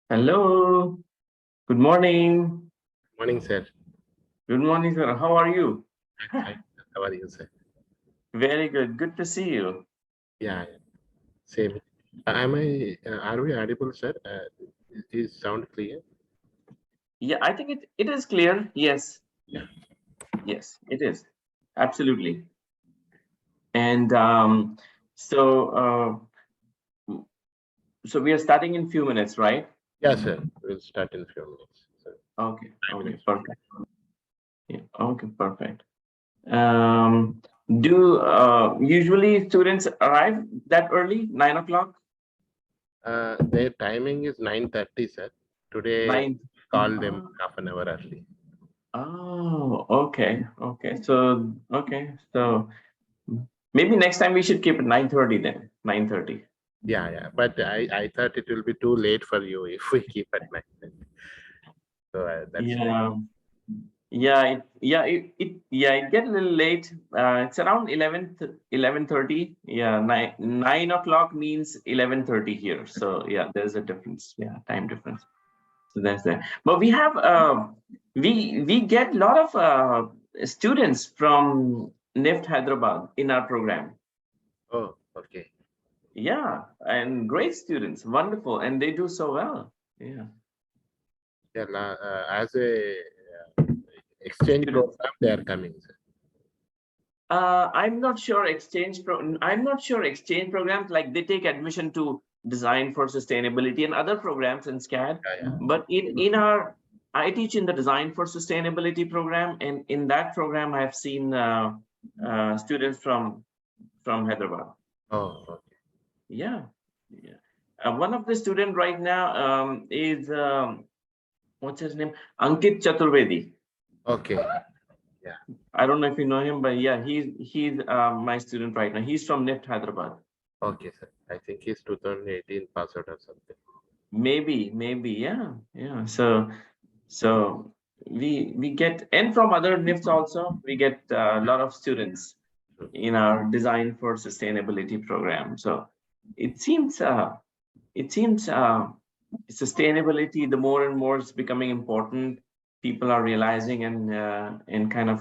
Hello. Good morning. Morning, sir. Good morning, sir. How are you? Hi. How are you, sir? Very good. Good to see you. Yeah, same. Are we audible, sir? Is sound clear? Yeah, I think it is clear. Yes. Yeah. Yes, it is. Absolutely. And so we are starting in few minutes, right? Yeah, sir. We'll start in a few minutes. So, Okay. 5 Okay. minutes. Perfect. Yeah. Okay. Perfect. Um, do usually students arrive that early, 9 o'clock? Their timing is 9:30, sir. Today, 9. call them Ah. half an hour early. Oh, okay. Okay. So maybe next time we should keep it 9:30 then. 9:30. Yeah. But I thought it will be too late for you if we keep at 9:30. So that's why. Yeah. It get a little late. It's around 11:30. Yeah, 9 o'clock means 11:30 here. So yeah, there's a difference. Yeah, time difference. So that's that. But we have we get a lot of students from NIFT Hyderabad in our program. Oh, okay. Yeah, and great students, wonderful, and they do so well. Yeah, Yeah, as a exchange students. program, they are coming, sir. I'm not sure exchange programs like they take admission to design for sustainability and other programs in SCAD. Yeah. But I teach in the design for sustainability program, and in that program, I have seen students from Hyderabad. Oh, okay. Yeah, yeah. One of the student right now is what's his name? Ankit Chaturvedi. Okay. Yeah. I don't know if you know him, but yeah, he's my student right now. He's from NIFT Hyderabad. Okay, sir. I think he's 2018 pass out or something. Maybe, yeah. So we get, and from other NIFTs also, we get a lot of students in our design for sustainability program. So it seems sustainability, the more and more it's becoming important, people are realizing and kind of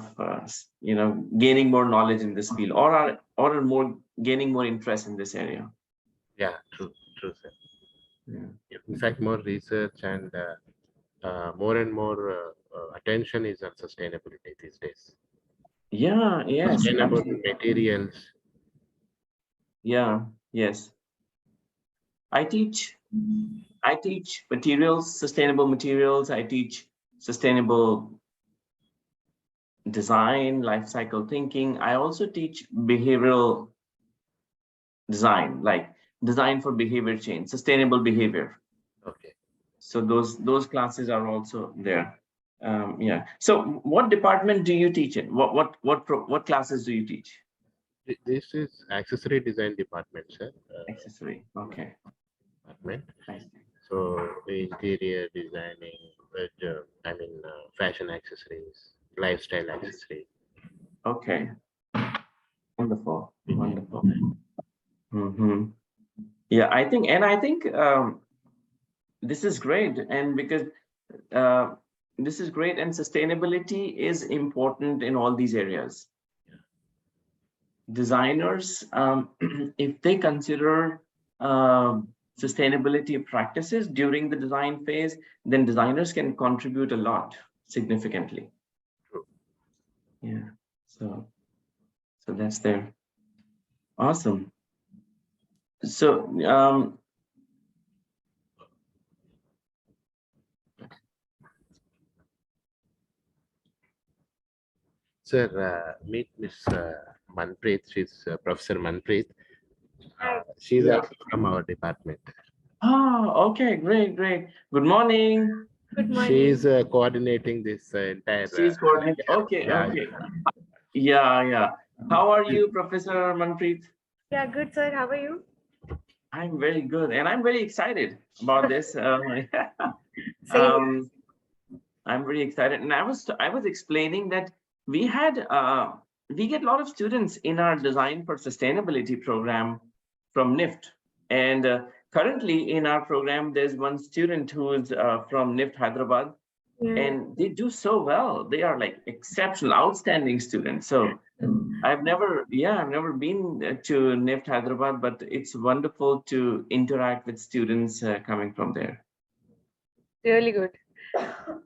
gaining more knowledge in this field, or are more gaining more interest in this area. Yeah, true, sir. Yeah. In fact, more research and more and more attention is on sustainability these days. Yeah, yes, Sustainable absolutely. materials. Yeah, yes. I teach I teach materials, sustainable materials. I teach sustainable design, life cycle thinking. I also teach behavioral design, like design for behavior change, sustainable behavior. Okay. So those classes are also there. Yeah. So what department do you teach in? What classes do you teach? This is accessory design department, sir. Accessory. Okay. Department. I see. So the interior designing, fashion accessories, lifestyle accessories. Okay. Wonderful. Wonderful. Hmm. Yeah, I think this is great, and because uh, this is great, and sustainability is important in all these areas. Designers, if they consider sustainability practices during the design phase, then designers can contribute a lot significantly. True. Yeah. So that's there. Awesome. So Sir, meet Miss Manpreet. She's Professor Manpreet. She's Yeah. also from our department. Oh, okay, great, great. Good morning. Good morning. She's coordinating this entire. She's coordinating. Okay, yeah, okay. Yeah, yeah. How are you, Professor Manpreet? Yeah, good sir. How are you? I'm very good, and I'm very excited about this. Same. Um, I'm very excited, and I was explaining that we had we get a lot of students in our Design for Sustainability program from NIFT, and currently in our program there's one student who is from NIFT Hyderabad, Yeah. and they do so well. They are like exceptional, outstanding students. So I've never been to NIFT Hyderabad, but it's wonderful to interact with students coming from there. Really good.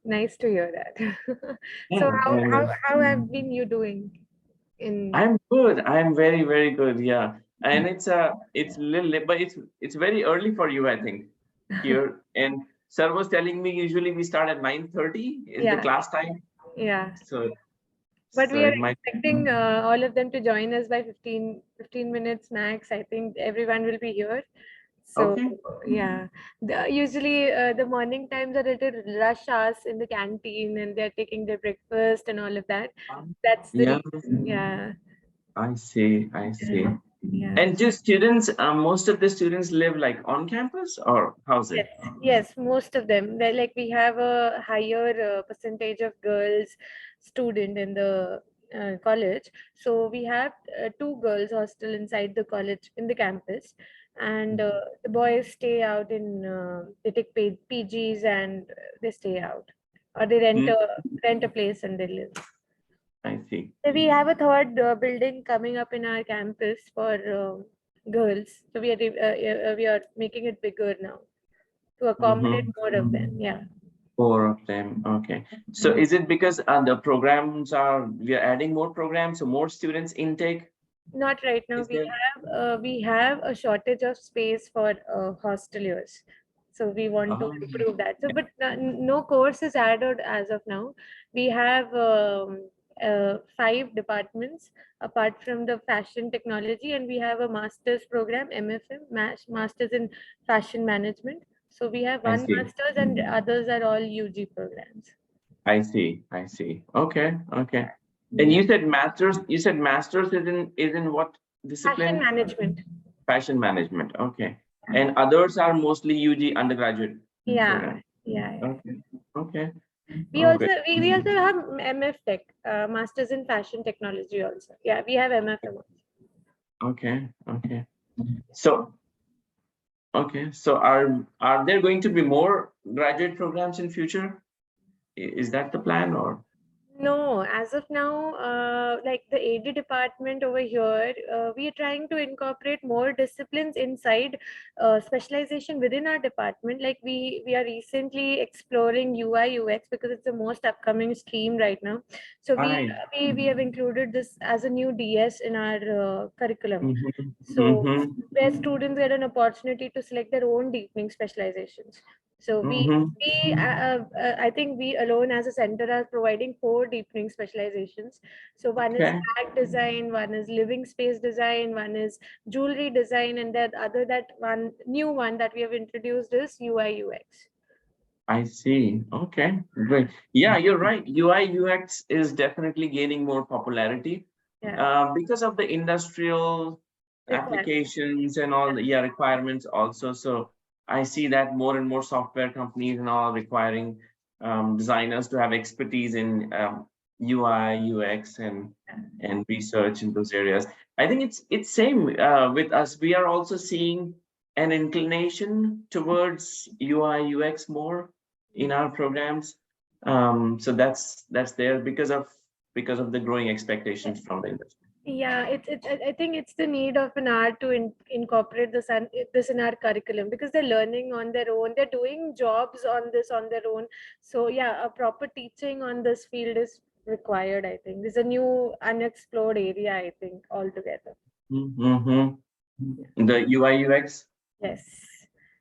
Nice to hear that. So Yeah, and how have been you doing in I'm good. I'm very, very good. Yeah. And it's little late, but it's very early for you, I think, here. And sir was telling me usually we start at 9:30 is the Yeah. class time. Yeah. So But so we are it might expecting all of them to join us by 15 minutes max. I think everyone will be here. So okay. yeah, usually the morning times are a little rush hours in the canteen, and they're taking their breakfast and all of that. That's the Yeah, reason. Yeah. I see. I see. Yeah. And do students, most of the students live like on campus or how's it? Yes, most of them. They're like we have a higher percentage of girls student in the college. So we have two girls hostel inside the college in the campus, and the boys stay out in. They take paid PGs and they stay out, or they rent a place and they live. I see. So we have a third building coming up in our campus for girls. So we are making it bigger now to accommodate more of them. Yeah. 4 of them. Okay. So is it because the programs we are adding more programs, so more students intake? Not right now. Is there? We have a shortage of space for hosteliers. So we want to Oh, improve that. So, but no course is added as of now. We have 5 departments apart from the fashion technology, and we have a master's program, MFM, Masters in Fashion Management. So we have I one see. master's, and others are all UG programs. I see. I see. Okay. Okay. And you said masters. You said masters is in what discipline? Fashion management. Fashion management. Okay. And others are mostly UG undergraduate Yeah. program. Yeah. Okay. Okay. We Oh, also great. we also have MF Tech, Masters in Fashion Technology also. Yeah, we have MFM also. Okay. Okay. So okay. So are there going to be more graduate programs in future? Is that the plan or? No, as of now, like the AD department over here, we are trying to incorporate more disciplines inside specialization within our department. Like we are recently exploring UI UX because it's the most upcoming stream right now. So Right. we have included this as a new DS in our curriculum. Mhm. So Mhm. where students get an opportunity to select their own deepening specializations. So Mhm. I think we alone as a center are providing 4 deepening specializations. So one is Okay. bag design, one is living space design, one is jewelry design, and that one new one that we have introduced is UI UX. I see. Okay, great. Yeah, you're right. UI UX is definitely gaining more popularity Yeah. because of the industrial Requirement. applications and all the requirements also. So I see that more and more software companies and all requiring designers to have expertise in UI, UX, and research in those areas. I think it's same with us. We are also seeing an inclination towards UI, UX more in our programs. So that's there because of the growing expectations from the industry. Yeah, I think it's the need of an art to incorporate this in our curriculum because they're learning on their own. They're doing jobs on this on their own. So yeah, a proper teaching on this field is required. I think there's a new unexplored area. I think altogether. Mm-hmm. The UI UX. Yes.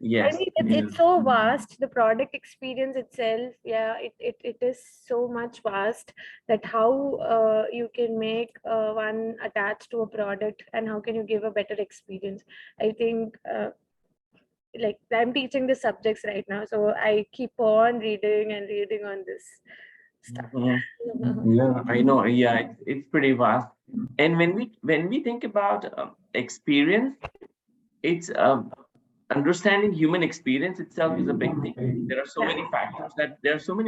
Yes. I mean, Yeah. it's so vast. The product experience itself, yeah, it is so much vast that how you can make one attached to a product and how can you give a better experience. I think like I'm teaching the subjects right now, so I keep on reading and reading on this stuff. Mhm. Yeah, I know. Yeah, it's pretty vast. And when we think about experience, it's understanding human experience itself is a big thing. There are so Yeah. many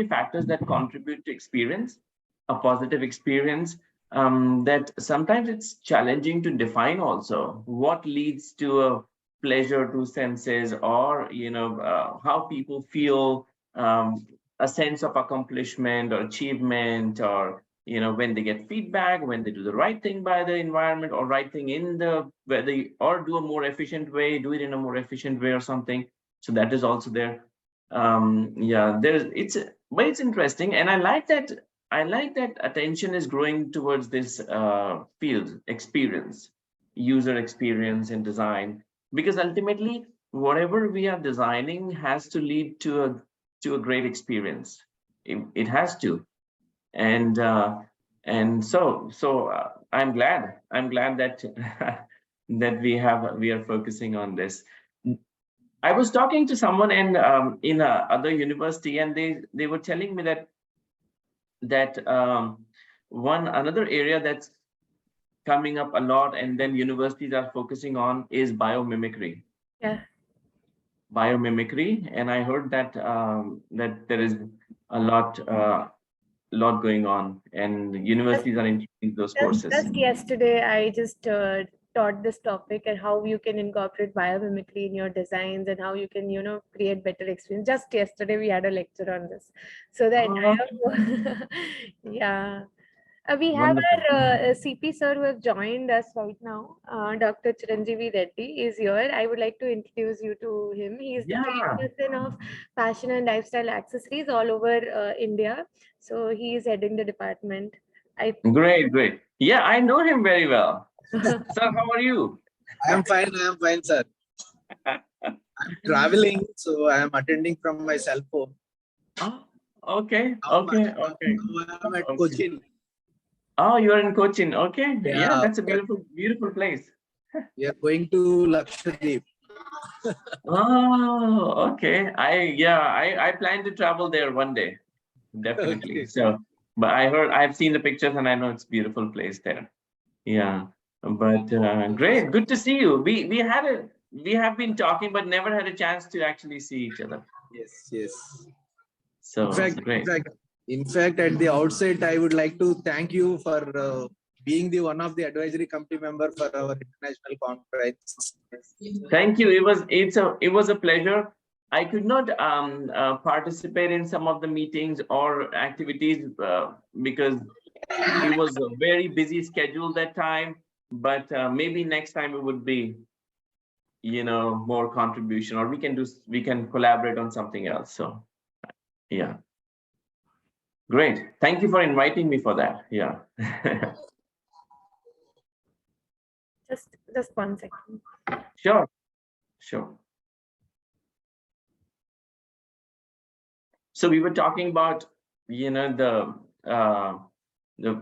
factors that contribute to experience, a positive experience. That sometimes it's challenging to define also what leads to a pleasure to senses, or how people feel, a sense of accomplishment or achievement, or when they get feedback, when they do the right thing by the environment, or right thing in the whether or do a more efficient way, do it in a more efficient way or something. So that is also there. Yeah, but it's interesting, and I like that attention is growing towards this field, experience, user experience in design, because ultimately whatever we are designing has to lead to a great experience. It has to. And I'm glad that that we are focusing on this. I was talking to someone in a other university, and they were telling me that one another area that's coming up a lot, and then universities are focusing on, is biomimicry. Yeah. Biomimicry, and I heard that there is a lot going on, and universities are introducing those courses. Just yesterday, I just taught this topic and how you can incorporate biomimicry in your designs and how you can, create better experience. Just yesterday, we had a lecture on this. So the Oh, entire, yeah. We have wonderful. our CP sir who have joined us right now. Dr. Chiranjeevi Reddy is here. I would like to introduce you to him. He is the Yeah, chairperson of fashion and lifestyle accessories all over India. So he is heading the department. I great. Yeah, I know him very well. Sir, how are you? I am fine, sir. I'm traveling, so I am attending from my cell phone. Oh, okay. Now I'm at Okay. Cochin. Oh, you are in Cochin. Okay. Yeah, Yeah. that's a beautiful place. We are going to Lakshadweep. Oh, okay. I plan to travel there one day, definitely. Okay. So, but I've seen the pictures, and I know it's a beautiful place there. Yeah, but great, good to see you. We have been talking, but never had a chance to actually see each other. Yes. So great. In fact, at the outset, I would like to thank you for being the one of the advisory committee member for our international conference. Thank you. It was a pleasure. I could not participate in some of the meetings or activities because it was a very busy schedule that time. But maybe next time it would be, more contribution, or we can collaborate on something else. So yeah, great. Thank you for inviting me for that. Yeah. just 1 second. Sure. So we were talking about, the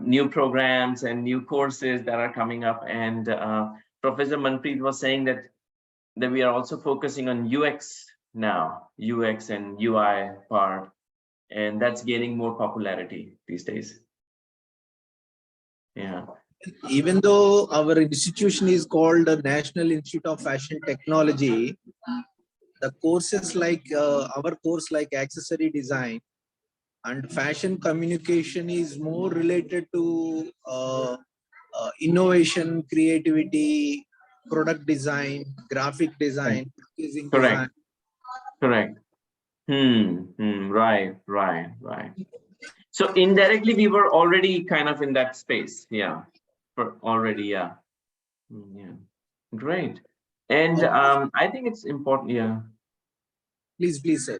new programs and new courses that are coming up, and Professor Manpreet was saying that we are also focusing on UX now, UX and UI part, and that's gaining more popularity these days. Yeah. Even though our institution is called the National Institute of Fashion Technology, the courses like our course like accessory design and fashion communication is more related to innovation, creativity, product design, graphic design, packaging design. Correct. Right. So indirectly, we were already kind of in that space. Yeah. Yeah. Great. And I think it's important. Yeah. Please, sir.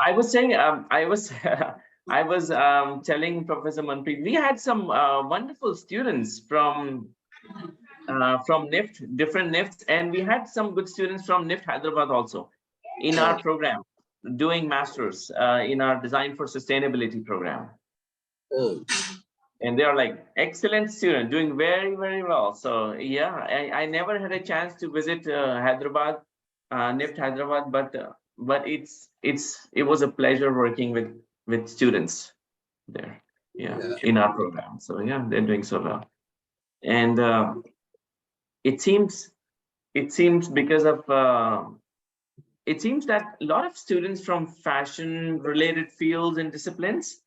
I was saying, I was telling Professor Manpreet, we had some wonderful students from from NIFT, different NIFTs, and we had some good students from NIFT Hyderabad also in our program, doing masters in our Design for Sustainability program. Oh, And they are like excellent students, doing very, very well. So yeah, I never had a chance to visit Hyderabad, NIFT Hyderabad, but it was a pleasure working with students there. Yeah, in our program. So yeah, they're doing so well. And it seems because of it seems that a lot of students from fashion related fields and disciplines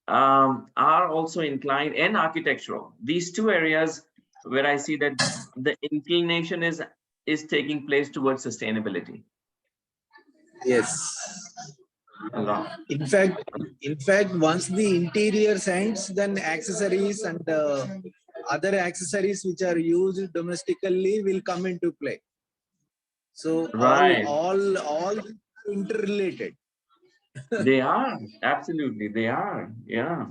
are also inclined, and architectural, these two areas where I see that the inclination is taking place towards sustainability yes. a lot. In fact, once the interior ends, then accessories and other accessories which are used domestically will come into play. So Right. all interrelated. They are, absolutely, they are. Yeah,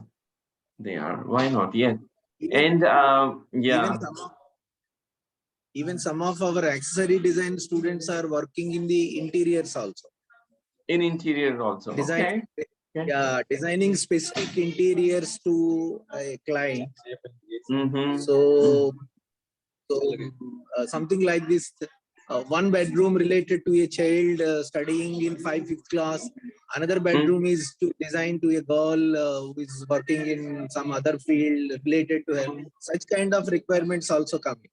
they are. Why not? Yeah. And yeah, Even some of our accessory design students are working in the interiors also. in interior also. Design, Okay. yeah, designing specific interiors to a client. Mm-hmm. So something like this, one bedroom related to a child studying in 5th class, another bedroom is to design to a girl who is working in some other field related to her. Such kind of requirements also coming.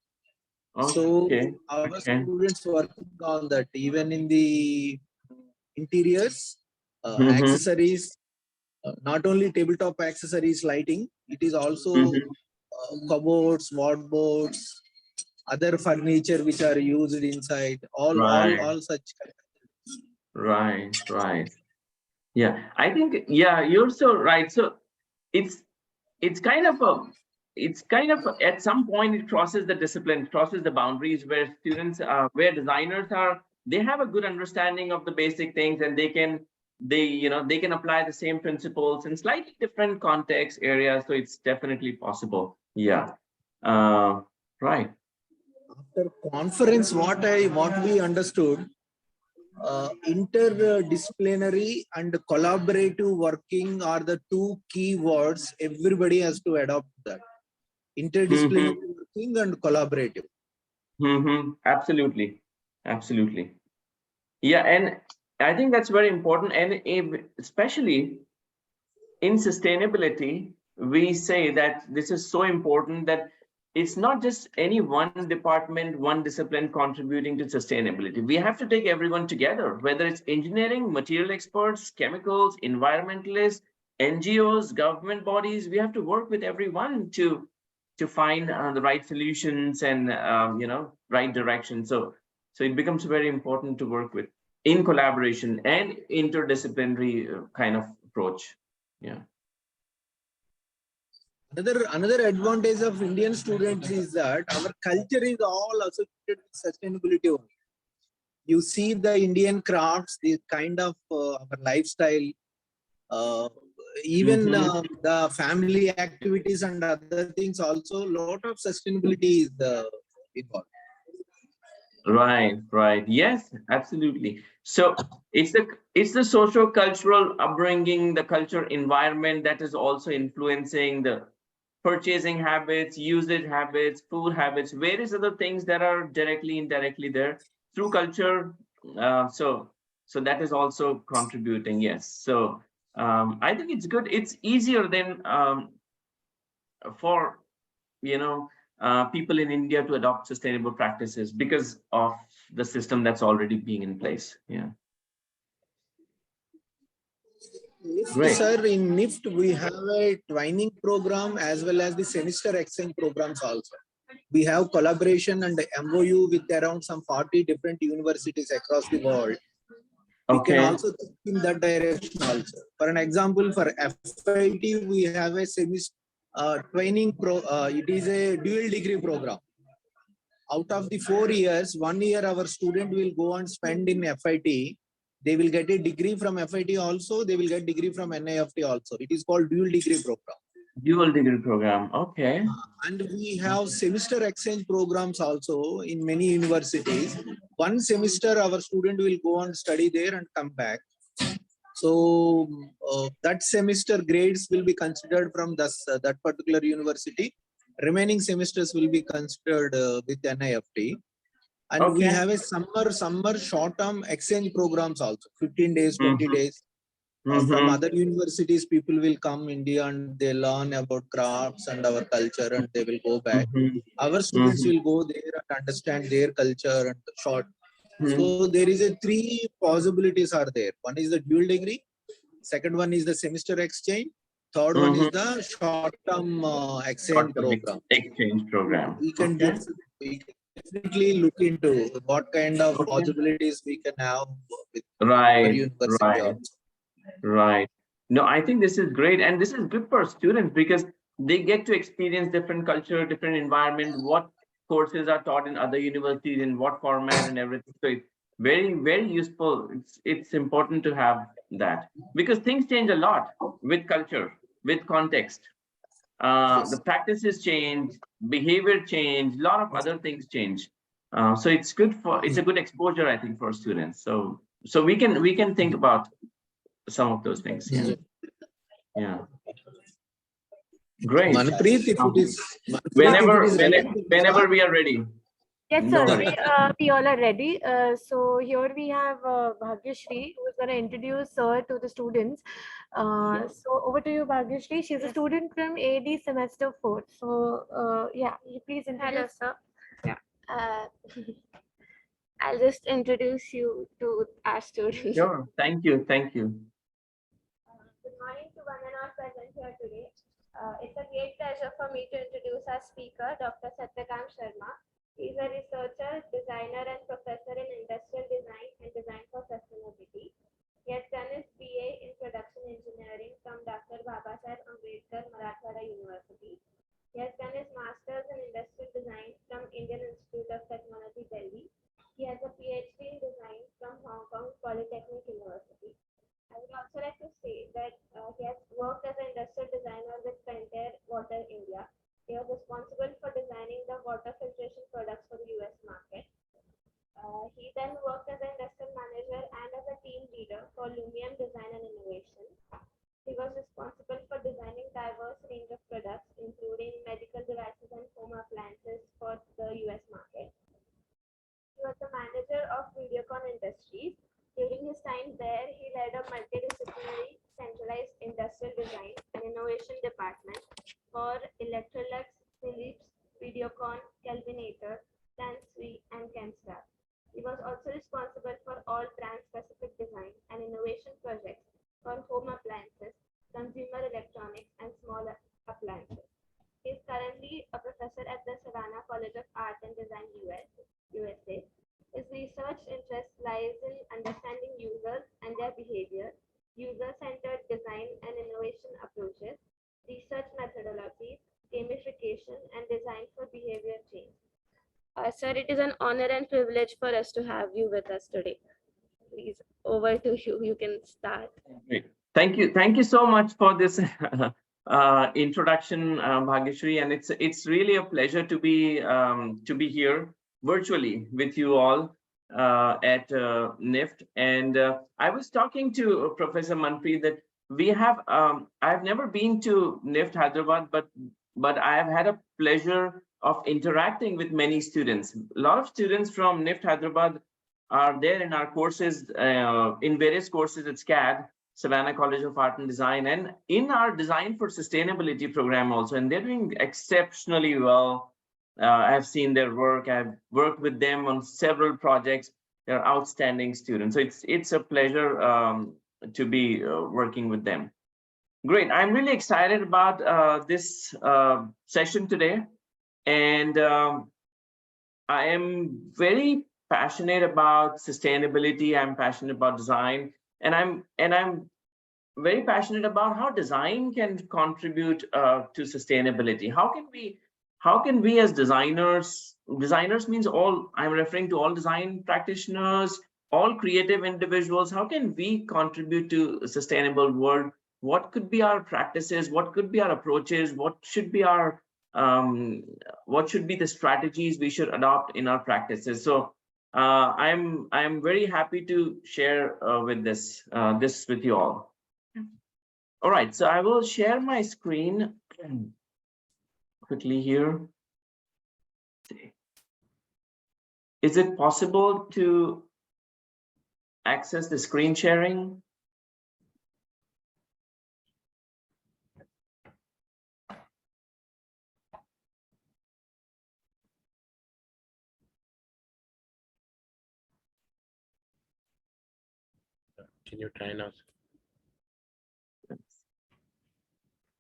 So Okay. our Okay. students working on that, even in the interiors, Mhm. accessories, not only tabletop accessories, lighting, it is also Mhm. cupboards, wardrobes, other furniture which are used inside, Right. all such. Right. Right. Yeah, I think, yeah, you're so right. So it's kind of at some point it crosses the discipline, crosses the boundaries where students where designers are, they have a good understanding of the basic things, and they can apply the same principles in slightly different context areas. So it's definitely possible. Yeah. Right. After conference, what we understood, interdisciplinary and collaborative working are the two key words. Everybody has to adopt that. Interdisciplinary working and collaborative. Absolutely. Absolutely. Yeah, and I think that's very important, and especially in sustainability, we say that this is so important that it's not just any one department, one discipline contributing to sustainability. We have to take everyone together, whether it's engineering, material experts, chemicals, environmentalists, NGOs, government bodies. We have to work with everyone to find the right solutions and right direction. So it becomes very important to work with in collaboration and interdisciplinary kind of approach. Yeah. Another advantage of Indian students is that our culture is all associated with sustainability only. You see the Indian crafts, the kind of our lifestyle, even the family activities and other things also, lot of sustainability is involved. Right. Yes, absolutely. So it's the socio-cultural upbringing, the cultural environment that is also influencing the purchasing habits, usage habits, food habits, various other things that are directly, indirectly there through culture. So that is also contributing. Yes. So I think it's good. It's easier than for people in India to adopt sustainable practices because of the system that's already being in place. Yeah. NIFT, sir, in NIFT, we have a twinning program as well as the semester exchange programs also. We have collaboration and MOU with around some 40 different universities across the world. We can also think in that direction also. For an example, for FIT, we have a semester twinning it is a dual degree program. Out of the 4 years, 1 year our student will go and spend in FIT. They will get a degree from FIT also. They will get degree from NIFT also. It is called dual degree program. Dual degree program. Okay. And we have semester exchange programs also in many universities. One semester our student will go and study there and come back. So that semester grades will be considered from that particular university. Remaining semesters will be considered with NIFT. And we Okay. have a summer short-term exchange programs also, 15 days, 20 Mhm. days. From other universities, people will come India and they learn about crafts and our culture and they will go back. Our students will go there and understand their culture and short. So there is a three possibilities are there. One is the dual degree. Second one is the semester exchange. Third one is the short-term exchange program. Exchange program. We can Okay. definitely look into what kind of Okay. possibilities we can have with our Right. university Right. also. Right. No, I think this is great. And this is good for students because they get to experience different culture, different environment, what courses are taught in other universities, in what format and everything. So it's very, very useful. It's important to have that because things change a lot with culture, with context. The practices change, behavior change, a lot of other things change. So it's good it's a good exposure, I think, for students. So we can think about some of those things. Yeah. Yeah. Great. Manpreet, if it is Whenever we are ready. Yes, No sir. worries. We all are ready. So here we have Bhagyashri, who is going to introduce sir to the students. So over to you, Bhagyashri. She's a student from AD semester 4. So yeah, you please introduce. Hello, sir. Yeah. I'll just introduce you to our students. Sure. Thank you. Thank you. Good morning to one and all present here today. It's a great pleasure for me to introduce our speaker, Dr. Satyakam Sharma. He's a researcher, designer, and professor in industrial design and design for sustainability. He has done his BA in production engineering from Dr. Babasaheb Ambedkar, Marathwada University. He has done his master's in industrial design from Indian Institute of Technology, Delhi. He has a PhD in design from Hong Kong Polytechnic University. I would also like to say that he has worked as an industrial designer with Pentair Water India. He was responsible for designing the water filtration products for the US market. He then worked as an industrial manager and as a team leader for Lumium Design and Innovation. He was responsible for designing diverse range of products, including medical devices and home appliances for the US market. He was the manager of Videocon Industries. During his time there, he led a multidisciplinary centralized industrial design and innovation department for Electrolux, Philips, Videocon, Kelvinator, Sansui, and Kenstar. He was also responsible for all brand-specific design and innovation projects for home appliances, consumer electronics, and small appliances. He is currently a professor at the Savannah College of Art and Design, USA. His research interest lies in understanding users and their behavior, user-centered design and innovation approaches, research methodologies, gamification, and design for behavior change. Sir, it is an honor and privilege for us to have you with us today. Please, over to you. You can start. Great. Thank you. Thank you so much for this introduction, Bhagyashri, and it's really a pleasure to be here virtually with you all at NIFT. And I was talking to Professor Manpreet that we have I've never been to NIFT Hyderabad, but I have had a pleasure of interacting with many students. A lot of students from NIFT Hyderabad are there in our courses, in various courses at SCAD, Savannah College of Art and Design, and in our Design for Sustainability program also, and they're doing exceptionally well. I've seen their work. I've worked with them on several projects. They're outstanding students. So it's a pleasure to be working with them. Great. I'm really excited about this session today. And I am very passionate about sustainability. I'm passionate about design, and I'm very passionate about how design can contribute to sustainability. How can we as designers means all, I'm referring to all design practitioners, all creative individuals, how can we contribute to a sustainable world what could be our practices, what could be our approaches, what should be our the strategies we should adopt in our practices. So I'm very happy to share with this with you all. All right, so I will share my screen quickly here. Is it possible to access the screen sharing? Can you try now?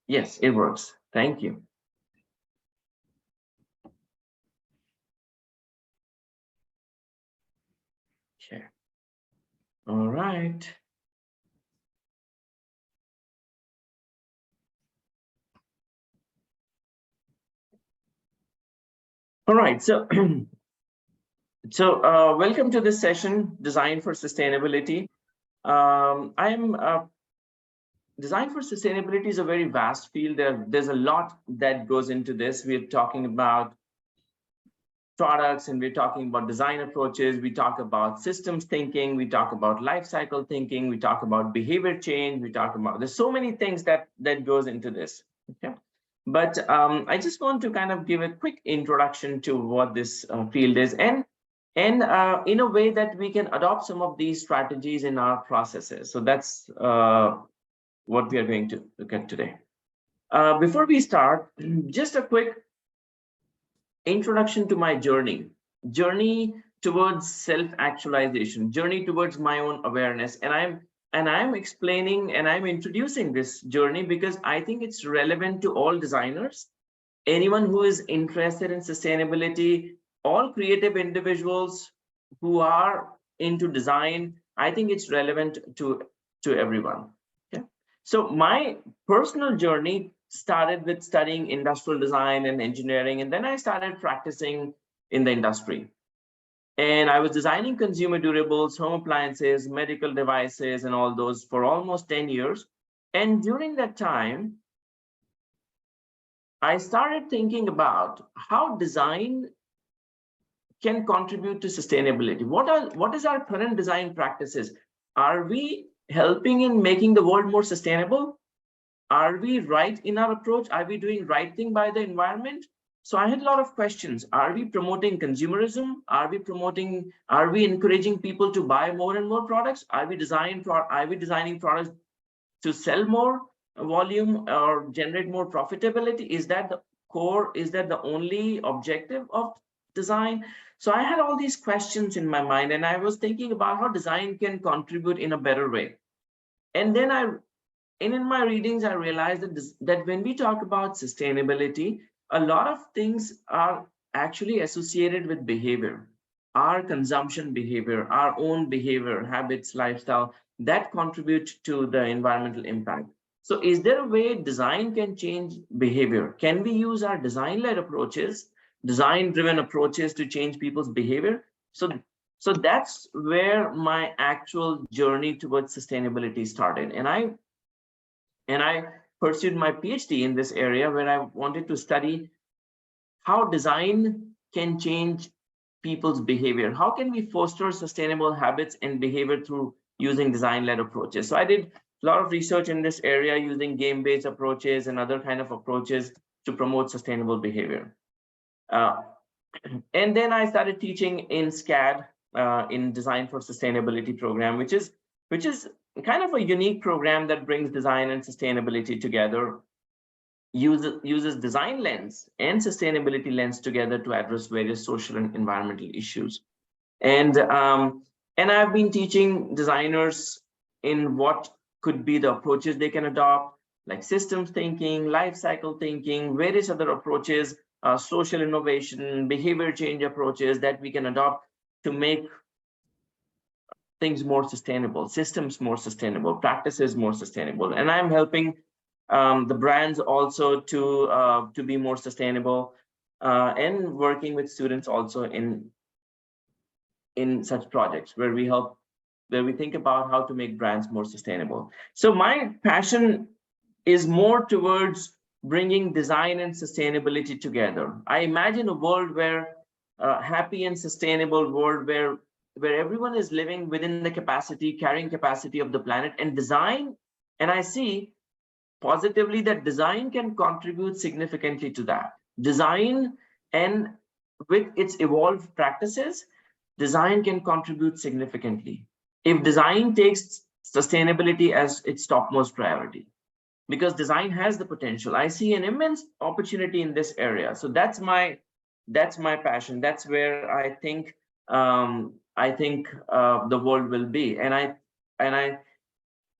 Yes, it works. Thank you. Share. All right. All right, so welcome to this session, Design for Sustainability. Design for Sustainability is a very vast field. There's a lot that goes into this. We're talking about products, and we're talking about design approaches. We talk about systems thinking. We talk about life cycle thinking. We talk about behavior change. We talk about, there's so many things that goes into this. Okay. But I just want to kind of give a quick introduction to what this field is, and in a way that we can adopt some of these strategies in our processes. So that's what we are going to look at today. Before we start, just a quick introduction to my journey towards self-actualization, journey towards my own awareness. And I'm explaining and I'm introducing this journey because I think it's relevant to all designers, anyone who is interested in sustainability, all creative individuals who are into design. I think it's relevant to everyone. Okay. So my personal journey started with studying industrial design and engineering, and then I started practicing in the industry. And I was designing consumer durables, home appliances, medical devices, and all those for almost 10 years. And during that time, I started thinking about how design can contribute to sustainability. What is our current design practices? Are we helping in making the world more sustainable? Are we right in our approach? Are we doing right thing by the environment? So I had a lot of questions. Are we promoting consumerism? Are we encouraging people to buy more and more products? Are we designing products to sell more volume or generate more profitability? Is that the core? Is that the only objective of design? So I had all these questions in my mind, and I was thinking about how design can contribute in a better way. And then in my readings, I realized that when we talk about sustainability, a lot of things are actually associated with behavior, our consumption behavior, our own behavior, habits, lifestyle, that contribute to the environmental impact. So is there a way design can change behavior? Can we use our design-led approaches, design-driven approaches to change people's behavior? So that's where my actual journey towards sustainability started. And I pursued my PhD in this area, where I wanted to study how design can change people's behavior. How can we foster sustainable habits and behavior through using design-led approaches? So I did a lot of research in this area using game-based approaches and other kind of approaches to promote sustainable behavior. And then I started teaching in SCAD, in Design for Sustainability program, which is kind of a unique program that brings design and sustainability together, uses design lens and sustainability lens together to address various social and environmental issues. And I've been teaching designers in what could be the approaches they can adopt, like systems thinking, life cycle thinking, various other approaches, social innovation, behavior change approaches that we can adopt to make things more sustainable, systems more sustainable, practices more sustainable. And I'm helping the brands also to be more sustainable, and working with students also in such projects where we help where we think about how to make brands more sustainable. So my passion is more towards bringing design and sustainability together. I imagine a world where happy and sustainable world where everyone is living within the carrying capacity of the planet, and design, and I see positively that design can contribute significantly to that. Design, and with its evolved practices, design can contribute significantly if design takes sustainability as its topmost priority, because design has the potential. I see an immense opportunity in this area. So that's my passion. That's where I think the world will be, and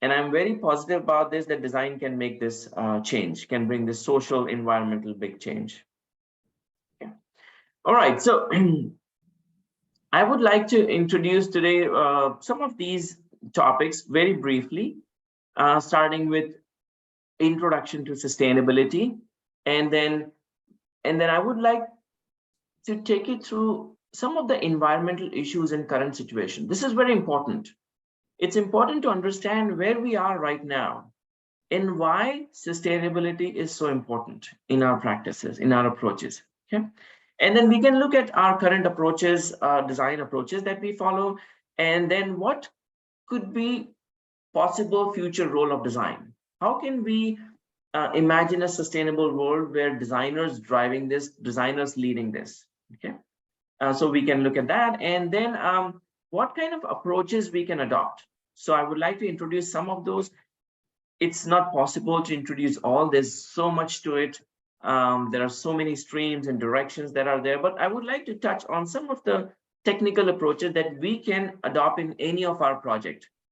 I'm very positive about this, that design can make this change, can bring this social, environmental big change. Yeah. All right, so I would like to introduce today some of these topics very briefly, starting with introduction to sustainability, and then I would like to take you through some of the environmental issues in current situation. This is very important. It's important to understand where we are right now and why sustainability is so important in our practices, in our approaches. Okay, and then we can look at our current approaches, design approaches that we follow, and then what could be possible future role of design. How can we imagine a sustainable world where designers driving this, designers leading this? Okay, so we can look at that, and then what kind of approaches we can adopt. So I would like to introduce some of those. It's not possible to introduce all. There's so much to it. There are so many streams and directions that are there, but I would like to touch on some of the technical approaches that we can adopt in any of our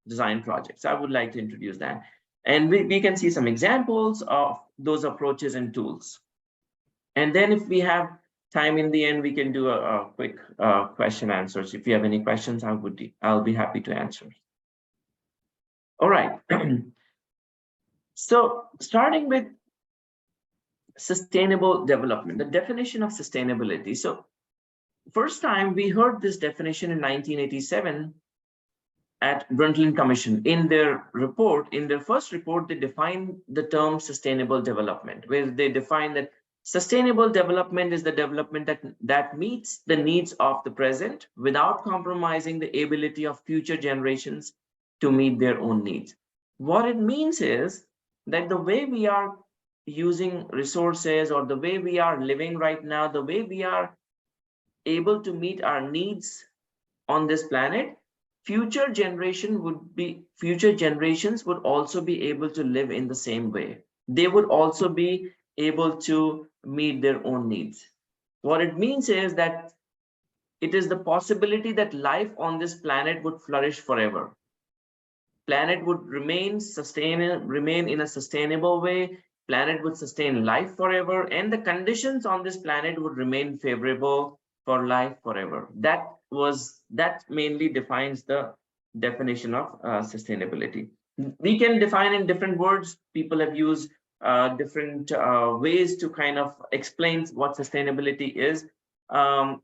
design projects. I would like to introduce that. And we can see some examples of those approaches and tools. And then if we have time in the end, we can do a quick question answers. If you have any questions, I'll be happy to answer. All right. So starting with sustainable development, the definition of sustainability. So first time we heard this definition in 1987 at Brundtland Commission. In their first report, they defined the term sustainable development, where they define that sustainable development is the development that meets the needs of the present without compromising the ability of future generations to meet their own needs. What it means is that the way we are using resources, or the way we are living right now, the way we are able to meet our needs on this planet, future generations would also be able to live in the same way. They would also be able to meet their own needs. What it means is that it is the possibility that life on this planet would flourish forever. Planet would remain in a sustainable way. Planet would sustain life forever, and the conditions on this planet would remain favorable for life forever. That mainly defines the definition of sustainability. We can define in different words. People have used different ways to kind of explain what sustainability is. And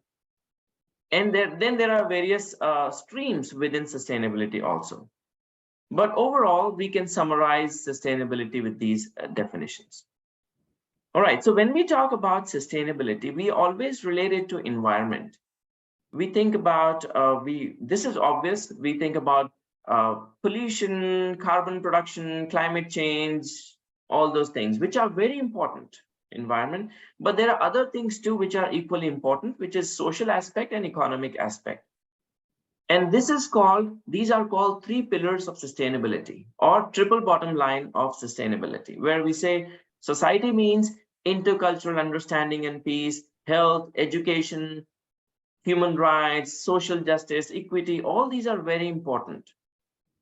then there are various streams within sustainability also. But overall, we can summarize sustainability with these definitions. All right, so when we talk about sustainability, we always relate it to environment. We think about, this is obvious, we think about pollution, carbon production, climate change, all those things, which are very important, environment. But there are other things too, which are equally important, which is social aspect and economic aspect. And these are called 3 pillars of sustainability, or triple bottom line of sustainability, where we say society means intercultural understanding and peace, health, education, human rights, social justice, equity. All these are very important.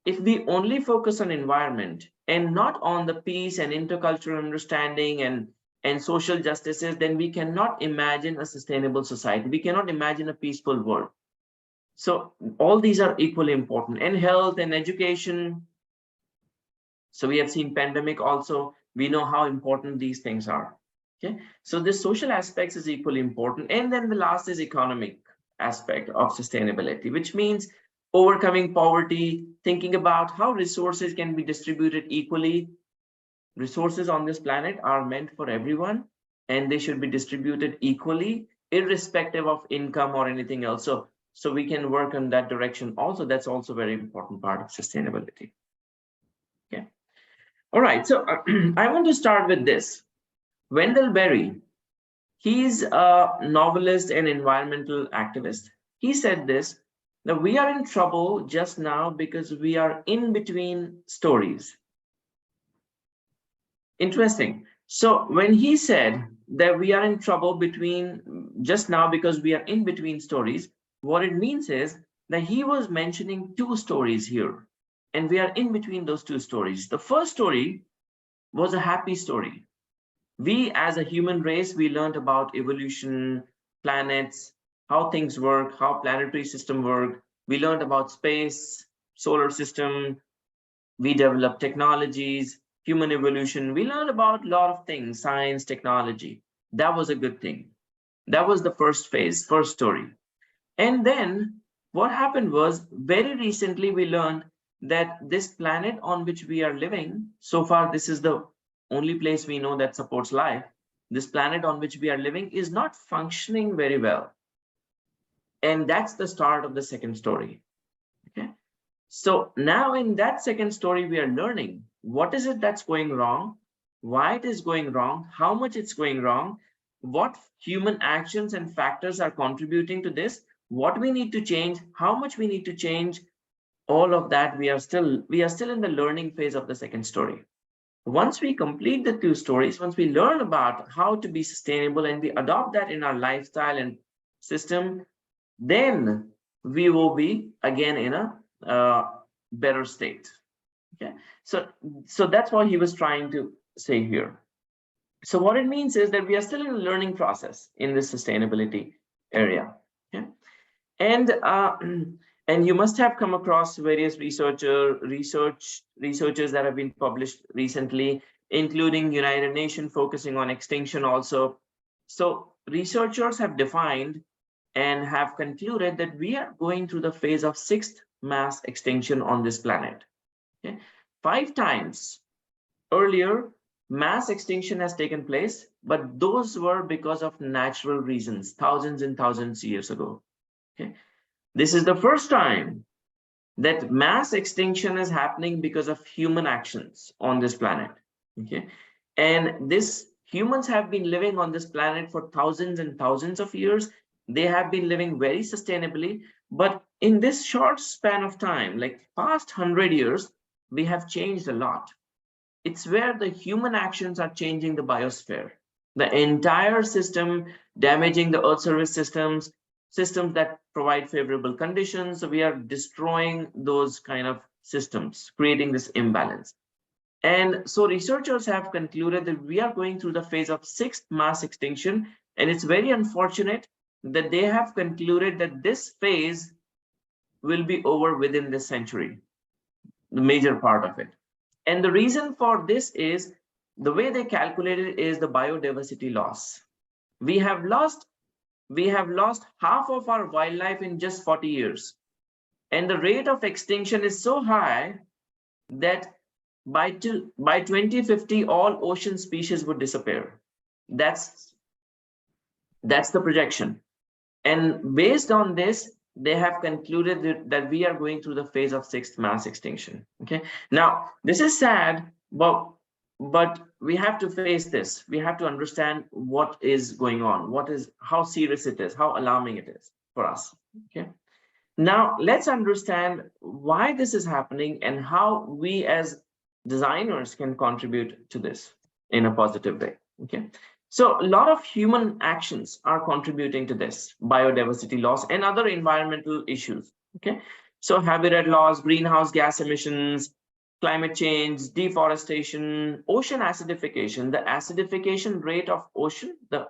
If we only focus on environment and not on the peace and intercultural understanding and social justices, then we cannot imagine a sustainable society. We cannot imagine a peaceful world. So all these are equally important, and health and education. So we have seen pandemic also. We know how important these things are. Okay, so the social aspects is equally important. And then the last is economic aspect of sustainability, which means overcoming poverty, thinking about how resources can be distributed equally. Resources on this planet are meant for everyone, and they should be distributed equally, irrespective of income or anything else. So we can work in that direction also. That's also a very important part of sustainability. Okay. All right. So I want to start with this. Wendell Berry, he's a novelist and environmental activist. He said this, that we are in trouble just now because we are in between stories. Interesting. So when he said that we are in trouble just now because we are in between stories, what it means is that he was mentioning two stories here, and we are in between those two stories. The first story was a happy story. We as a human race, we learned about evolution, planets, how things work, how planetary system work. We learned about space, solar system. We developed technologies, human evolution. We learned about a lot of things, science, technology. That was a good thing. That was the first phase, first story. And then what happened was, very recently we learned that this planet on which we are living, so far this is the only place we know that supports life. This planet on which we are living is not functioning very well. And that's the start of the second story. Okay. So now in that second story, we are learning what is it that's going wrong, why it is going wrong, how much it's going wrong, what human actions and factors are contributing to this, what we need to change, how much we need to change. All of that, we are still in the learning phase of the second story. Once we complete the two stories, once we learn about how to be sustainable and we adopt that in our lifestyle and system, then we will be again in a better state. Okay, so that's what he was trying to say here. So what it means is that we are still in a learning process in this sustainability area. Okay, and you must have come across various researchers that have been published recently, including United Nations focusing on extinction also. So researchers have defined and have concluded that we are going through the phase of 6th mass extinction on this planet. Okay? 5 times earlier, mass extinction has taken place, but those were because of natural reasons, thousands and thousands of years ago. Okay? This is the first time that mass extinction is happening because of human actions on this planet. Okay, and humans have been living on this planet for thousands and thousands of years. They have been living very sustainably, but in this short span of time, like past 100 years, we have changed a lot. It's where the human actions are changing the biosphere, the entire system, damaging the Earth service systems that provide favorable conditions. So we are destroying those kind of systems, creating this imbalance. And so researchers have concluded that we are going through the phase of 6th mass extinction. And it's very unfortunate that they have concluded that this phase will be over within this century, the major part of it. And the reason for this is the way they calculated is the biodiversity loss. We have lost half of our wildlife in just 40 years. And the rate of extinction is so high that by 2050, all ocean species would disappear. That's the projection. And based on this, they have concluded that we are going through the phase of 6th mass extinction. Okay. Now, this is sad, but we have to face this. We have to understand what is going on, how serious it is, how alarming it is for us. Okay. Now let's understand why this is happening and how we as designers can contribute to this in a positive way. Okay. So a lot of human actions are contributing to this biodiversity loss and other environmental issues. Okay. So habitat loss, greenhouse gas emissions, climate change, deforestation, ocean acidification, the acidification rate of ocean, the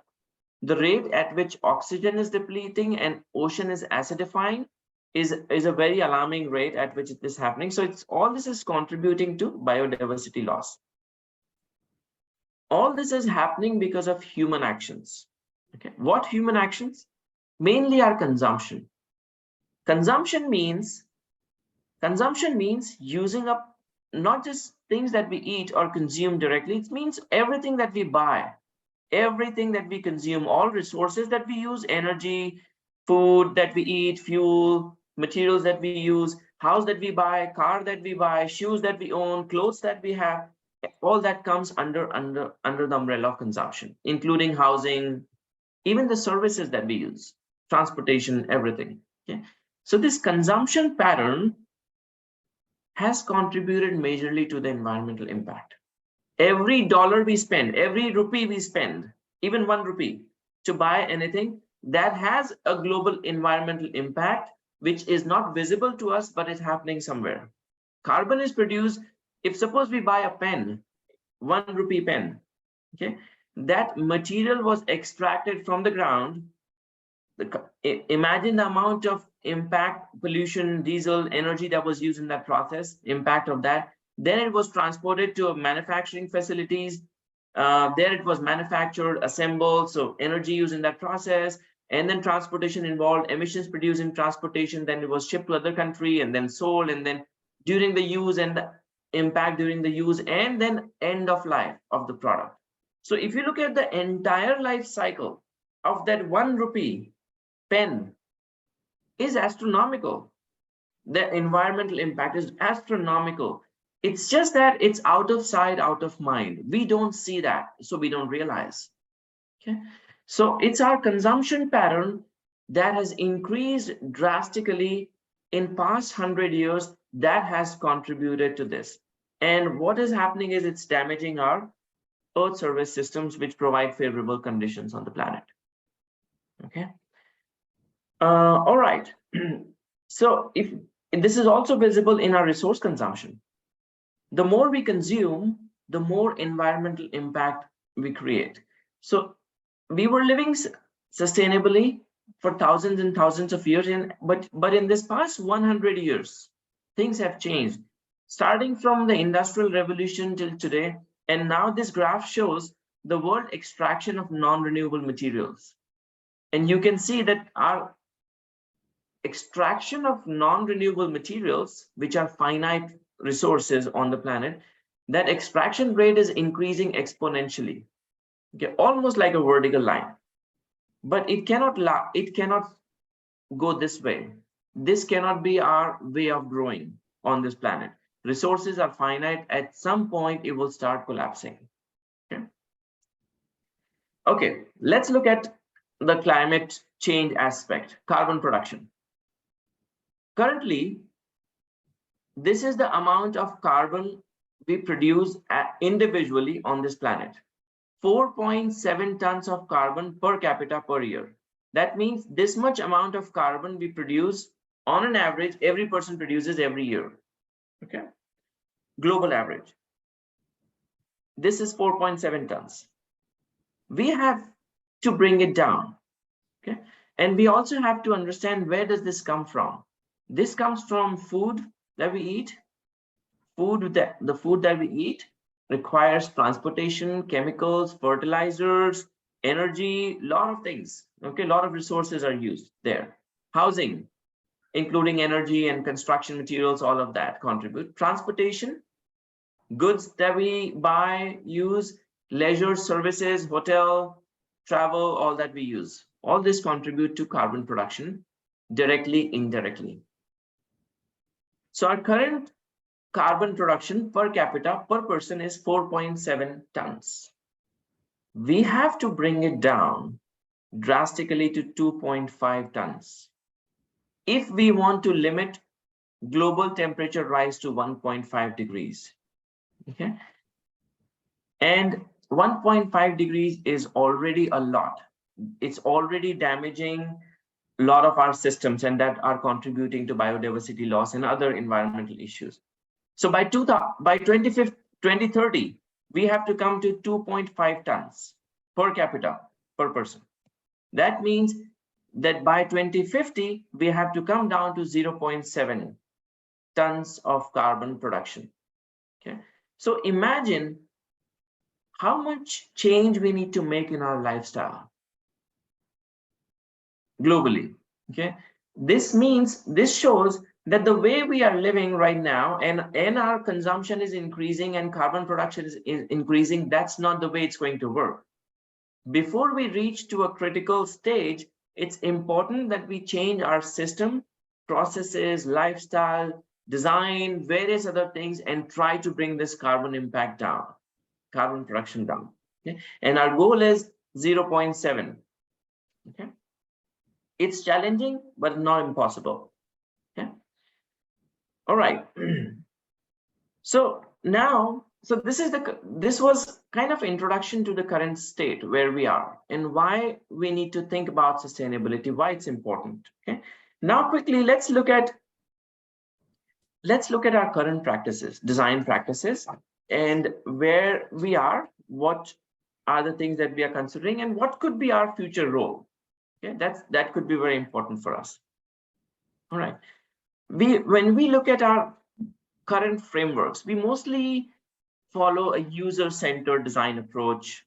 rate at which oxygen is depleting and ocean is acidifying is a very alarming rate at which it is happening. So all this is contributing to biodiversity loss. All this is happening because of human actions. Okay, what human actions? Mainly our consumption. Consumption means Consumption means using up not just things that we eat or consume directly, it means everything that we buy, everything that we consume, all resources that we use, energy, food that we eat, fuel, materials that we use, house that we buy, car that we buy, shoes that we own, clothes that we have, all that comes under the umbrella of consumption, including housing, even the services that we use, transportation, everything. Okay, so this consumption pattern has contributed majorly to the environmental impact. Every dollar we spend, every rupee we spend, even 1 rupee to buy anything, that has a global environmental impact, which is not visible to us, but is happening somewhere. Carbon is produced. If suppose we buy a pen, 1 rupee pen, okay, that material was extracted from the ground. Imagine the amount of impact, pollution, diesel, energy that was used in that process, impact of that. Then it was transported to manufacturing facilities. There it was manufactured, assembled, so energy used in that process, and then transportation involved, emissions produced in transportation, then it was shipped to other country and then sold, and then during the use and the impact during the use, and then end of life of the product. So if you look at the entire life cycle of that 1 rupee pen is astronomical. The environmental impact is astronomical. It's just that it's out of sight, out of mind. We don't see that, so we don't realize. Okay, so it's our consumption pattern that has increased drastically in past 100 years that has contributed to this. And what is happening is it's damaging our Earth service systems, which provide favorable conditions on the planet. Okay. All right. So if this is also visible in our resource consumption, the more we consume, the more environmental impact we create. So we were living sustainably for thousands and thousands of years, but in this past 100 years, things have changed, starting from the Industrial Revolution till today. And now this graph shows the world extraction of non-renewable materials. And you can see that our extraction of non-renewable materials, which are finite resources on the planet, that extraction rate is increasing exponentially. Okay, almost like a vertical line. But it cannot go this way. This cannot be our way of growing on this planet. Resources are finite. At some point, it will start collapsing. Okay, let's look at the climate change aspect, carbon production. Currently, this is the amount of carbon we produce individually on this planet. 4.7 tons of carbon per capita per year. That means this much amount of carbon we produce on an average, every person produces every year. Okay, global average. This is 4.7 tons. We have to bring it down. Okay, and we also have to understand, where does this come from? This comes from food that we eat. The food that we eat requires transportation, chemicals, fertilizers, energy, lot of things. Okay, a lot of resources are used there. Housing, including energy and construction materials, all of that contribute. Transportation, goods that we buy, use, leisure services, hotel, travel, all that we use. All this contribute to carbon production, directly, indirectly. So our current carbon production per capita per person is 4.7 tons. We have to bring it down drastically to 2.5 tons if we want to limit global temperature rise to 1.5 degrees. Okay, and 1.5 degrees is already a lot. It's already damaging a lot of our systems, and that are contributing to biodiversity loss and other environmental issues. So by 2030, we have to come to 2.5 tons per capita per person. That means that by 2050, we have to come down to 0.7 tons of carbon production. Okay, so imagine how much change we need to make in our lifestyle globally. Okay, this shows that the way we are living right now and our consumption is increasing and carbon production is increasing, that's not the way it's going to work. Before we reach to a critical stage, it's important that we change our system, processes, lifestyle, design, various other things, and try to bring this carbon impact down, carbon production down. Okay? And our goal is 0.7. Okay, it's challenging, but not impossible. Okay, all right. So now, this was kind of introduction to the current state where we are and why we need to think about sustainability, why it's important. Okay, now quickly let's look at our current practices, design practices, and where we are, what are the things that we are considering, and what could be our future role. Okay, that could be very important for us. All right, when we look at our current frameworks, we mostly follow a user-centered design approach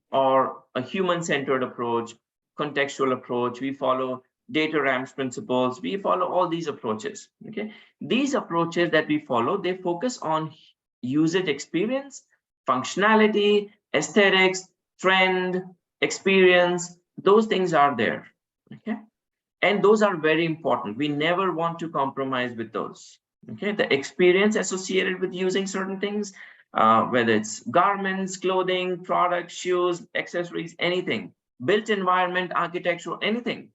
or a human-centered approach, contextual approach. We follow data ramps principles. We follow all these approaches. Okay, these approaches that we follow, they focus on usage experience, functionality, aesthetics, trend, experience. Those things are there. Okay, and those are very important. We never want to compromise with those. Okay, the experience associated with using certain things, whether it's garments, clothing, products, shoes, accessories, anything, built environment, architectural, anything.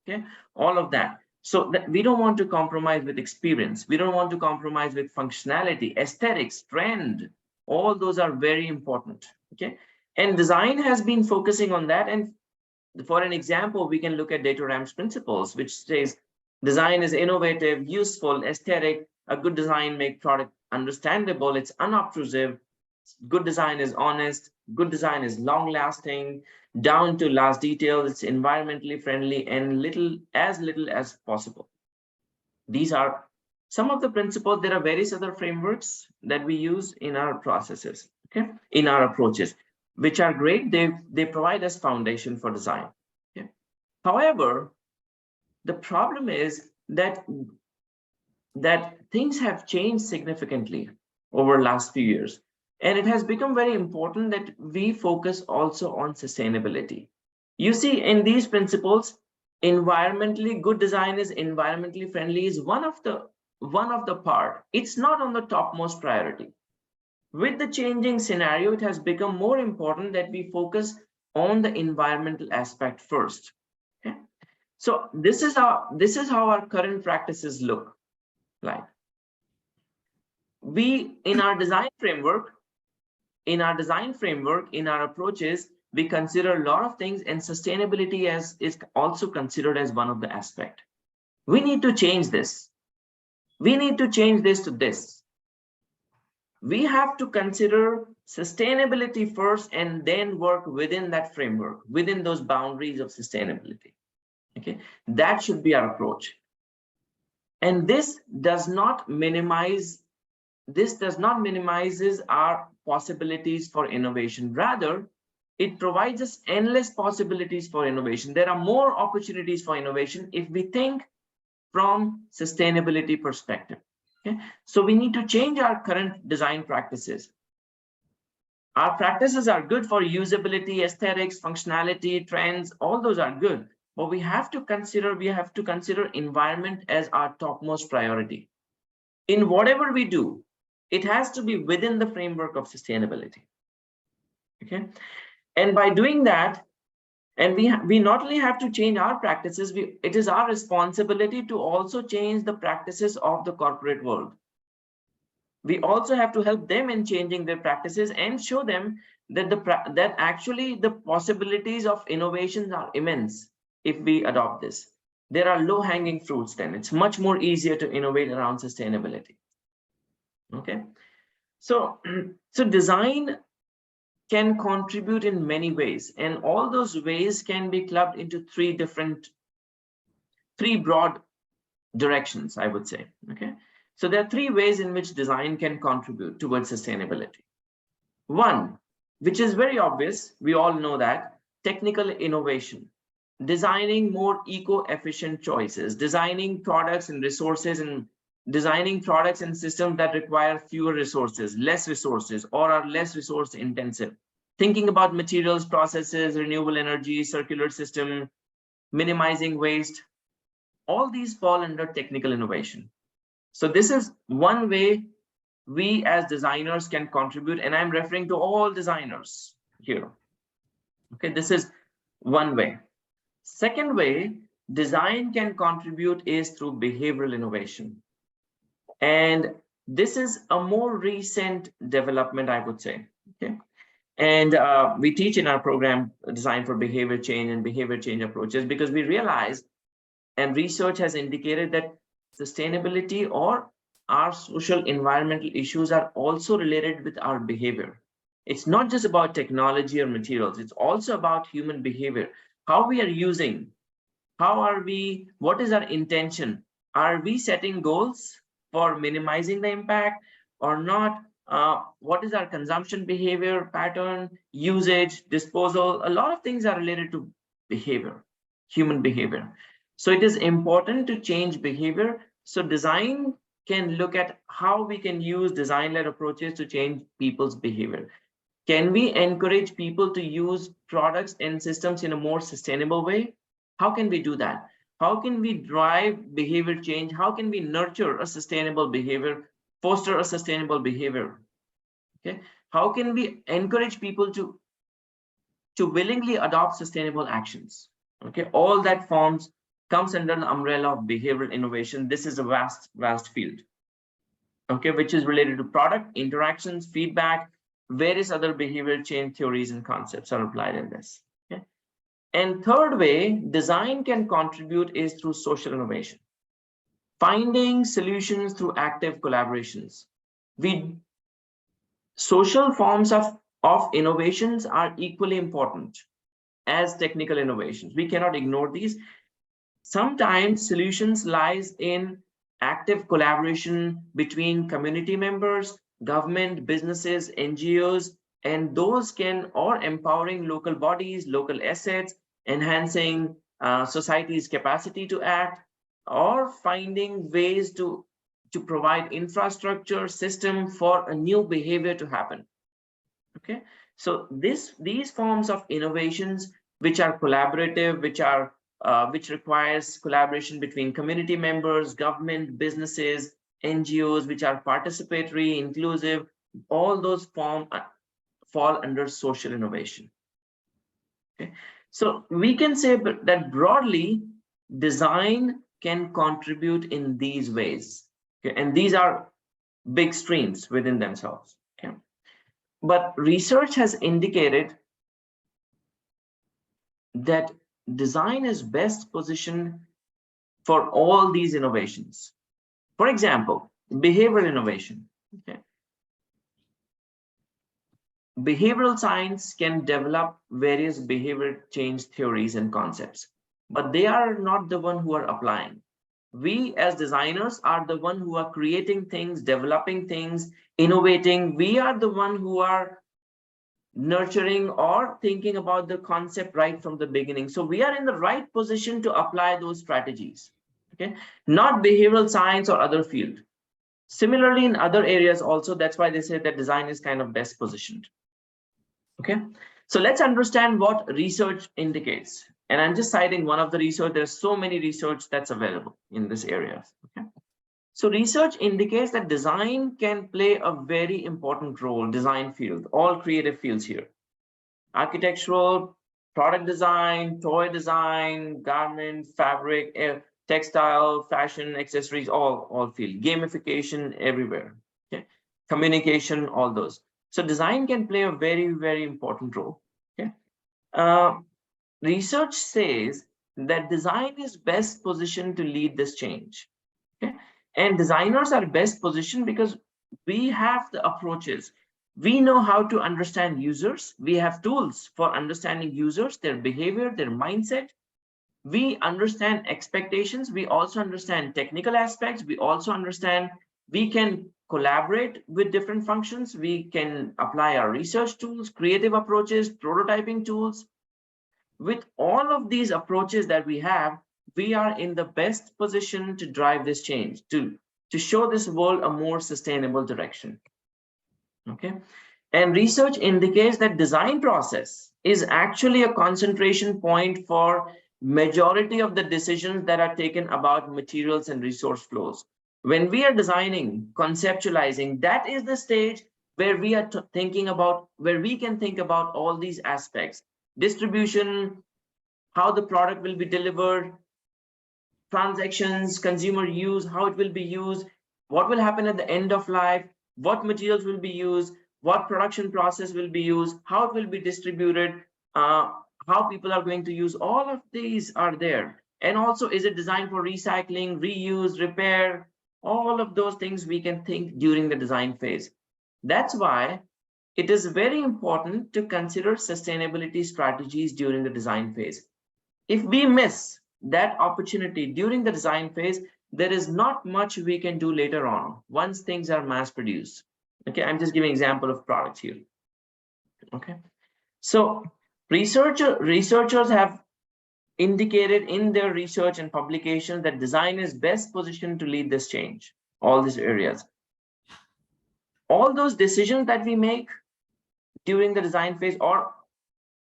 Okay, all of that. So that we don't want to compromise with experience. We don't want to compromise with functionality, aesthetics, trend. All those are very important. Okay, and design has been focusing on that. And for an example, we can look at Data Ramps principles, which says design is innovative, useful, aesthetic. A good design makes product understandable. It's unobtrusive. Good design is honest. Good design is long-lasting, down to last detail. It's environmentally friendly and little as possible. These are some of the principles. There are various other frameworks that we use in our processes, okay, in our approaches, which are great. They provide us foundation for design. Okay? However, the problem is that things have changed significantly over the last few years. And it has become very important that we focus also on sustainability. You see, in these principles, environmentally good design is environmentally friendly is one of the part. It's not on the topmost priority. With the changing scenario, it has become more important that we focus on the environmental aspect first. Okay? So this is how our current practices look like. We in our design framework, in our approaches, we consider a lot of things, and sustainability is also considered as one of the aspects. We need to change this. We need to change this to this. We have to consider sustainability first and then work within that framework, within those boundaries of sustainability. Okay, that should be our approach. And this does not minimize our possibilities for innovation. Rather, it provides us endless possibilities for innovation. There are more opportunities for innovation if we think from sustainability perspective. Okay? So we need to change our current design practices. Our practices are good for usability, aesthetics, functionality, trends, all those are good. But we have to consider environment as our topmost priority. In whatever we do, it has to be within the framework of sustainability. Okay, and by doing that, and we not only have to change our practices, it is our responsibility to also change the practices of the corporate world. We also have to help them in changing their practices and show them that actually the possibilities of innovations are immense if we adopt this. There are low-hanging fruits then. It's much more easier to innovate around sustainability. Okay, so design can contribute in many ways, and all those ways can be clubbed into three broad directions, I would say. Okay, so there are three ways in which design can contribute towards sustainability. One, which is very obvious, we all know that, technical innovation. designing more eco-efficient choices, designing products and resources, and designing products and systems that require fewer resources, less resources, or are less resource intensive. Thinking about materials, processes, renewable energy, circular system, minimizing waste, all these fall under technical innovation. So this is one way we as designers can contribute, and I'm referring to all designers here. Okay, this is one way. Second way design can contribute is through behavioral innovation. And this is a more recent development, I would say. Okay. And we teach in our program Design for Behavior Change and behavior change approaches, because we realize, and research has indicated, that sustainability or our social environmental issues are also related with our behavior. It's not just about technology or materials, it's also about human behavior. How we are using, how are we, what is our intention? Are we setting goals for minimizing the impact or not? What is our consumption behavior pattern, usage, disposal? A lot of things are related to behavior, human behavior. So it is important to change behavior. So design can look at how we can use design-led approaches to change people's behavior. Can we encourage people to use products and systems in a more sustainable way? How can we do that? How can we drive behavior change? How can we nurture a sustainable behavior, foster a sustainable behavior? Okay. How can we encourage people to willingly adopt sustainable actions? Okay. All that comes under the umbrella of behavioral innovation. This is a vast field. Okay, which is related to product interactions, feedback, various other behavior change theories and concepts are applied in this. Okay. And third way design can contribute is through social innovation, finding solutions through active collaborations. Social forms of innovations are equally important as technical innovations. We cannot ignore these. Sometimes solutions lies in active collaboration between community members, government, businesses, NGOs, and those can, or empowering local bodies, local assets, enhancing society's capacity to act, or finding ways to provide infrastructure system for a new behavior to happen. Okay, so these forms of innovations which are collaborative, which requires collaboration between community members, government, businesses, NGOs, which are participatory, inclusive, all those fall under social innovation. Okay, so we can say that broadly, design can contribute in these ways. Okay, and these are big streams within themselves. Okay, but research has indicated that design is best positioned for all these innovations. For example, behavioral innovation. Okay. Behavioral science can develop various behavior change theories and concepts, but they are not the one who are applying. We as designers are the one who are creating things, developing things, innovating. We are the one who are nurturing or thinking about the concept right from the beginning. So we are in the right position to apply those strategies. Okay, not behavioral science or other field. Similarly, in other areas also, that's why they say that design is kind of best positioned. Okay, so let's understand what research indicates. And I'm just citing one of the research. There's so many research that's available in this area. Okay, so research indicates that design can play a very important role, design field, all creative fields here. Architectural, product design, toy design, garment, fabric, textile, fashion, accessories, all field, gamification everywhere. Okay, communication, all those. So design can play a very, very important role. Okay, research says that design is best positioned to lead this change. Okay, and designers are best positioned because we have the approaches. We know how to understand users. We have tools for understanding users, their behavior, their mindset. We understand expectations. We also understand technical aspects. We also understand we can collaborate with different functions. We can apply our research tools, creative approaches, prototyping tools. with all of these approaches that we have, we are in the best position to drive this change, to show this world a more sustainable direction. Okay. And research indicates that design process is actually a concentration point for majority of the decisions that are taken about materials and resource flows. When we are designing, conceptualizing, that is the stage where we are thinking about, where we can think about all these aspects: distribution, how the product will be delivered, transactions, consumer use, how it will be used, what will happen at the end of life, what materials will be used, what production process will be used, how it will be distributed, how people are going to use. All of these are there. And also, is it designed for recycling, reuse, repair? All of those things we can think during the design phase. That's why it is very important to consider sustainability strategies during the design phase. If we miss that opportunity during the design phase, there is not much we can do later on once things are mass produced. Okay, I'm just giving an example of products here. Okay, so researchers have indicated in their research and publications that design is best positioned to lead this change, all these areas. All those decisions that we make during the design phase or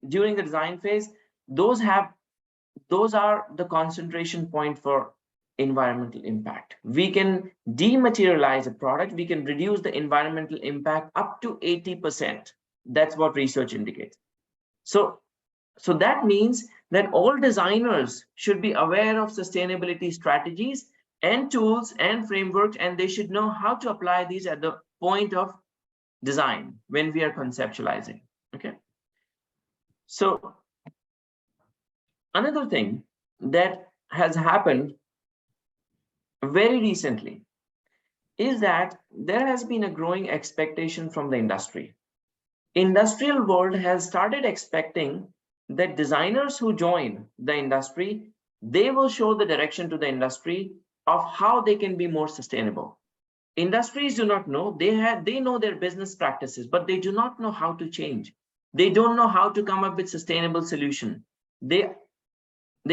during the design phase, those are the concentration point for environmental impact. We can dematerialize a product, we can reduce the environmental impact up to 80%. That's what research indicates. So that means that all designers should be aware of sustainability strategies and tools and frameworks, and they should know how to apply these at the point of design when we are conceptualizing. Okay. So another thing that has happened very recently is that there has been a growing expectation from the industry. Industrial world has started expecting that designers who join the industry, they will show the direction to the industry of how they can be more sustainable. Industries do not know, they know their business practices, but they do not know how to change. They don't know how to come up with sustainable solution. They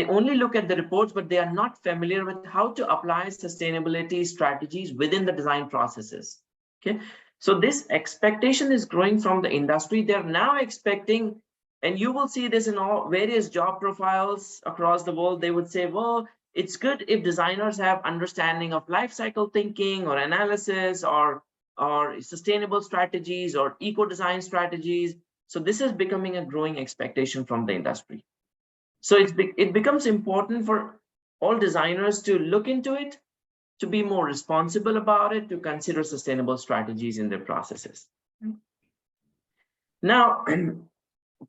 only look at the reports, but they are not familiar with how to apply sustainability strategies within the design processes. Okay, so this expectation is growing from the industry. They're now expecting, and you will see this in all various job profiles across the world. They would say, well, it's good if designers have understanding of life cycle thinking or analysis or sustainable strategies or eco-design strategies. So this is becoming a growing expectation from the industry. So it becomes important for all designers to look into it, to be more responsible about it, to consider sustainable strategies in their processes. Now,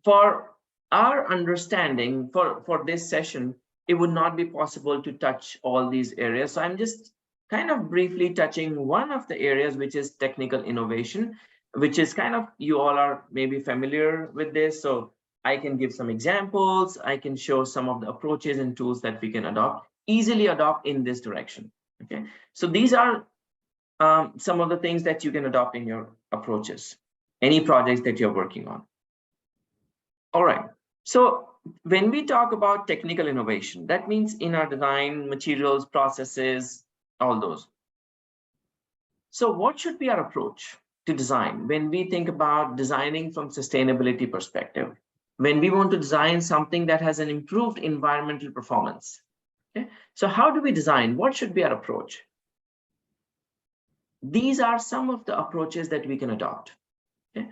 for our understanding for this session, it would not be possible to touch all these areas. So I'm just kind of briefly touching one of the areas, which is technical innovation, which is kind of, you all are maybe familiar with this. So I can give some examples. I can show some of the approaches and tools that we can easily adopt in this direction. Okay, so these are some of the things that you can adopt in your approaches, any projects that you're working on. All right, so when we talk about technical innovation, that means in our design, materials, processes, all those. So what should be our approach to design when we think about designing from sustainability perspective? When we want to design something that has an improved environmental performance. Okay, so how do we design? What should be our approach? These are some of the approaches that we can adopt. Okay,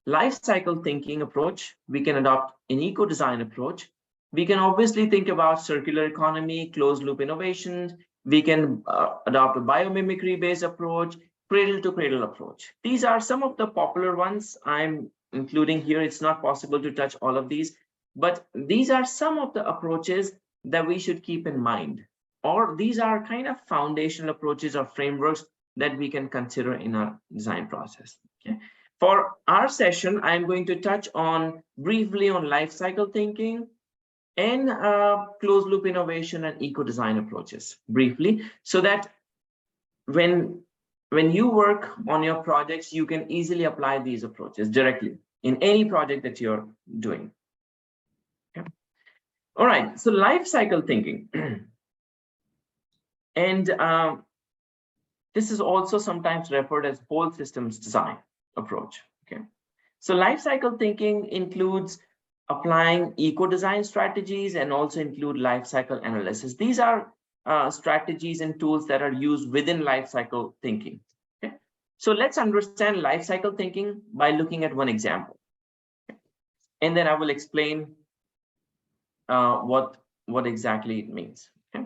life cycle thinking approach, we can adopt an eco-design approach. We can obviously think about circular economy, closed loop innovations. We can adopt a biomimicry-based approach, cradle to cradle approach. These are some of the popular ones I'm including here. It's not possible to touch all of these, but these are some of the approaches that we should keep in mind, or these are kind of foundational approaches or frameworks that we can consider in our design process. Okay, for our session, I'm going to touch on briefly on life cycle thinking and closed loop innovation and eco-design approaches briefly, so that when you work on your projects, you can easily apply these approaches directly in any project that you're doing. Okay. All right, so life cycle thinking. And this is also sometimes referred as whole systems design approach. Okay, so life cycle thinking includes applying eco-design strategies and also include life cycle analysis. These are strategies and tools that are used within life cycle thinking. Okay, so let's understand life cycle thinking by looking at one example, and then I will explain what exactly it means. Okay,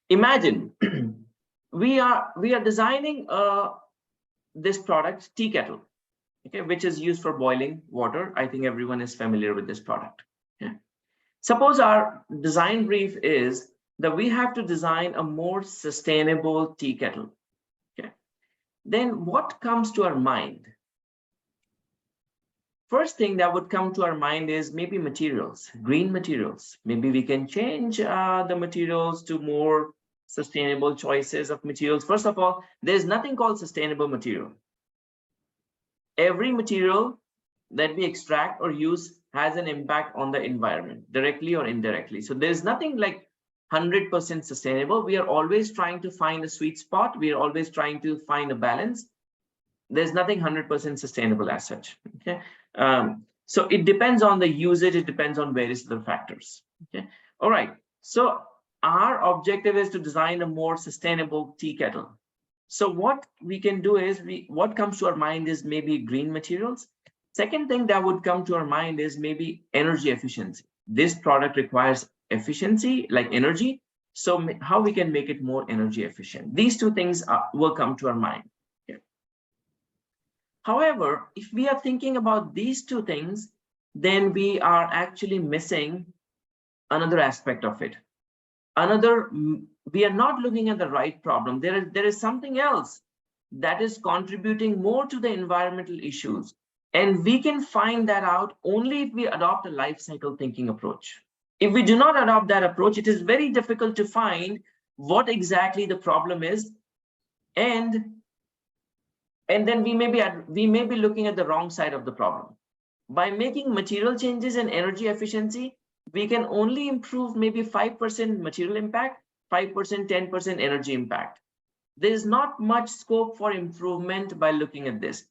imagine we are designing this product, tea kettle, okay, which is used for boiling water. I think everyone is familiar with this product. Okay, suppose our design brief is that we have to design a more sustainable tea kettle. Okay, then what comes to our mind? First thing that would come to our mind is maybe materials, green materials. Maybe we can change the materials to more sustainable choices of materials. First of all, there's nothing called sustainable material. Every material that we extract or use has an impact on the environment, directly or indirectly. So there's nothing like 100% sustainable. We are always trying to find a sweet spot. We are always trying to find a balance. There's nothing 100% sustainable as such. Okay, so it depends on the usage. It depends on various other factors. Okay, all right. So our objective is to design a more sustainable tea kettle. So what we can do is what comes to our mind is maybe green materials. Second thing that would come to our mind is maybe energy efficiency. This product requires efficiency, like energy. So how we can make it more energy efficient. These two things will come to our mind. However, if we are thinking about these two things, then we are actually missing another aspect of it. We are not looking at the right problem. There is something else that is contributing more to the environmental issues. And we can find that out only if we adopt a life cycle thinking approach. If we do not adopt that approach, it is very difficult to find what exactly the problem is. And then we may be looking at the wrong side of the problem. By making material changes in energy efficiency, we can only improve maybe 5% material impact, 5%, 10% energy impact. There is not much scope for improvement by looking at this.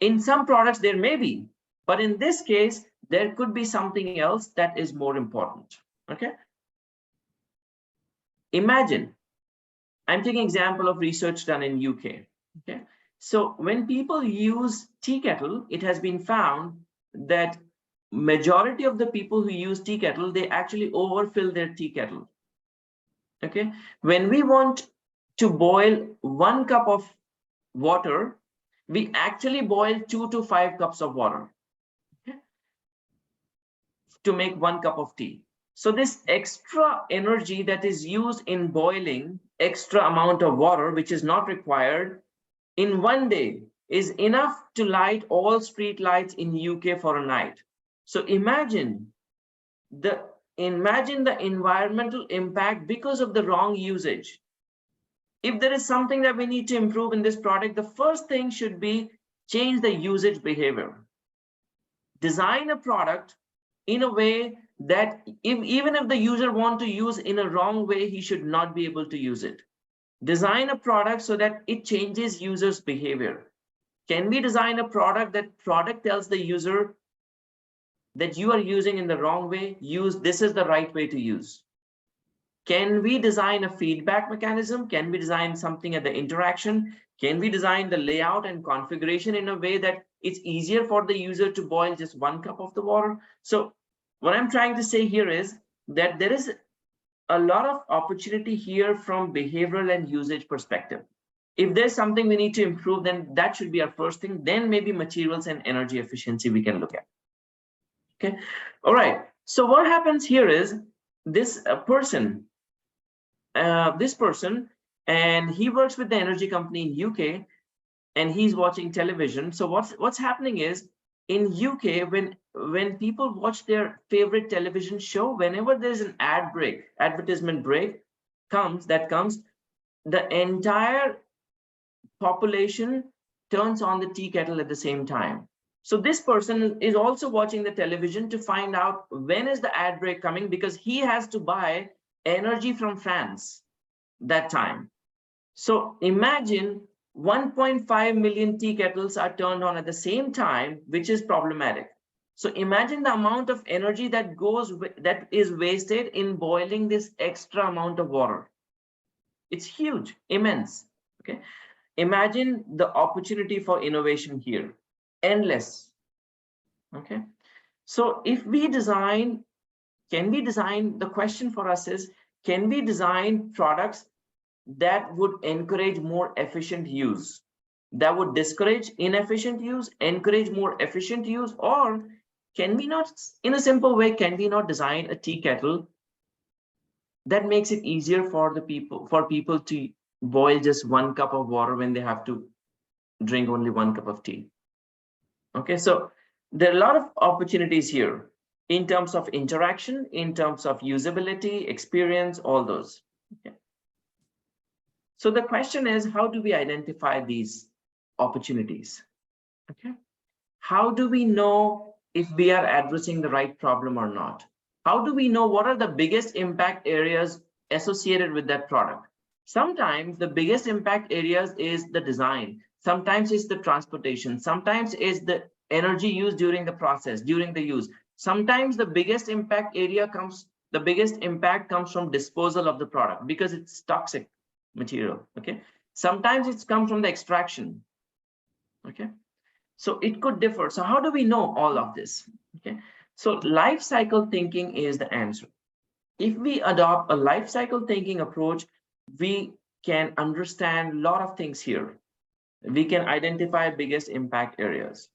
In some products, there may be, but in this case, there could be something else that is more important. Okay. Imagine, I'm taking example of research done in UK. Okay. So when people use tea kettle, it has been found that majority of the people who use tea kettle, they actually overfill their tea kettle. Okay, when we want to boil 1 cup of water, we actually boil 2 to 5 cups of water, okay, to make 1 cup of tea. So this extra energy that is used in boiling extra amount of water, which is not required, in 1 day is enough to light all street lights in UK for a night. So imagine the environmental impact because of the wrong usage. If there is something that we need to improve in this product, the first thing should be change the usage behavior. Design a product in a way that even if the user wants to use in a wrong way, he should not be able to use it. Design a product so that it changes users' behavior. Can we design a product that tells the user that you are using in the wrong way? This is the right way to use. Can we design a feedback mechanism? Can we design something at the interaction? Can we design the layout and configuration in a way that it's easier for the user to boil just 1 cup of the water? So what I'm trying to say here is that there is a lot of opportunity here from behavioral and usage perspective. If there's something we need to improve, then that should be our first thing. Then maybe materials and energy efficiency we can look at. Okay, all right. So what happens here is this person, and he works with the energy company in UK, and he's watching television. So what's happening is in UK, when people watch their favorite television show, whenever there's an advertisement break comes, the entire population turns on the tea kettle at the same time. So this person is also watching the television to find out when is the ad break coming, because he has to buy energy from France that time. So imagine 1.5 million tea kettles are turned on at the same time, which is problematic. So imagine the amount of energy that is wasted in boiling this extra amount of water. It's huge, immense. Okay. Imagine the opportunity for innovation here, endless. Okay. So if we design, can we design, the question for us is, can we design products that would encourage more efficient use, that would discourage inefficient use, encourage more efficient use? Or can we not, in a simple way, can we not design a tea kettle that makes it easier for people to boil just 1 cup of water when they have to drink only 1 cup of tea? Okay, so there are a lot of opportunities here in terms of interaction, in terms of usability, experience, all those. Okay. So the question is, how do we identify these opportunities? Okay. How do we know if we are addressing the right problem or not? How do we know what are the biggest impact areas associated with that product? Sometimes the biggest impact areas is the design. Sometimes it's the transportation. Sometimes it's the energy used during the process, during the use. Sometimes the biggest impact comes from disposal of the product because it's toxic material. Okay. Sometimes it's come from the extraction. Okay. So it could differ. So how do we know all of this? Okay. So life cycle thinking is the answer. If we adopt a life cycle thinking approach, we can understand a lot of things here. We can identify biggest impact areas.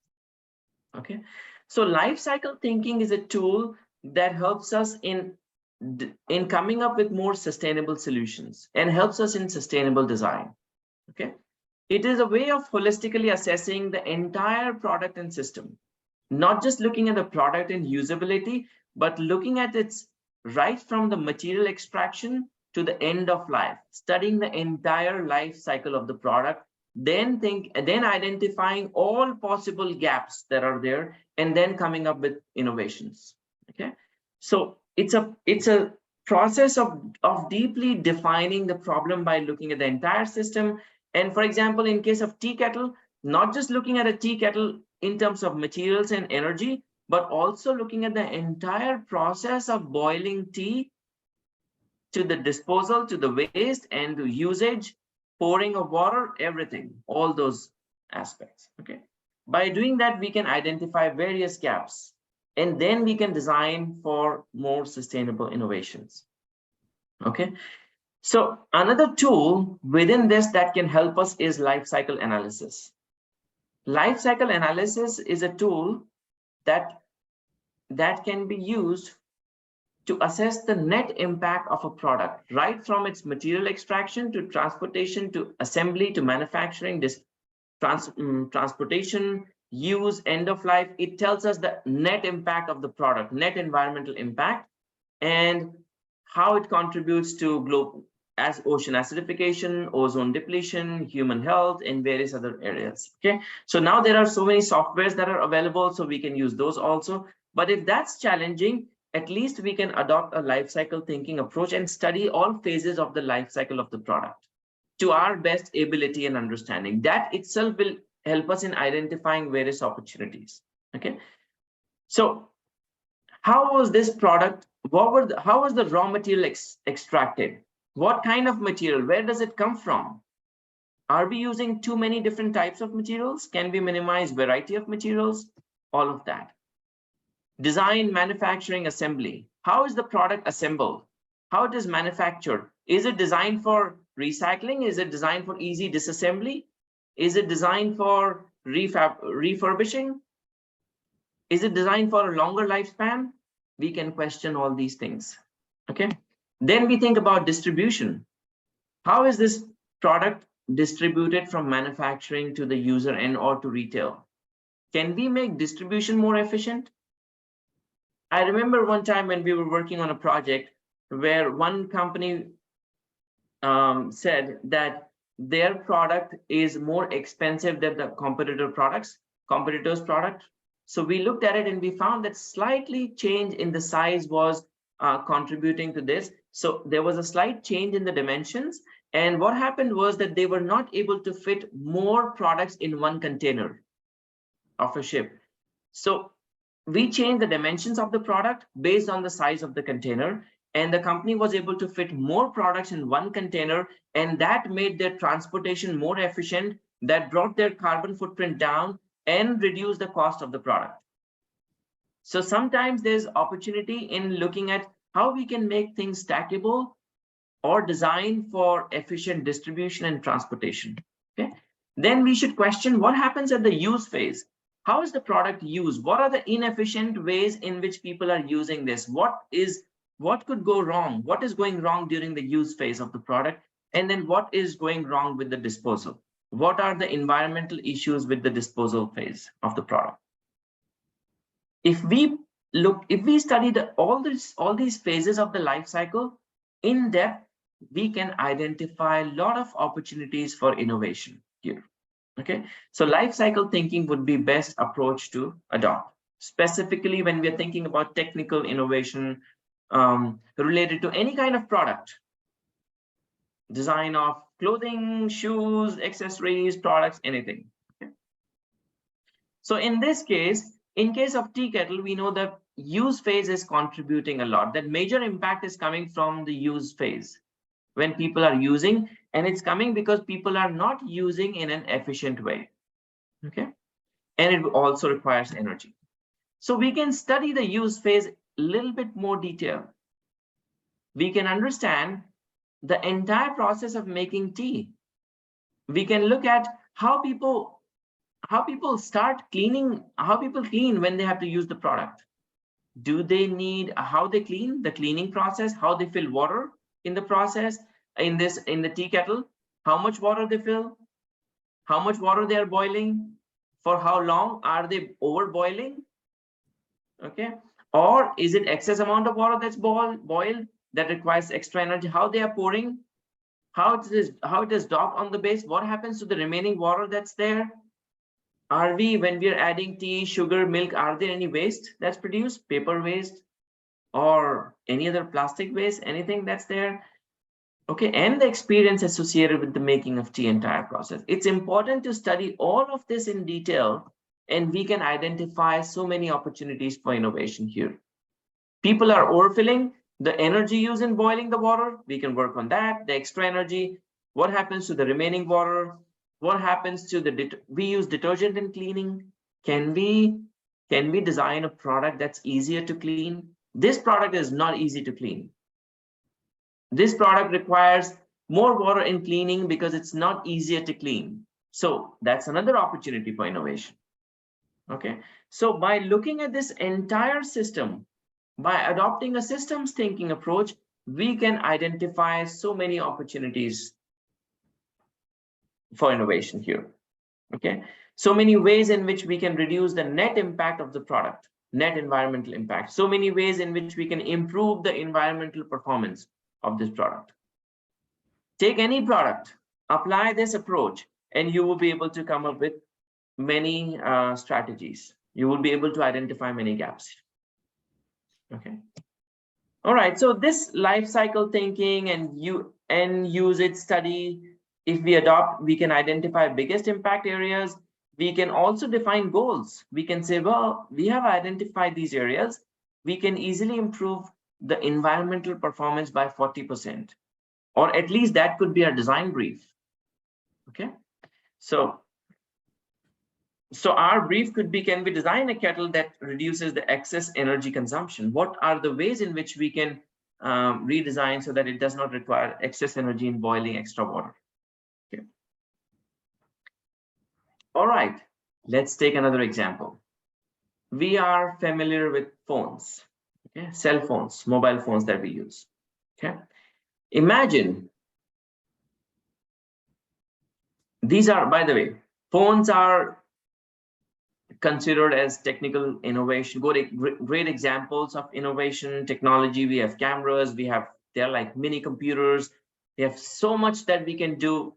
Okay. So life cycle thinking is a tool that helps us in coming up with more sustainable solutions and helps us in sustainable design. Okay. It is a way of holistically assessing the entire product and system, not just looking at the product and usability, but looking at its right from the material extraction to the end of life, studying the entire life cycle of the product, then identifying all possible gaps that are there, and then coming up with innovations. Okay. So it's a process of deeply defining the problem by looking at the entire system. And for example, in case of tea kettle, not just looking at a tea kettle in terms of materials and energy, but also looking at the entire process of boiling tea, to the disposal, to the waste and the usage, pouring of water, everything, all those aspects. Okay. By doing that, we can identify various gaps, and then we can design for more sustainable innovations. Okay. So another tool within this that can help us is life cycle analysis. Life cycle analysis is a tool that can be used to assess the net impact of a product, right from its material extraction to transportation to assembly to manufacturing, transportation, use, end of life. It tells us the net impact of the product, net environmental impact, and how it contributes to global as ocean acidification, ozone depletion, human health, and various other areas. Okay, so now there are so many softwares that are available, so we can use those also. But if that's challenging, at least we can adopt a life cycle thinking approach and study all phases of the life cycle of the product to our best ability and understanding. That itself will help us in identifying various opportunities. Okay, so how was this product? How was the raw material extracted? What kind of material? Where does it come from? Are we using too many different types of materials? Can we minimize variety of materials? All of that. Design, manufacturing, assembly. How is the product assembled? How it is manufactured? Is it designed for recycling? Is it designed for easy disassembly? Is it designed for refurbishing? Is it designed for a longer lifespan? We can question all these things. Okay. Then we think about distribution. How is this product distributed from manufacturing to the user and or to retail? Can we make distribution more efficient? I remember one time when we were working on a project where one company said that their product is more expensive than the competitor's product. So we looked at it and we found that slightly change in the size was contributing to this. So there was a slight change in the dimensions. And what happened was that they were not able to fit more products in one container of a ship. So we changed the dimensions of the product based on the size of the container, and the company was able to fit more products in one container, and that made their transportation more efficient, that brought their carbon footprint down and reduced the cost of the product. So sometimes there's opportunity in looking at how we can make things stackable or design for efficient distribution and transportation. Okay. Then we should question what happens at the use phase. How is the product used? What are the inefficient ways in which people are using this? What could go wrong? What is going wrong during the use phase of the product? And then what is going wrong with the disposal? What are the environmental issues with the disposal phase of the product? If we study all these phases of the life cycle in depth, we can identify a lot of opportunities for innovation here. Okay, so life cycle thinking would be best approach to adopt, specifically when we're thinking about technical innovation related to any kind of product, design of clothing, shoes, accessories, products, anything. Okay. So in this case, in case of tea kettle, we know that use phase is contributing a lot. That major impact is coming from the use phase when people are using, and it's coming because people are not using in an efficient way. Okay, and it also requires energy. So we can study the use phase a little bit more detail. We can understand the entire process of making tea. We can look at how people start cleaning, how people clean when they have to use the product. Do they need how they clean, the cleaning process, how they fill water in the process, in the tea kettle, how much water they fill, how much water they are boiling, for how long are they over boiling? Okay, or is it excess amount of water that's boiled that requires extra energy, how they are pouring, how it is docked on the base, what happens to the remaining water that's there? Are we, when we are adding tea, sugar, milk, are there any waste that's produced, paper waste or any other plastic waste, anything that's there? Okay, and the experience associated with the making of tea entire process. It's important to study all of this in detail, and we can identify so many opportunities for innovation here. People are overfilling, the energy used in boiling the water, we can work on that. The extra energy, what happens to the remaining water? What happens to we use detergent in cleaning? Can we design a product that's easier to clean? This product is not easy to clean. This product requires more water in cleaning because it's not easier to clean. So that's another opportunity for innovation. Okay, so by looking at this entire system, by adopting a systems thinking approach, we can identify so many opportunities for innovation here. Okay, so many ways in which we can reduce the net impact of the product, net environmental impact, so many ways in which we can improve the environmental performance of this product. Take any product, apply this approach, and you will be able to come up with many strategies. You will be able to identify many gaps. Okay. All right. So this life cycle thinking and use it study, if we adopt, we can identify biggest impact areas. We can also define goals. We can say, well, we have identified these areas. We can easily improve the environmental performance by 40%, or at least that could be our design brief. Okay. So our brief could be, can we design a kettle that reduces the excess energy consumption? What are the ways in which we can redesign so that it does not require excess energy in boiling extra water? Okay. All right, let's take another example. We are familiar with phones, okay? Cell phones, mobile phones that we use. Okay. Imagine, these are, by the way, phones are considered as technical innovation, great examples of innovation technology. We have cameras, they're like mini computers. They have so much that we can do,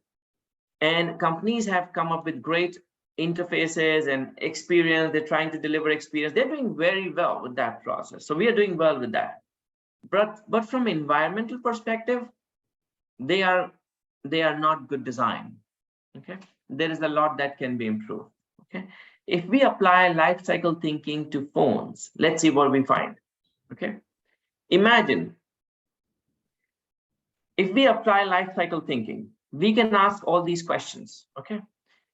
and companies have come up with great interfaces and experience. They're trying to deliver experience. They're doing very well with that process. So we are doing well with that. But from environmental perspective, they are not good design. Okay, there is a lot that can be improved. Okay, if we apply life cycle thinking to phones, let's see what we find. Okay, imagine if we apply life cycle thinking, we can ask all these questions. Okay,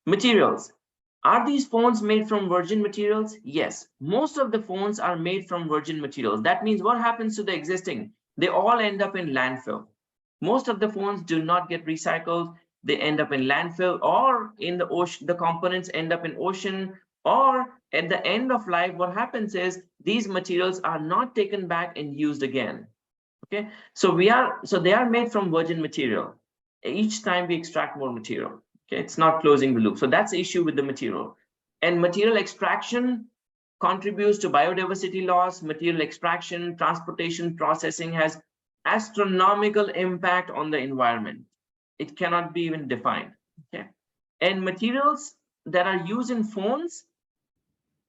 materials. Are these phones made from virgin materials? Yes, most of the phones are made from virgin materials. That means what happens to the existing? They all end up in landfill. Most of the phones do not get recycled. They end up in landfill, or in the ocean. The components end up in ocean, or at the end of life, what happens is these materials are not taken back and used again. Okay, so they are made from virgin material. Each time we extract more material. Okay, it's not closing the loop. So that's the issue with the material. And material extraction contributes to biodiversity loss. Material extraction, transportation, processing has astronomical impact on the environment. It cannot be even defined. Okay, and materials that are used in phones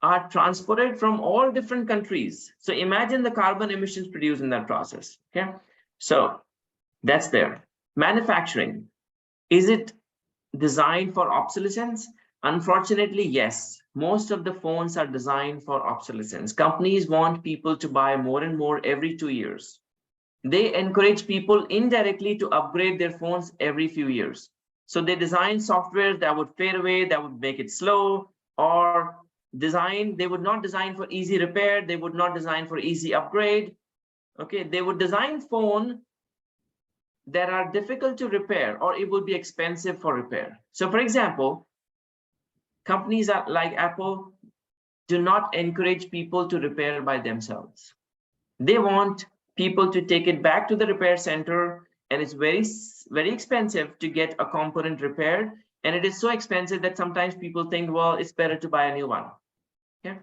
are transported from all different countries. So imagine the carbon emissions produced in that process. Okay, so that's there. Manufacturing, is it designed for obsolescence? Unfortunately, yes. Most of the phones are designed for obsolescence. Companies want people to buy more and more every 2 years. They encourage people indirectly to upgrade their phones every few years. So they design software that would fade away, that would make it slow, or they would not design for easy repair. They would not design for easy upgrade. Okay, they would design phone that are difficult to repair, or it would be expensive for repair. So for example, companies like Apple do not encourage people to repair by themselves. They want people to take it back to the repair center, and it's very, very expensive to get a component repaired. And it is so expensive that sometimes people think, well, it's better to buy a new one. Okay.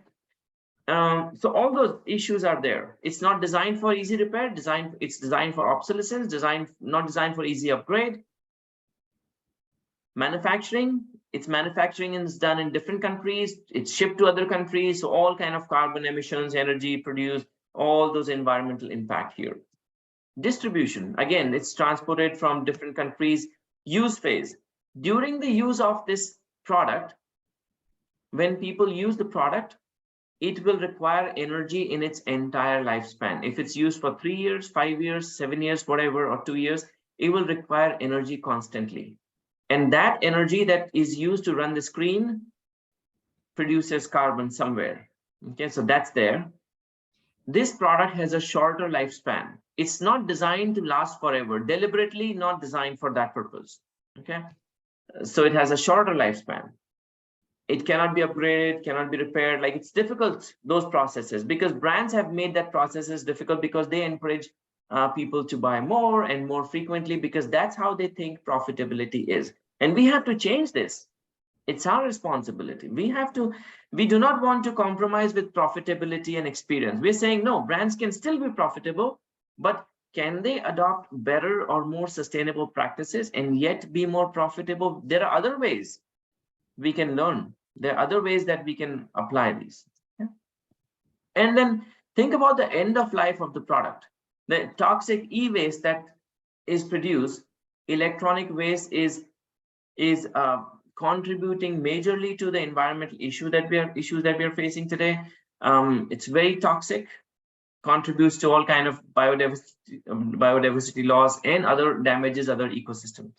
So all those issues are there. It's not designed for easy repair. It's designed for obsolescence. Not designed for easy upgrade. Manufacturing. Its manufacturing is done in different countries. It's shipped to other countries. So all kind of carbon emissions, energy produced, all those environmental impact here. Distribution. Again, it's transported from different countries. Use phase. During the use of this product, when people use the product, it will require energy in its entire lifespan. If it's used for 3 years, 5 years, 7 years, whatever, or 2 years, it will require energy constantly. And that energy that is used to run the screen produces carbon somewhere. Okay, so that's there. This product has a shorter lifespan. It's not designed to last forever, deliberately not designed for that purpose. Okay, so it has a shorter lifespan. It cannot be upgraded, cannot be repaired. Like, it's difficult, those processes, because brands have made that processes difficult because they encourage people to buy more and more frequently, because that's how they think profitability is. And we have to change this. It's our responsibility. We do not want to compromise with profitability and experience. We're saying, no, brands can still be profitable, but can they adopt better or more sustainable practices and yet be more profitable? There are other ways we can learn. There are other ways that we can apply these. Yeah. And then think about the end of life of the product. The toxic e-waste that is produced, electronic waste is contributing majorly to the environmental issues that we are facing today. It's very toxic, contributes to all kind of biodiversity loss and other damages, other ecosystems,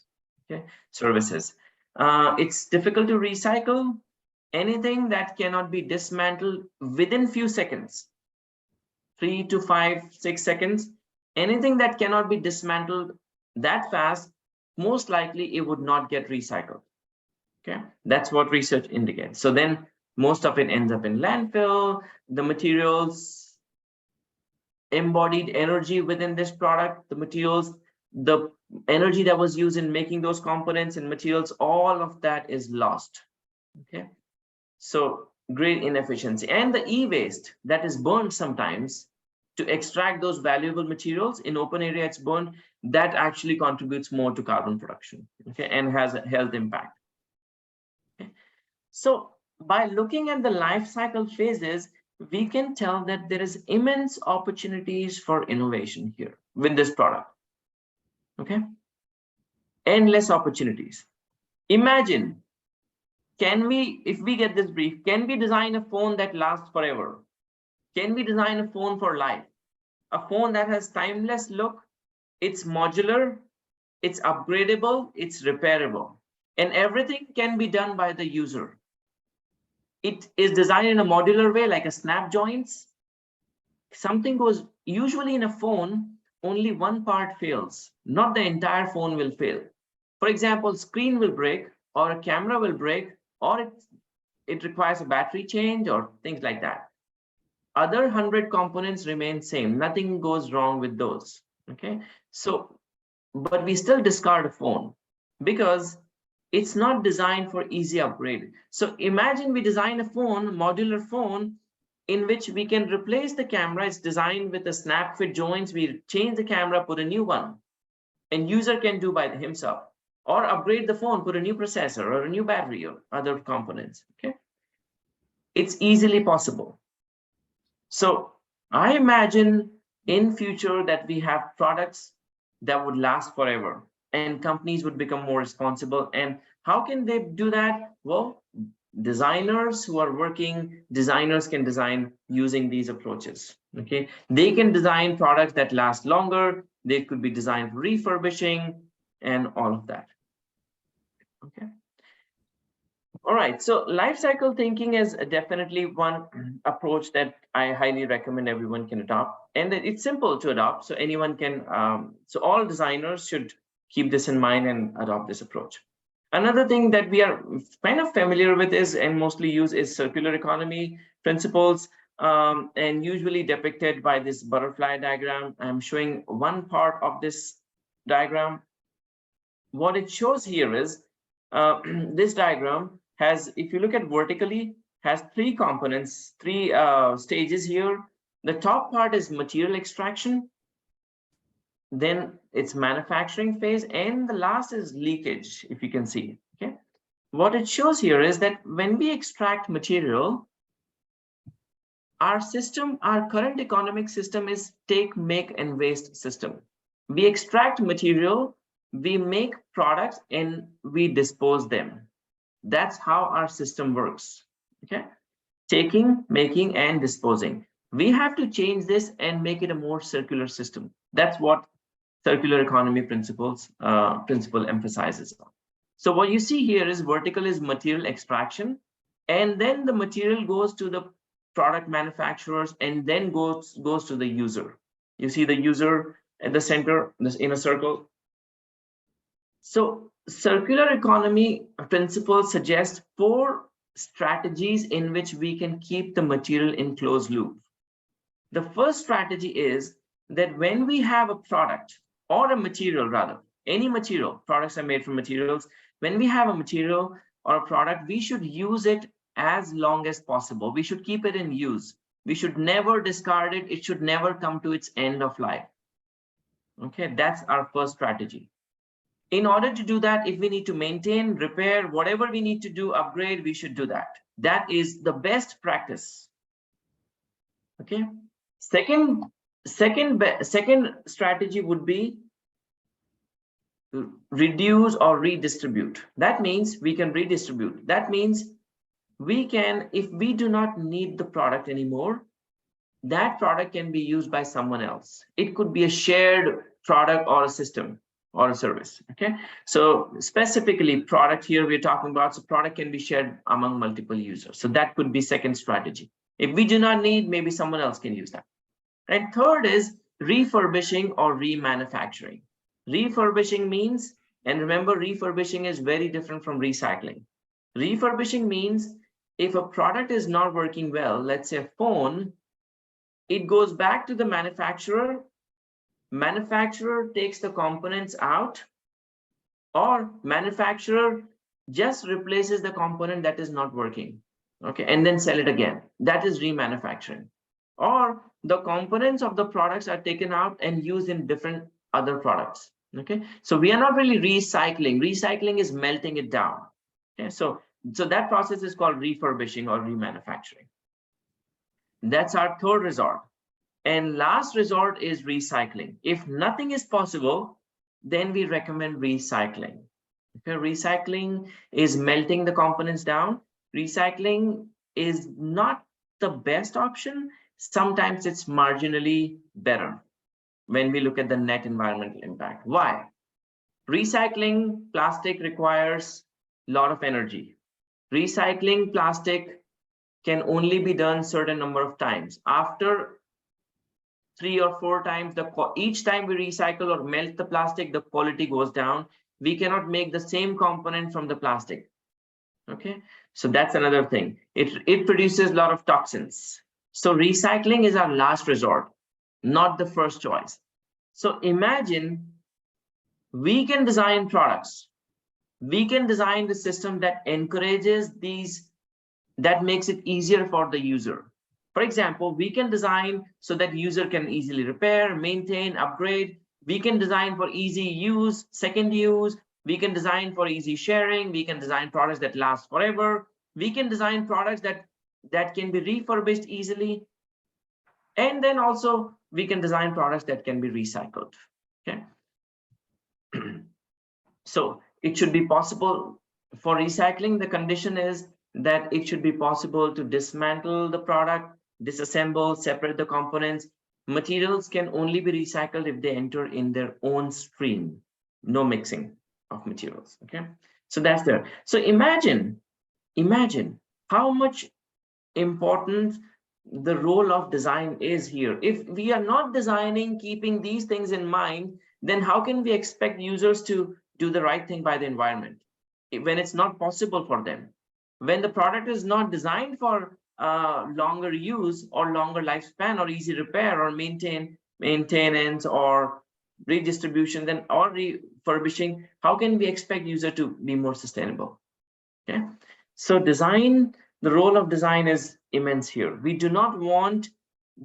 okay, services. It's difficult to recycle. Anything that cannot be dismantled within few seconds, 3 to 5, 6 seconds, anything that cannot be dismantled that fast, most likely it would not get recycled. Okay, that's what research indicates. So then most of it ends up in landfill. The materials, embodied energy within this product, the materials, the energy that was used in making those components and materials, all of that is lost. Okay, so great inefficiency. And the e-waste that is burned sometimes to extract those valuable materials in open area, it's burned, that actually contributes more to carbon production, okay, and has a health impact. Okay. So by looking at the life cycle phases, we can tell that there is immense opportunities for innovation here with this product. Okay, endless opportunities. Imagine, if we get this brief, can we design a phone that lasts forever? Can we design a phone for life? A phone that has timeless look, it's modular, it's upgradable, it's repairable, and everything can be done by the user. It is designed in a modular way, like a snap joints. Something goes, usually in a phone, only one part fails, not the entire phone will fail. For example, screen will break, or a camera will break, or it requires a battery change, or things like that. Other 100 components remain same. Nothing goes wrong with those. Okay, so, but we still discard a phone because it's not designed for easy upgrade. So imagine we design a phone, modular phone, in which we can replace the camera. It's designed with a snap fit joints. We change the camera, put a new one, and user can do by himself, or upgrade the phone, put a new processor or a new battery or other components. Okay, it's easily possible. So I imagine in future that we have products that would last forever, and companies would become more responsible. And how can they do that? Well, designers can design using these approaches. Okay, they can design products that last longer. They could be designed for refurbishing and all of that. Okay. All right, so life cycle thinking is definitely one approach that I highly recommend everyone can adopt, and it's simple to adopt, so anyone can. So all designers should keep this in mind and adopt this approach. Another thing that we are kind of familiar with is, and mostly use, is circular economy principles, and usually depicted by this butterfly diagram. I'm showing one part of this diagram. What it shows here is this diagram has, if you look at vertically, has three components, three stages here. The top part is material extraction, then it's manufacturing phase, and the last is leakage, if you can see. Okay, what it shows here is that when we extract material, our system, our current economic system is take, make, and waste system. We extract material, we make products, and we dispose them. That's how our system works. Okay, taking, making, and disposing. We have to change this and make it a more circular system. That's what circular economy principle emphasizes. So what you see here is vertical is material extraction, and then the material goes to the product manufacturers and then goes to the user. You see the user at the center, this in a circle. So circular economy principles suggest 4 strategies in which we can keep the material in closed loop. The first strategy is that when we have a product or a material, rather, any material, products are made from materials. When we have a material or a product, we should use it as long as possible. We should keep it in use. We should never discard it. It should never come to its end of life. Okay, that's our first strategy. In order to do that, if we need to maintain, repair, whatever we need to do, upgrade, we should do that. That is the best practice. Okay. Second strategy would be reduce or redistribute. That means we can redistribute. That means we can, if we do not need the product anymore, that product can be used by someone else. It could be a shared product or a system or a service. Okay, so specifically product here we're talking about, so product can be shared among multiple users. So that could be second strategy. If we do not need, maybe someone else can use that. And third is refurbishing or remanufacturing. Refurbishing means, and remember, refurbishing is very different from recycling. Refurbishing means if a product is not working well, let's say a phone, it goes back to the manufacturer. Manufacturer takes the components out, or manufacturer just replaces the component that is not working, okay, and then sell it again. That is remanufacturing. Or the components of the products are taken out and used in different other products. Okay, so we are not really recycling. Recycling is melting it down. Okay, so So that process is called refurbishing or remanufacturing. That's our third resort. And last resort is recycling. If nothing is possible, then we recommend recycling. Okay, recycling is melting the components down. Recycling is not the best option. Sometimes it's marginally better when we look at the net environmental impact. Why? Recycling plastic requires a lot of energy. Recycling plastic can only be done certain number of times. After 3 or 4 times, each time we recycle or melt the plastic, the quality goes down. We cannot make the same component from the plastic. Okay, so that's another thing. It produces a lot of toxins. So recycling is our last resort, not the first choice. So imagine we can design products. We can design the system that encourages these, that makes it easier for the user. For example, we can design so that user can easily repair, maintain, upgrade. We can design for easy use, second use. We can design for easy sharing. We can design products that last forever. We can design products that can be refurbished easily. And then also we can design products that can be recycled. Okay. So it should be possible for recycling. The condition is that it should be possible to dismantle the product, disassemble, separate the components. Materials can only be recycled if they enter in their own stream, no mixing of materials. Okay, so that's there. So imagine how much important the role of design is here. If we are not designing keeping these things in mind, then how can we expect users to do the right thing by the environment when it's not possible for them? When the product is not designed for longer use or longer lifespan or easy repair or maintenance or redistribution, then or refurbishing, how can we expect user to be more sustainable? Okay, so design, the role of design is immense here. We do not want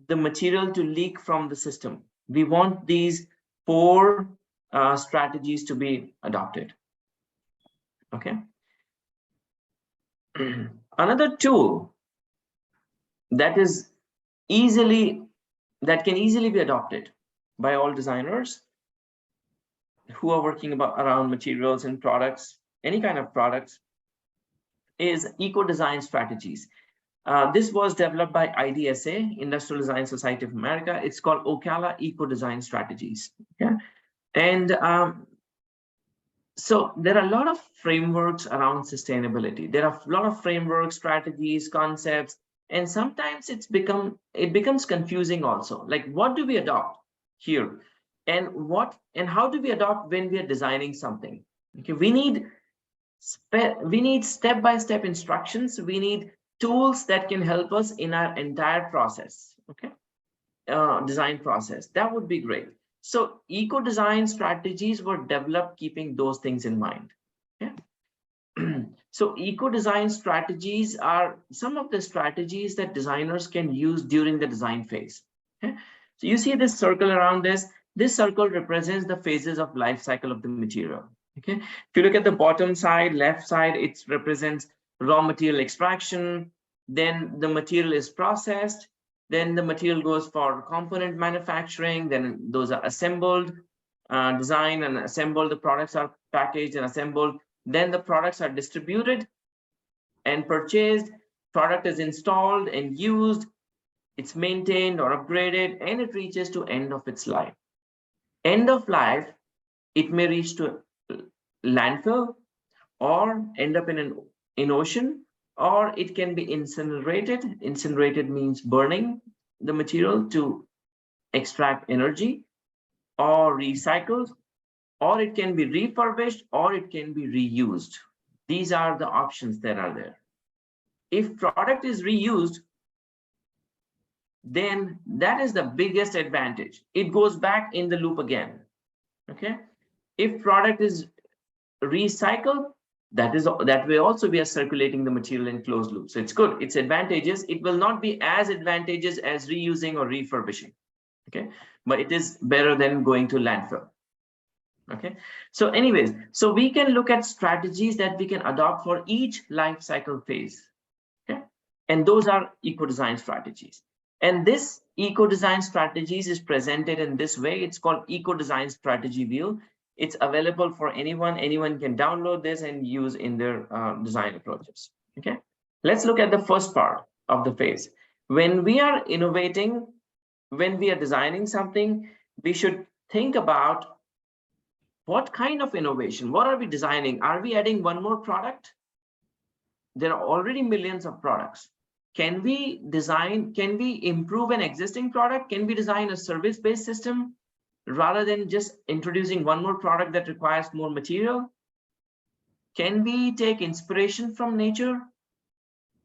the material to leak from the system. We want these 4 strategies to be adopted. Okay. Another tool that can easily be adopted by all designers who are working around materials and products, any kind of products, is eco-design strategies. This was developed by IDSA, Industrial Design Society of America. It's called Ocala Eco-Design Strategies. Okay? And so there are a lot of frameworks around sustainability. There are a lot of frameworks, strategies, concepts, and sometimes it becomes confusing also. Like, what do we adopt here? And how do we adopt when we are designing something? Okay, we need step-by-step instructions. We need tools that can help us in our entire process. Okay, design process. That would be great. So eco-design strategies were developed keeping those things in mind. Yeah. So eco-design strategies are some of the strategies that designers can use during the design phase. Okay. So you see this circle around this. This circle represents the phases of life cycle of the material. Okay. If you look at the bottom side, left side, it represents raw material extraction. Then the material is processed. Then the material goes for component manufacturing. Then those are assembled, designed and assembled. The products are packaged and assembled. Then the products are distributed and purchased. Product is installed and used. It's maintained or upgraded, and it reaches to end of its life. End of life, it may reach to landfill or end up in ocean, or it can be incinerated. Incinerated means burning the material to extract energy, or recycled, or it can be refurbished, or it can be reused. These are the options that are there. If product is reused, then that is the biggest advantage. It goes back in the loop again. Okay. If product is recycled, that way also we are circulating the material in closed loop. So it's good. It's advantageous. It will not be as advantageous as reusing or refurbishing. Okay, but it is better than going to landfill. Okay, so anyways, so we can look at strategies that we can adopt for each life cycle phase. Okay, and those are eco-design strategies. And this eco-design strategies is presented in this way. It's called eco-design strategy wheel. It's available for anyone. Anyone can download this and use in their design approaches. Okay, let's look at the first part of the phase. When we are innovating, when we are designing something, we should think about what kind of innovation, what are we designing? Are we adding one more product? There are already millions of products. Can we design, can we improve an existing product? Can we design a service-based system rather than just introducing one more product that requires more material? Can we take inspiration from nature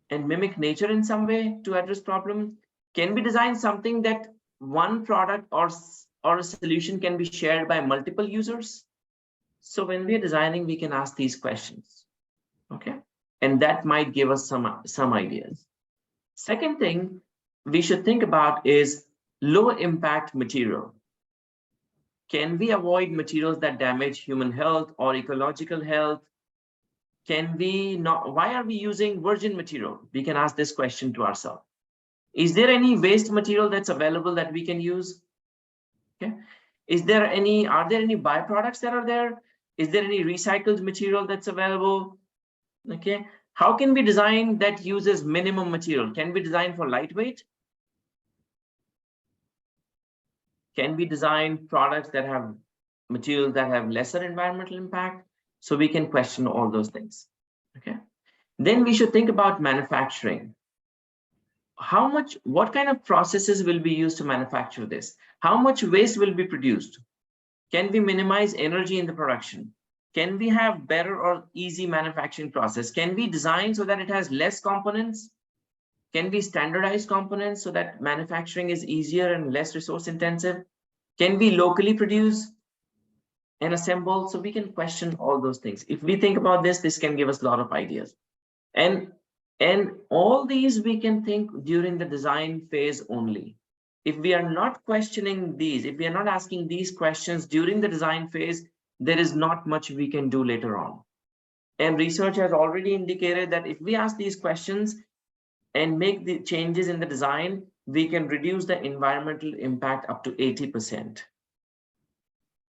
and mimic nature in some way to address problem? Can we design something that one product or a solution can be shared by multiple users? So when we are designing, we can ask these questions, okay? And that might give us some ideas. Second thing we should think about is low impact material. Can we avoid materials that damage human health or ecological health? Can we not, why are we using virgin material? We can ask this question to ourselves. Is there any waste material that's available that we can use? Okay. Are there any byproducts that are there? Is there any recycled material that's available? Okay. How can we design that uses minimum material? Can we design for lightweight? Can we design products that have materials that have lesser environmental impact? So we can question all those things. Okay. Then we should think about manufacturing. What kind of processes will be used to manufacture this? How much waste will be produced? Can we minimize energy in the production? Can we have better or easy manufacturing process? Can we design so that it has less components? Can we standardize components so that manufacturing is easier and less resource intensive? Can we locally produce and assemble? So we can question all those things. If we think about this, this can give us a lot of ideas. And all these we can think during the design phase only. If we are not questioning these, if we are not asking these questions during the design phase, there is not much we can do later on. And research has already indicated that if we ask these questions and make the changes in the design, we can reduce the environmental impact up to 80%.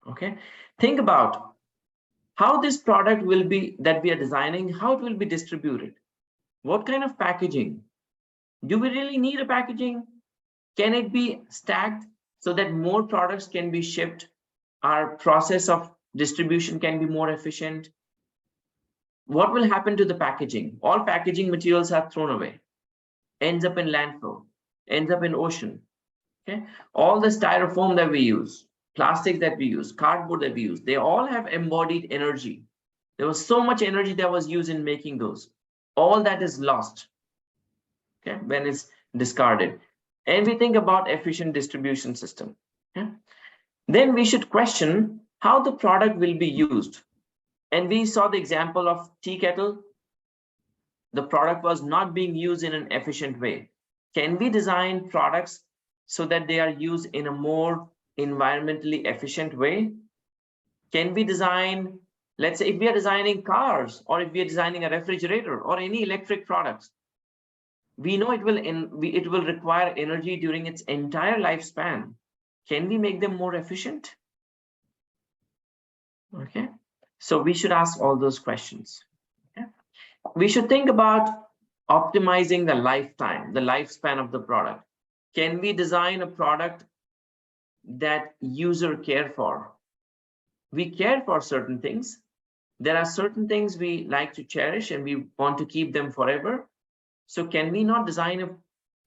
Okay, think about how this product will be that we are designing, how it will be distributed. What kind of packaging? Do we really need a packaging? Can it be stacked so that more products can be shipped? Our process of distribution can be more efficient. What will happen to the packaging? All packaging materials are thrown away, ends up in landfill, ends up in ocean. Okay, all the styrofoam that we use, plastic that we use, cardboard that we use, they all have embodied energy. There was so much energy that was used in making those. All that is lost, okay, when it's discarded. And we think about efficient distribution system. Okay? Then we should question how the product will be used. And we saw the example of tea kettle. The product was not being used in an efficient way. Can we design products so that they are used in a more environmentally efficient way? Can we design, let's say if we are designing cars, or if we are designing a refrigerator or any electric products, we know it will require energy during its entire lifespan. Can we make them more efficient? Okay, so we should ask all those questions. Okay? We should think about optimizing the lifetime, the lifespan of the product. Can we design a product that user care for? We care for certain things. There are certain things we like to cherish and we want to keep them forever. So can we not design a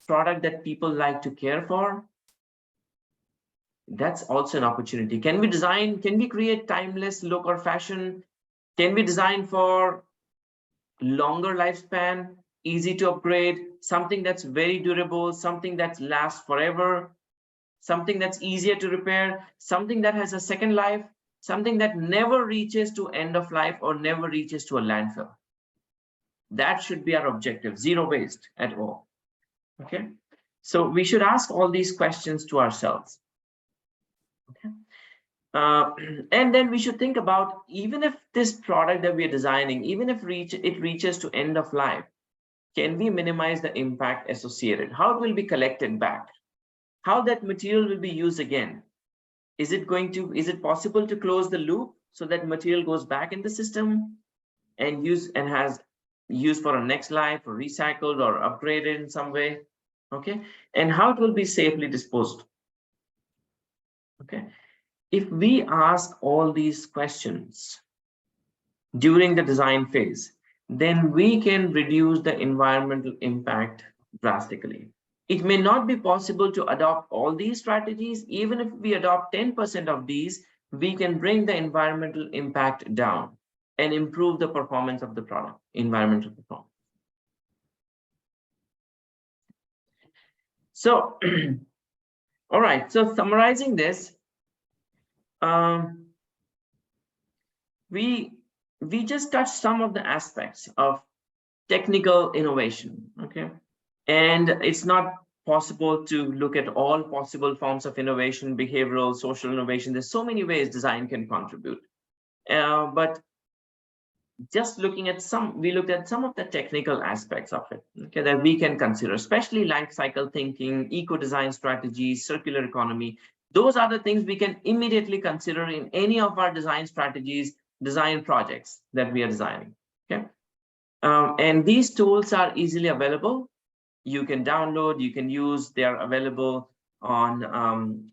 product that people like to care for? That's also an opportunity. Can we create timeless look or fashion? Can we design for longer lifespan, easy to upgrade, something that's very durable, something that lasts forever, something that's easier to repair, something that has a second life, something that never reaches to end of life or never reaches to a landfill? That should be our objective, zero waste at all. Okay, so we should ask all these questions to ourselves. Okay, And then we should think about, even if this product that we are designing, even if it reaches to end of life, can we minimize the impact associated? How it will be collected back? How that material will be used again? Is it possible to close the loop so that material goes back in the system and has used for a next life, or recycled or upgraded in some way? Okay, and how it will be safely disposed? Okay, if we ask all these questions during the design phase, then we can reduce the environmental impact drastically. It may not be possible to adopt all these strategies. Even if we adopt 10% of these, we can bring the environmental impact down and improve the performance of the product, environmental performance. So, all right, so summarizing this, we just touched some of the aspects of technical innovation, okay? And it's not possible to look at all possible forms of innovation, behavioral, social innovation. There's so many ways design can contribute. But just looking at we looked at some of the technical aspects of it, okay, that we can consider, especially life cycle thinking, eco-design strategies, circular economy. Those are the things we can immediately consider in any of our design strategies, design projects that we are designing, okay? And these tools are easily available. You can download, you can use, they are available on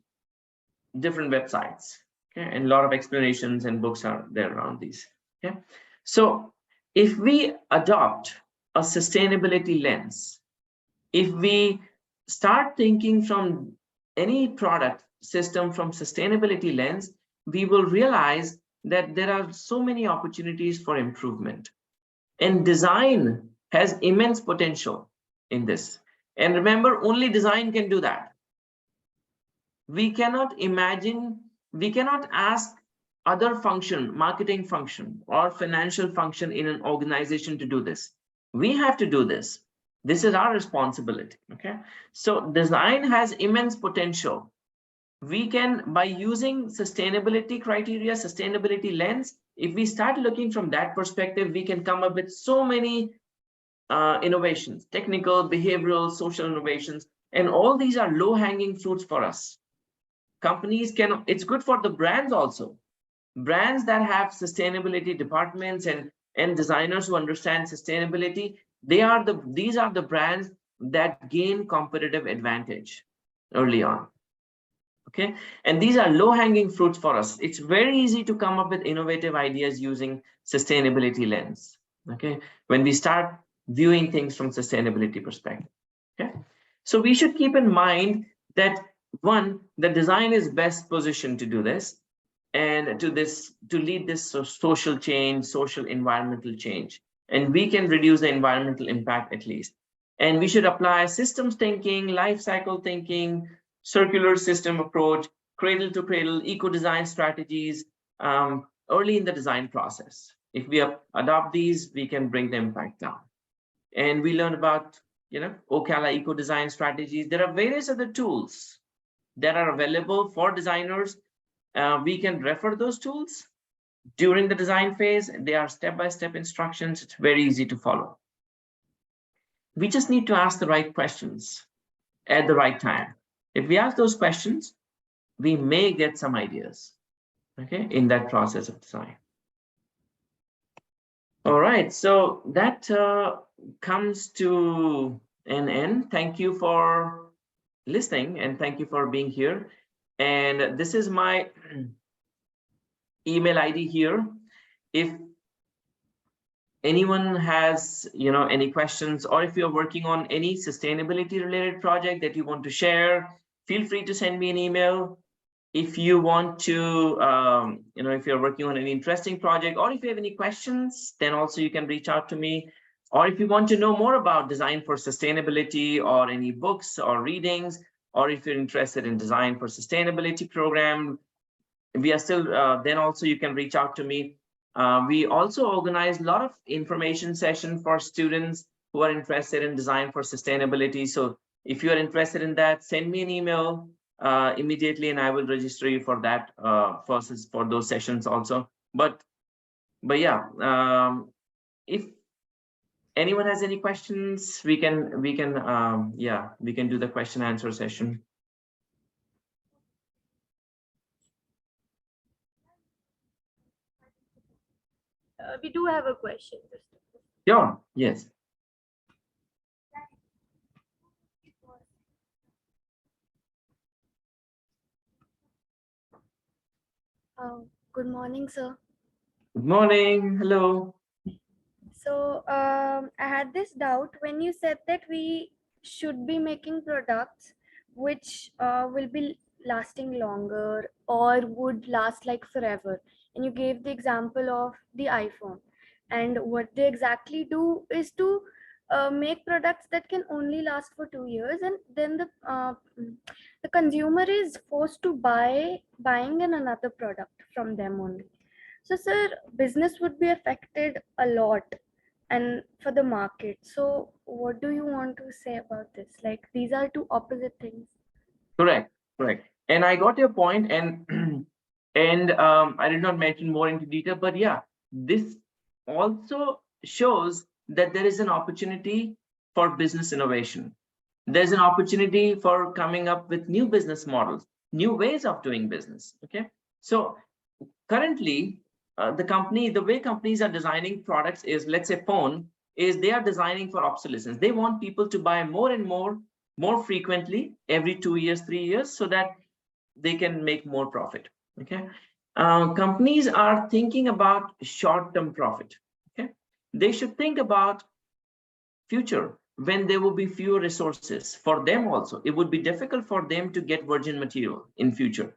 different websites, okay? And a lot of explanations and books are there around these, okay? So if we adopt a sustainability lens, if we start thinking from any product system from sustainability lens, we will realize that there are so many opportunities for improvement. And design has immense potential in this. And remember, only design can do that. We cannot imagine, we cannot ask other function, marketing function or financial function in an organization to do this. We have to do this. This is our responsibility, okay? So design has immense potential. We can, by using sustainability criteria, sustainability lens, if we start looking from that perspective, we can come up with so many innovations, technical, behavioral, social innovations, and all these are low-hanging fruits for us. Companies can, it's good for the brands also. Brands that have sustainability departments and designers who understand sustainability, these are the brands that gain competitive advantage early on. Okay, and these are low-hanging fruits for us. It's very easy to come up with innovative ideas using sustainability lens. Okay, when we start viewing things from sustainability perspective. Okay, so we should keep in mind that one, the design is best positioned to do this, and to lead this social change, social environmental change, and we can reduce the environmental impact at least. And we should apply systems thinking, life cycle thinking, circular system approach, cradle to cradle, eco-design strategies early in the design process. If we adopt these, we can bring the impact down. And we learn about, Ocala eco-design strategies. There are various other tools that are available for designers. We can refer those tools during the design phase. They are step-by-step instructions. It's very easy to follow. We just need to ask the right questions at the right time. If we ask those questions, we may get some ideas, okay, in that process of design. All right, so that comes to an end. Thank you for listening and thank you for being here. And this is my email ID here. If anyone has, any questions, or if you're working on any sustainability related project that you want to share, feel free to send me an email. If you want to, if you're working on an interesting project, or if you have any questions, then also you can reach out to me. Or if you want to know more about design for sustainability or any books or readings, or if you're interested in design for sustainability program, we are still, then also you can reach out to me. We also organize a lot of information session for students who are interested in design for sustainability. So if you are interested in that, send me an email. immediately, and I will register you for that for those sessions also. But yeah, if anyone has any questions, we can do the question answer session. We do have a question. Sure. Yes. Good morning, sir. Good morning. Hello. So I had this doubt when you said that we should be making products which will be lasting longer or would last like forever. And you gave the example of the iPhone. And what they exactly do is to make products that can only last for 2 years, and then the consumer is forced to buying another product from them only. So, sir, business would be affected a lot and for the market. So what do you want to say about this? Like, these are two opposite things. Correct. And I got your point, and I did not mention more into detail, but yeah, this also shows that there is an opportunity for business innovation. There's an opportunity for coming up with new business models, new ways of doing business. Okay, so currently, the way companies are designing products is, let's say phone, is they are designing for obsolescence. They want people to buy more and more frequently, every 2 years, 3 years, so that they can make more profit. Okay, companies are thinking about short-term profit. Okay, they should think about future, when there will be fewer resources for them. Also, it would be difficult for them to get virgin material in future.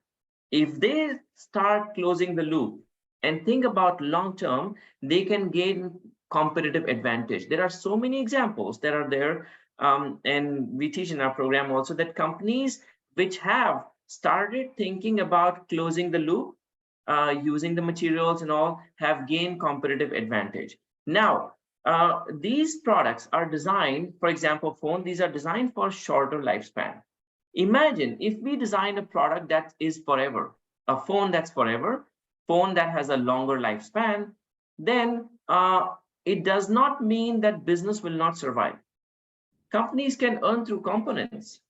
If they start closing the loop and think about long term, they can gain competitive advantage. There are so many examples that are there, and we teach in our program also that companies which have started thinking about closing the loop, using the materials and all, have gained competitive advantage. Now, these products are designed, for example, phone, these are designed for shorter lifespan. Imagine if we design a product that is forever, a phone that's forever, phone that has a longer lifespan, then it does not mean that business will not survive. Companies can earn through components.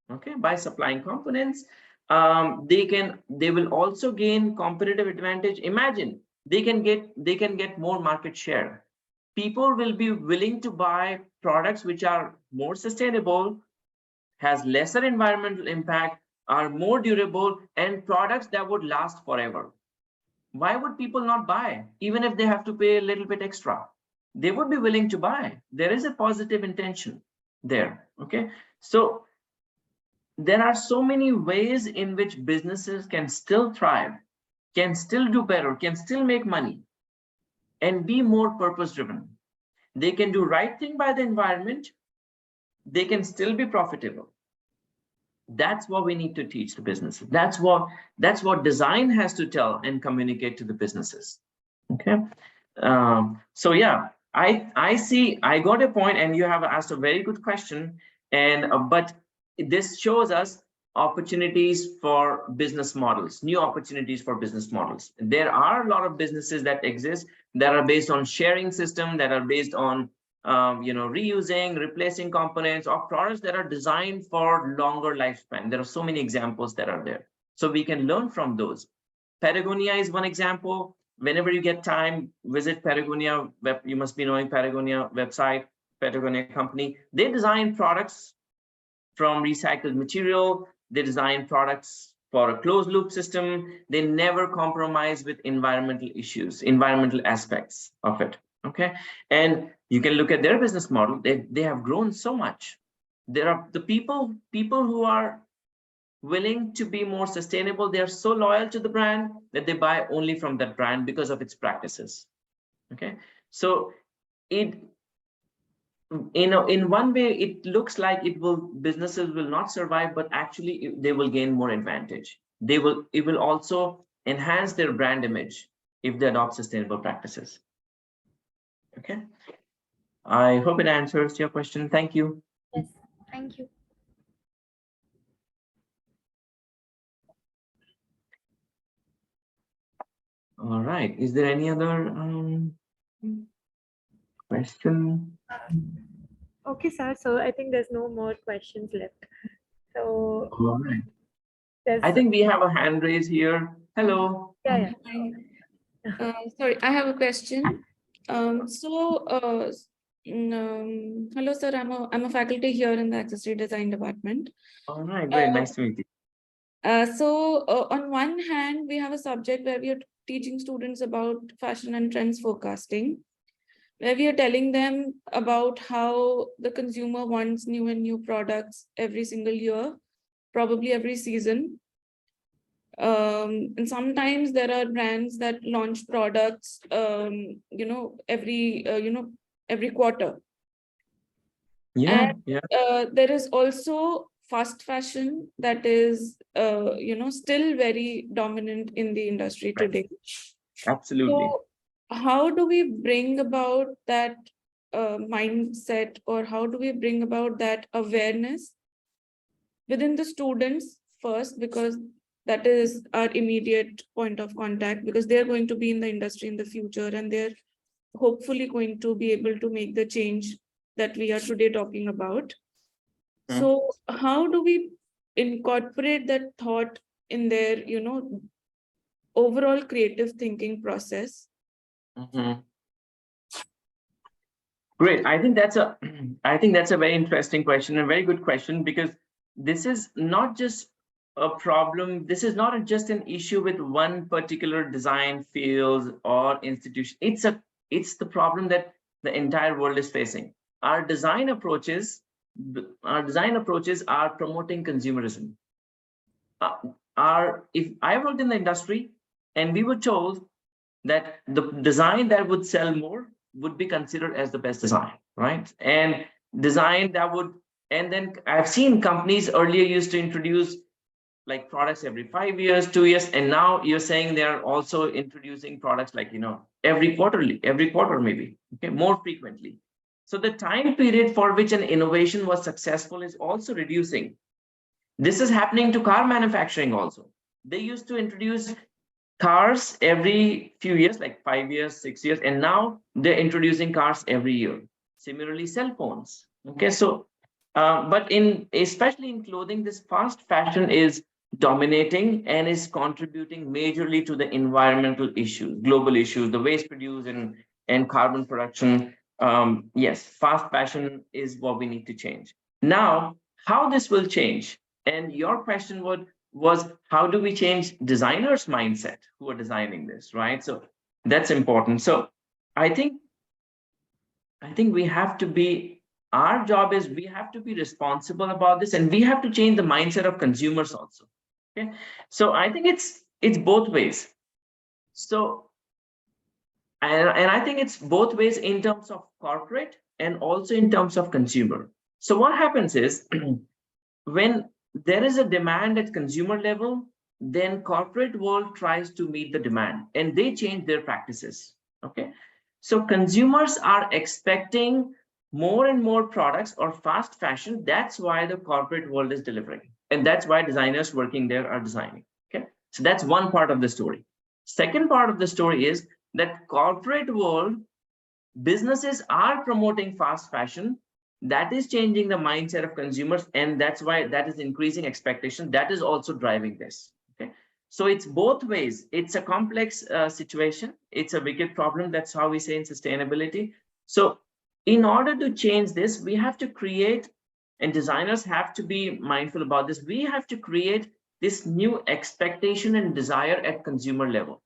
Okay, by supplying components, they will also gain competitive advantage. Imagine they can get more market share. People will be willing to buy products which are more sustainable, has lesser environmental impact, are more durable, and products that would last forever. Why would people not buy? Even if they have to pay a little bit extra, they would be willing to buy. There is a positive intention there. Okay, so there are so many ways in which businesses can still thrive, can still do better, can still make money, and be more purpose driven. They can do right thing by the environment. They can still be profitable. That's what we need to teach the businesses. That's what design has to tell and communicate to the businesses. Okay, so yeah, I got a point, and you have asked a very good question. And but this shows us opportunities for business models, new opportunities for business models. There are a lot of businesses that exist that are based on sharing system, that are based on reusing, replacing components, or products that are designed for longer lifespan. There are so many examples that are there, so we can learn from those. Patagonia is one example. Whenever you get time, visit Patagonia web. You must be knowing Patagonia website, Patagonia company. They design products from recycled material. They design products for a closed loop system. They never compromise with environmental issues, environmental aspects of it. Okay, and you can look at their business model. They have grown so much. There are the people who are willing to be more sustainable. They are so loyal to the brand that they buy only from that brand because of its practices. Okay, so in one way it looks like businesses will not survive, but actually they will gain more advantage. It will also enhance their brand image if they adopt sustainable practices. Okay, I hope it answers your question. Thank you. Yes, thank you. All right. Is there any other question? Okay, sir. So I think there's no more questions left. So All right. there's I think we have a hand raise here. Hello. yeah. Sorry, I have a question. Hello, sir. I'm a faculty here in the accessory design department. All right. Great. Nice to meet you. On one hand, we have a subject where we are teaching students about fashion and trends forecasting, where we are telling them about how the consumer wants new and new products every single year, probably every season. And sometimes there are brands that launch products, every quarter. Yeah. And Yeah. there is also fast fashion that is, still very dominant in the industry Right. today. Absolutely. So how do we bring about that mindset, or how do we bring about that awareness within the students first, because that is our immediate point of contact, because they're going to be in the industry in the future and they're hopefully going to be able to make the change that we are today talking about. Mhm. So how do we incorporate that thought in their, overall creative thinking process? Mhm. Great. I think that's a very interesting question, a very good question, because this is not just a problem. This is not just an issue with one particular design field or institution. It's the problem that the entire world is facing. Our design approaches are promoting consumerism. If I worked in the industry and we were told that the design that would sell more would be considered as the best design, right? And design that would, and then I've seen companies earlier used to introduce like products every 5 years, 2 years, and now you're saying they're also introducing products like, every quarter maybe, okay, more frequently. So the time period for which an innovation was successful is also reducing. This is happening to car manufacturing also. They used to introduce cars every few years, like 5 years, 6 years, and now they're introducing cars every year. Similarly, cell phones. Okay, so but especially in clothing, this fast fashion is dominating and is contributing majorly to the environmental issues, global issues, the waste produced and carbon production. Yes, fast fashion is what we need to change. Now, how this will change? And your question was how do we change designers' mindset who are designing this, right? So that's important. So I think we have to be, our job is we have to be responsible about this, and we have to change the mindset of consumers also. Okay, so I think it's both ways. So and I think it's both ways in terms of corporate and also in terms of consumer. So what happens is when there is a demand at consumer level, then corporate world tries to meet the demand and they change their practices. Okay, so consumers are expecting more and more products or fast fashion. That's why the corporate world is delivering, and that's why designers working there are designing. Okay, so that's one part of the story. Second part of the story is that corporate world businesses are promoting fast fashion. That is changing the mindset of consumers, and that's why that is increasing expectation. That is also driving this. Okay, so it's both ways. It's a complex situation. It's a wicked problem. That's how we say in sustainability. So in order to change this, we have to create, and designers have to be mindful about this. We have to create this new expectation and desire at consumer level.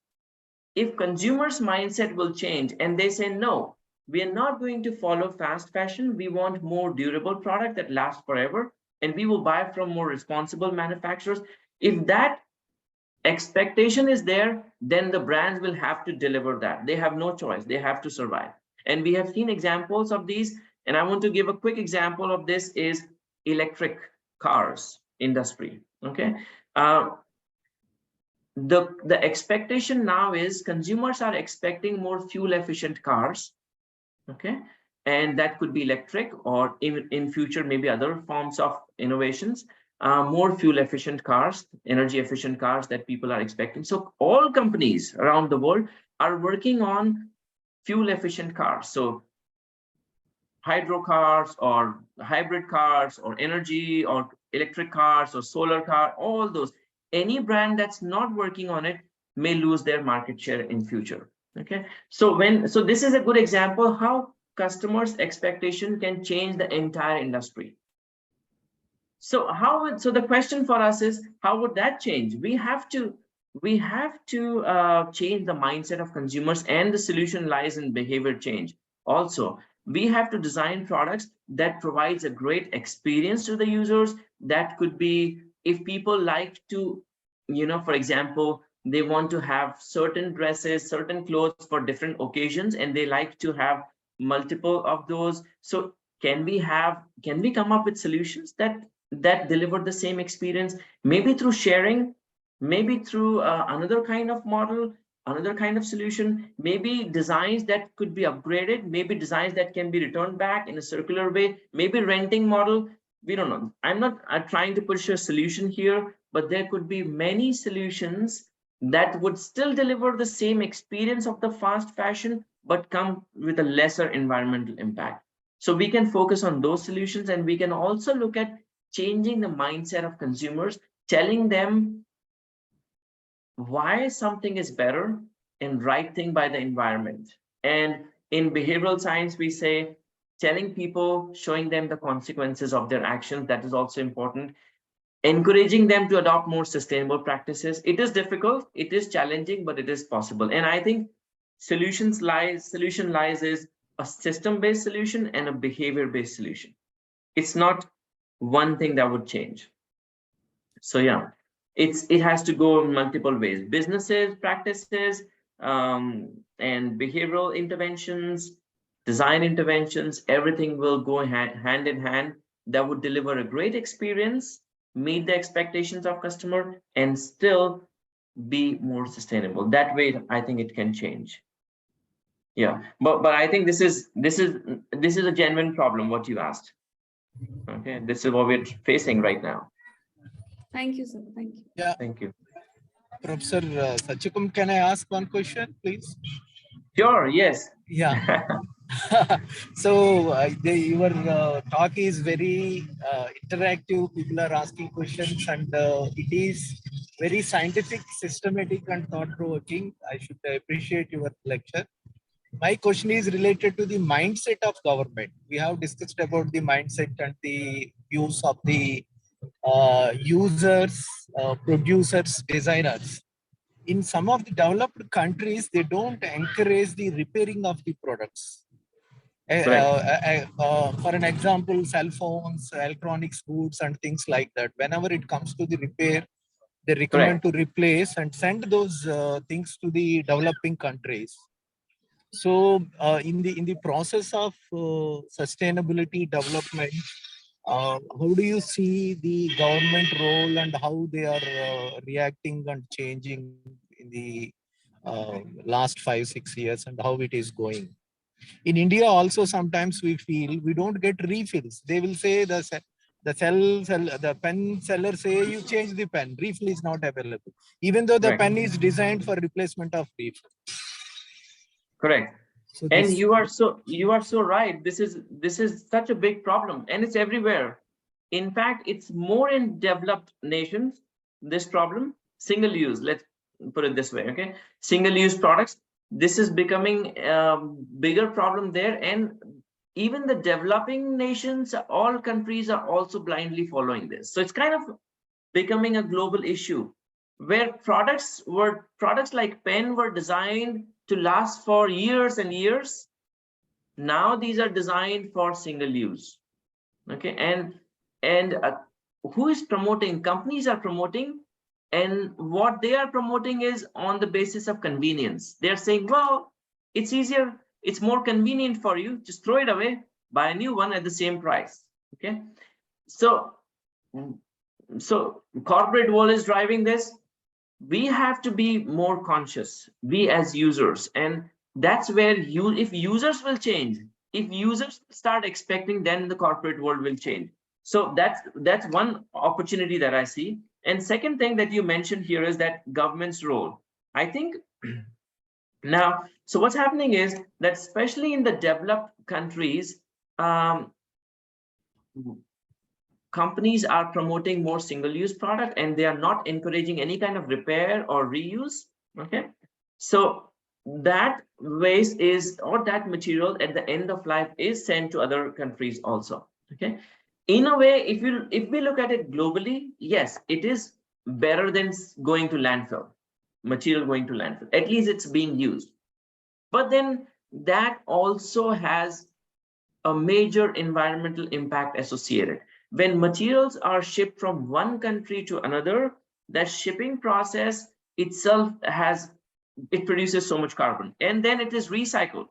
If consumers' mindset will change and they say, no, we are not going to follow fast fashion. We want more durable product that lasts forever, and we will buy from more responsible manufacturers. If that expectation is there, then the brands will have to deliver that. They have no choice. They have to survive. And we have seen examples of these. And I want to give a quick example of this is electric cars industry. Okay. The expectation now is consumers are expecting more fuel efficient cars. Okay, and that could be electric, or even in future maybe other forms of innovations. more fuel efficient cars, energy efficient cars that people are expecting. So all companies around the world are working on fuel efficient cars. So hydro cars or hybrid cars or energy or electric cars or solar car, all those. Any brand that's not working on it may lose their market share in future. Okay, so this is a good example how customers' expectation can change the entire industry. So so the question for us is, how would that change? We have to change the mindset of consumers, and the solution lies in behavior change. Also, we have to design products that provides a great experience to the users. That could be, if people like to, for example, they want to have certain dresses, certain clothes for different occasions, and they like to have multiple of those. So can we come up with solutions that deliver the same experience, maybe through sharing, maybe through another kind of model, another kind of solution, maybe designs that could be upgraded, maybe designs that can be returned back in a circular way, maybe renting model. We don't know. I'm not trying to push a solution here, but there could be many solutions that would still deliver the same experience of the fast fashion, but come with a lesser environmental impact. So we can focus on those solutions, and we can also look at changing the mindset of consumers, telling them why something is better and right thing by the environment. And in behavioral science, we say telling people, showing them the consequences of their actions. That is also important. Encouraging them to adopt more sustainable practices. It is difficult, it is challenging, but it is possible. And I think solution lies is a system-based solution and a behavior-based solution. It's not one thing that would change. So yeah, it has to go in multiple ways. Businesses, practices, and behavioral interventions, design interventions, everything will go hand in hand. That would deliver a great experience, meet the expectations of customer, and still be more sustainable. That way, I think it can change. Yeah, but I think this is a genuine problem, what you asked. Okay, this is what we're facing right now. Thank you, sir. Thank you. Yeah. Thank you. Professor Sachikam, can I ask one question, please? Sure, yes. Yeah. So your talk is very interactive. People are asking questions, and it is very scientific, systematic, and thought-provoking. I should appreciate your lecture. My question is related to the mindset of government. We have discussed about the mindset and the views of the users, producers, designers. In some of the developed countries, they don't encourage the repairing of the products. For an example, cell phones, electronics goods, and things like that. Whenever it comes to the repair, they recommend to replace and send those things to the developing countries. So, in the process of sustainability development, how do you see the government role and how they are reacting and changing in the last 5-6 years, and how it is going? In India also, sometimes we feel we don't get refills. They will say the pen seller say you change the pen, refill is not available, even though the pen is designed for replacement of refill. Correct. So and you are so right. This is such a big problem, and it's everywhere. In fact, it's more in developed nations. This problem, single use. Let's put it this way, okay? Single use products. This is becoming a bigger problem there, and even the developing nations, all countries are also blindly following this. So it's kind of becoming a global issue, where products like pen were designed to last for years and years. Now these are designed for single use. Okay, and who is promoting? Companies are promoting, and what they are promoting is on the basis of convenience. They're saying, well, it's easier, it's more convenient for you, just throw it away, buy a new one at the same price. Okay, so corporate world is driving this. We have to be more conscious, we as users, and that's where if users will change, if users start expecting, then the corporate world will change. So that's one opportunity that I see. And second thing that you mentioned here is that government's role. I think now, so what's happening is that especially in the developed countries, companies are promoting more single-use product, and they are not encouraging any kind of repair or reuse. Okay, so that waste is, or that material at the end of life is sent to other countries also. Okay, in a way, if we look at it globally, yes, it is better than going to landfill, material going to landfill. At least it's being used. But then that also has a major environmental impact associated. When materials are shipped from one country to another, that shipping process itself produces so much carbon, and then it is recycled.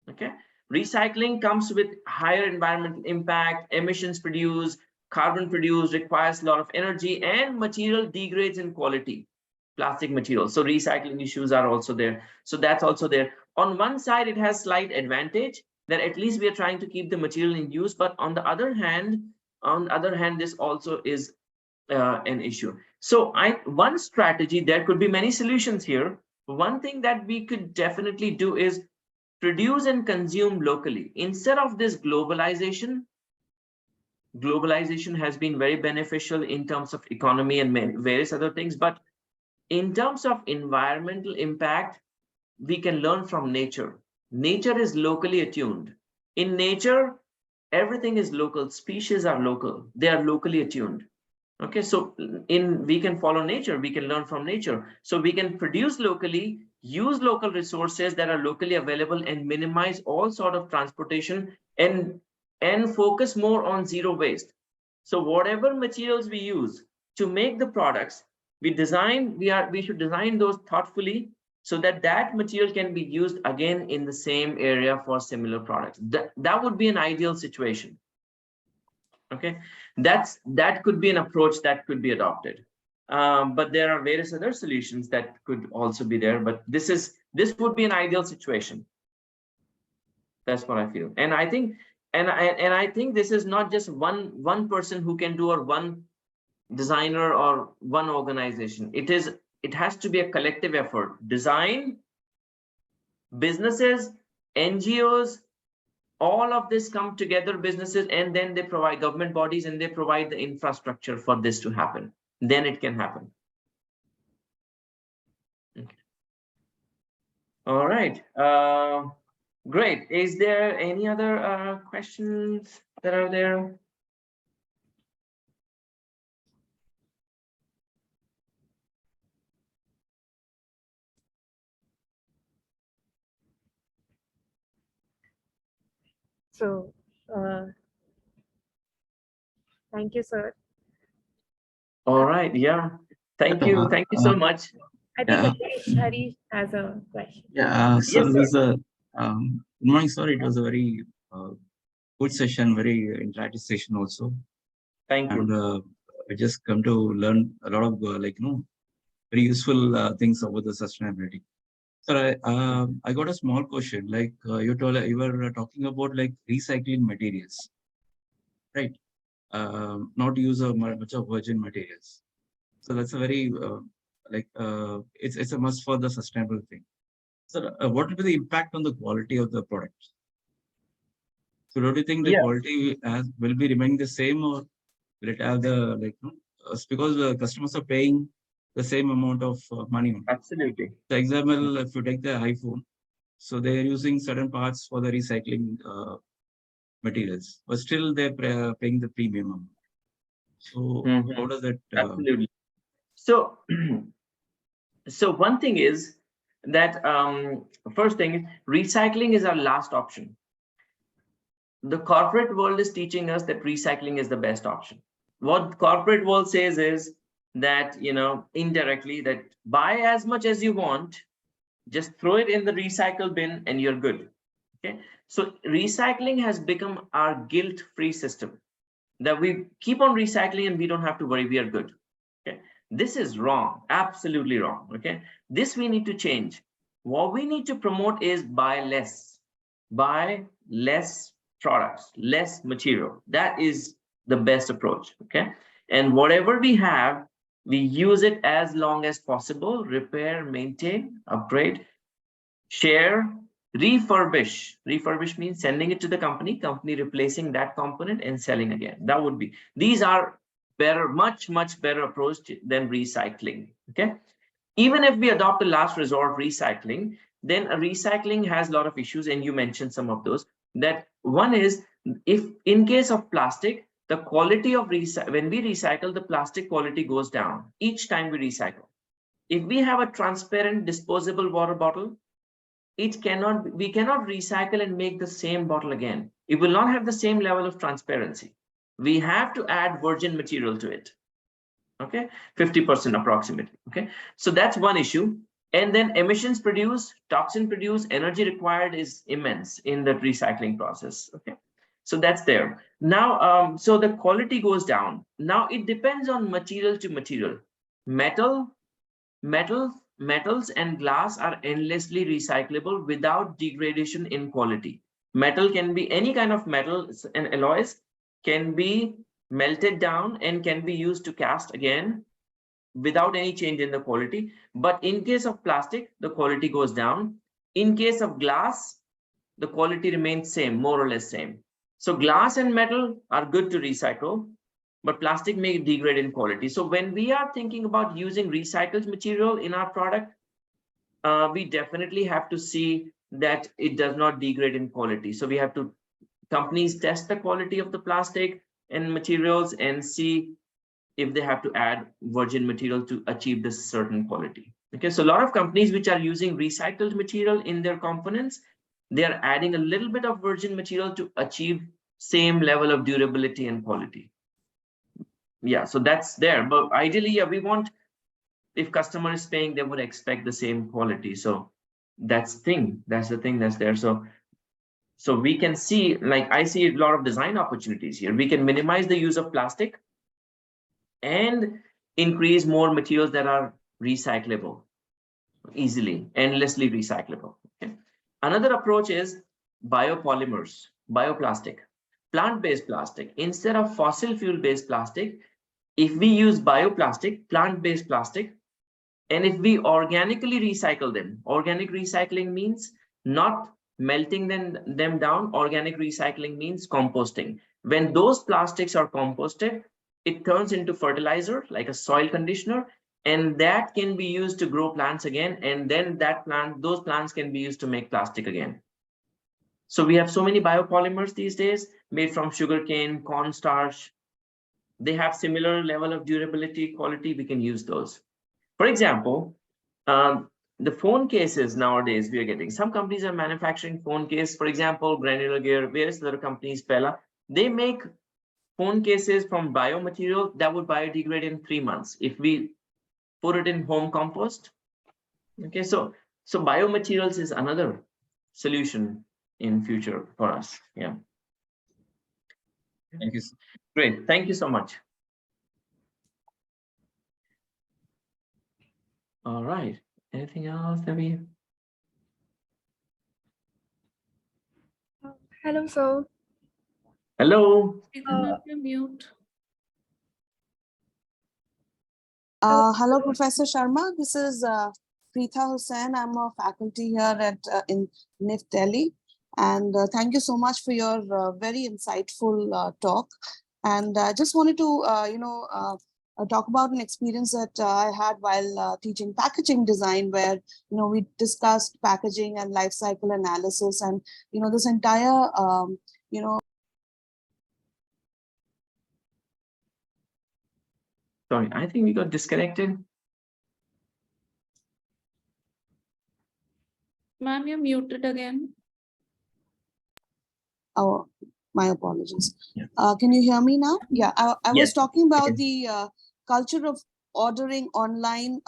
Okay, recycling comes with higher environmental impact, emissions produced, carbon produced, requires a lot of energy, and material degrades in quality, plastic material. So recycling issues are also there. So that's also there. On one side, it has slight advantage that at least we are trying to keep the material in use, but on the other hand, this also is an issue. So one strategy, there could be many solutions here. One thing that we could definitely do is produce and consume locally. Instead of this globalization has been very beneficial in terms of economy and various other things, but in terms of environmental impact, we can learn from nature. Nature is locally attuned. In nature, everything is local. Species are local. They are locally attuned. Okay, so we can follow nature. We can learn from nature. So we can produce locally, use local resources that are locally available, and minimize all sort of transportation, and focus more on zero waste. So whatever materials we use to make the products, we should design those thoughtfully, so that material can be used again in the same area for similar products. That would be an ideal situation. Okay, that could be an approach that could be adopted. But there are various other solutions that could also be there. But this would be an ideal situation. That's what I feel. And I think, and I think this is not just one person who can do, or one designer or one organization. It has to be a collective effort. Design, businesses, NGOs, all of this come together, businesses, and then they provide, government bodies, and they provide the infrastructure for this to happen. Then it can happen. Okay. All right. Great. Is there any other questions that are there? So, thank you, sir. All right. Yeah. Thank you. Thank you so much. I think Harish has a question. Yeah, so Yes, it was a good morning, sir. It was a very good session, very interactive session also. Thank you. And I just come to learn a lot of very useful things about the sustainability. Sir, I got a small question. Like you were talking about like recycling materials, right? Not use of much of virgin materials. So that's a very it's a must for the sustainable thing. So what will be the impact on the quality of the product? So do you think the quality will be remaining the same, or will it have the because the customers are paying the same amount of money? Absolutely. For example, if you take the iPhone, so they are using certain parts for the recycling materials, but still they're paying the premium amount. So how does that? Absolutely. So, so one thing is that first thing, recycling is our last option. The corporate world is teaching us that recycling is the best option. What corporate world says is that, indirectly, that buy as much as you want, just throw it in the recycle bin and you're good. Okay. So recycling has become our guilt-free system, that we keep on recycling and we don't have to worry, we are good. Okay. This is wrong, absolutely wrong. Okay. This we need to change. What we need to promote is buy less products, less material. That is the best approach. Okay. And whatever we have, we use it as long as possible, repair, maintain, upgrade, share, refurbish. Refurbish means sending it to the company replacing that component and selling again. That would be, these are better, much better approach than recycling. Okay. Even if we adopt the last resort recycling, then recycling has a lot of issues, and you mentioned some of those. That one is, if in case of plastic, the quality of when we recycle, the plastic quality goes down each time we recycle. If we have a transparent disposable water bottle, we cannot recycle and make the same bottle again. It will not have the same level of transparency. We have to add virgin material to it. Okay, 50% approximately. Okay, so that's one issue. And then emissions produce, toxin produce, energy required is immense in the recycling process. Okay, so that's there. Now, so the quality goes down. Now it depends on material to material. Metals and glass are endlessly recyclable without degradation in quality. Metal can be any kind of metals and alloys can be melted down and can be used to cast again without any change in the quality. But in case of plastic, the quality goes down. In case of glass, the quality remains same, more or less same. So glass and metal are good to recycle, but plastic may degrade in quality. So when we are thinking about using recycled material in our product, we definitely have to see that it does not degrade in quality. So we have to, companies test the quality of the plastic and materials and see if they have to add virgin material to achieve this certain quality. Okay, so a lot of companies which are using recycled material in their components, they are adding a little bit of virgin material to achieve same level of durability and quality. Yeah, so that's there. But ideally, yeah, we want, if customer is paying, they would expect the same quality. So that's the thing that's there. So we can see, like, I see a lot of design opportunities here. We can minimize the use of plastic and increase more materials that are recyclable easily, endlessly recyclable. Okay. Another approach is biopolymers, bioplastic, plant-based plastic. Instead of fossil fuel-based plastic, if we use bioplastic, plant-based plastic, and if we organically recycle them, organic recycling means not melting them down. Organic recycling means composting. When those plastics are composted, it turns into fertilizer, like a soil conditioner, and that can be used to grow plants again. And then those plants can be used to make plastic again. So we have so many biopolymers these days made from sugarcane, cornstarch. They have similar level of durability, quality. We can use those. For example, the phone cases nowadays we are getting. Some companies are manufacturing phone case. For example, Granular Gear, various other companies, Pella, they make phone cases from biomaterial that would biodegrade in 3 months if we put it in home compost. Okay, so biomaterials is another solution in future for us. Yeah. Thank you. Great. Thank you so much. All right. Anything else that we? Hello, sir. Hello. You cannot be mute. Hello, Professor Sharma. This is Preetha Hussain. I'm a faculty here at in NIFT Delhi. And thank you so much for your very insightful talk. And I just wanted to, talk about an experience that I had while teaching packaging design, where, we discussed packaging and life cycle analysis, and, this entire, Sorry, I think we got disconnected. Ma'am, you're muted again. Oh, my apologies. Yeah. Can you hear me now? Yeah, I Yes. was talking about Okay. the culture of ordering online,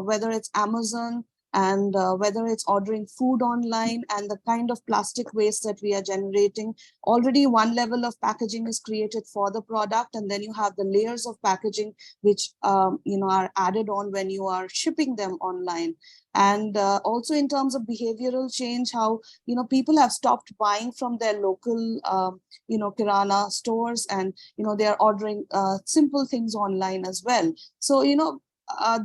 whether it's Amazon and whether it's ordering food online and the kind of plastic waste that we are generating. Already one level of packaging is created for the product, and then you have the layers of packaging which are added on when you are shipping them online. And also in terms of behavioral change, how people have stopped buying from their local kirana stores, and they are ordering simple things online as well. So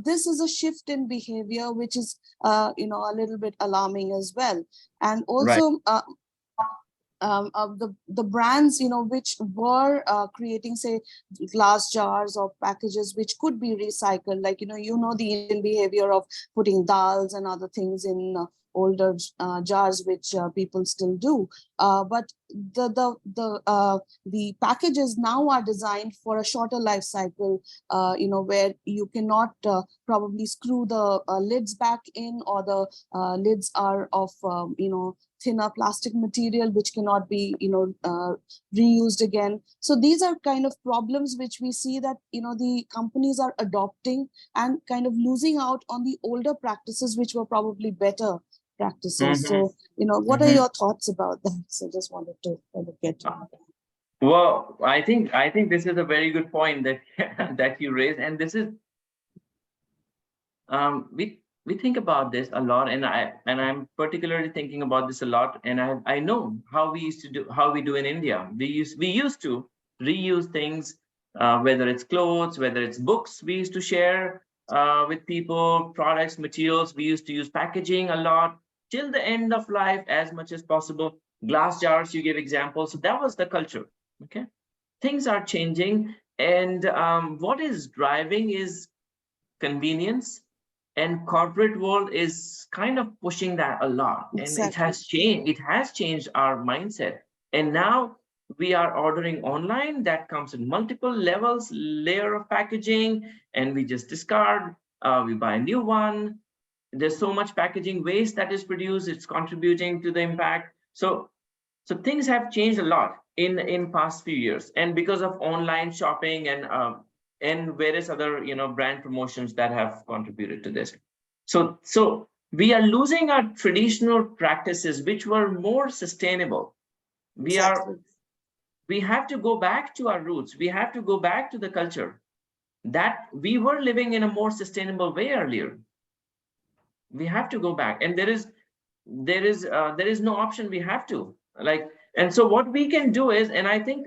this is a shift in behavior which is a little bit alarming as well. And also the brands which were creating, say, glass jars or packages which could be recycled, like the Indian behavior of putting dals and other things in older jars, which people still do, but the packages now are designed for a shorter life cycle, where you cannot probably screw the lids back in, or the lids are of thinner plastic material which cannot be reused again. So these are kind of problems which we see that the companies are adopting and kind of losing out on the older practices which were probably better practices. So what are your thoughts about that? So just wanted to kind of get to Well, I think this is a very good point that that you raised, and this is we think about this a lot, and I'm particularly thinking about this a lot, and I know how we do in India. We used to reuse things, whether it's clothes, whether it's books. We used to share with people, products, materials. We used to use packaging a lot till the end of life as much as possible. Glass jars, you gave examples. So that was the culture. Okay, things are changing, and what is driving is convenience. And corporate world is kind of pushing that a lot. And it has changed our mindset. And now we are ordering online. That comes in multiple levels, layer of packaging, and we just discard. We buy a new one. There's so much packaging waste that is produced. It's contributing to the impact. So things have changed a lot in past few years. And because of online shopping and various other brand promotions that have contributed to this. So we are losing our traditional practices which were more sustainable. We have to go back to our roots. We have to go back to the culture that we were living in a more sustainable way earlier. We have to go back, and there is no option. We have to, and so what we can do is, and I think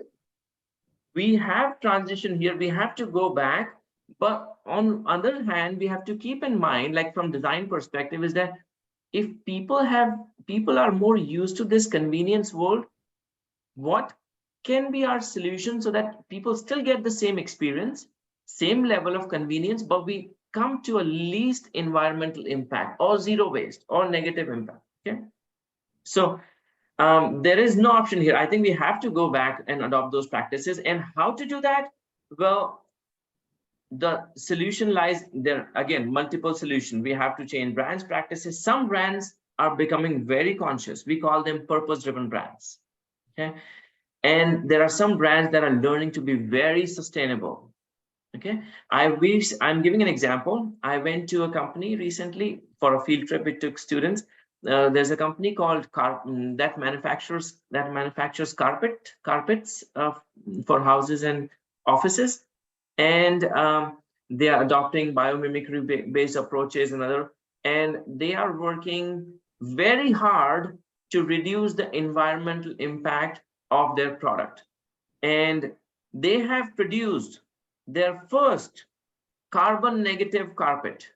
we have transition here, we have to go back, but on other hand, we have to keep in mind, like from design perspective, is that if people are more used to this convenience world, what can be our solution so that people still get the same experience, same level of convenience, but we come to a least environmental impact or zero waste or negative impact. Okay, so there is no option here. I think we have to go back and adopt those practices. And how to do that? Well, the solution lies there. Again, multiple solutions. We have to change brands, practices. Some brands are becoming very conscious. We call them purpose-driven brands. Okay, and there are some brands that are learning to be very sustainable. Okay, I'm giving an example. I went to a company recently for a field trip. It took students. There's a company called that manufactures carpets for houses and offices, and they are adopting biomimicry based approaches and they are working very hard to reduce the environmental impact of their product. And they have produced their first carbon negative carpet.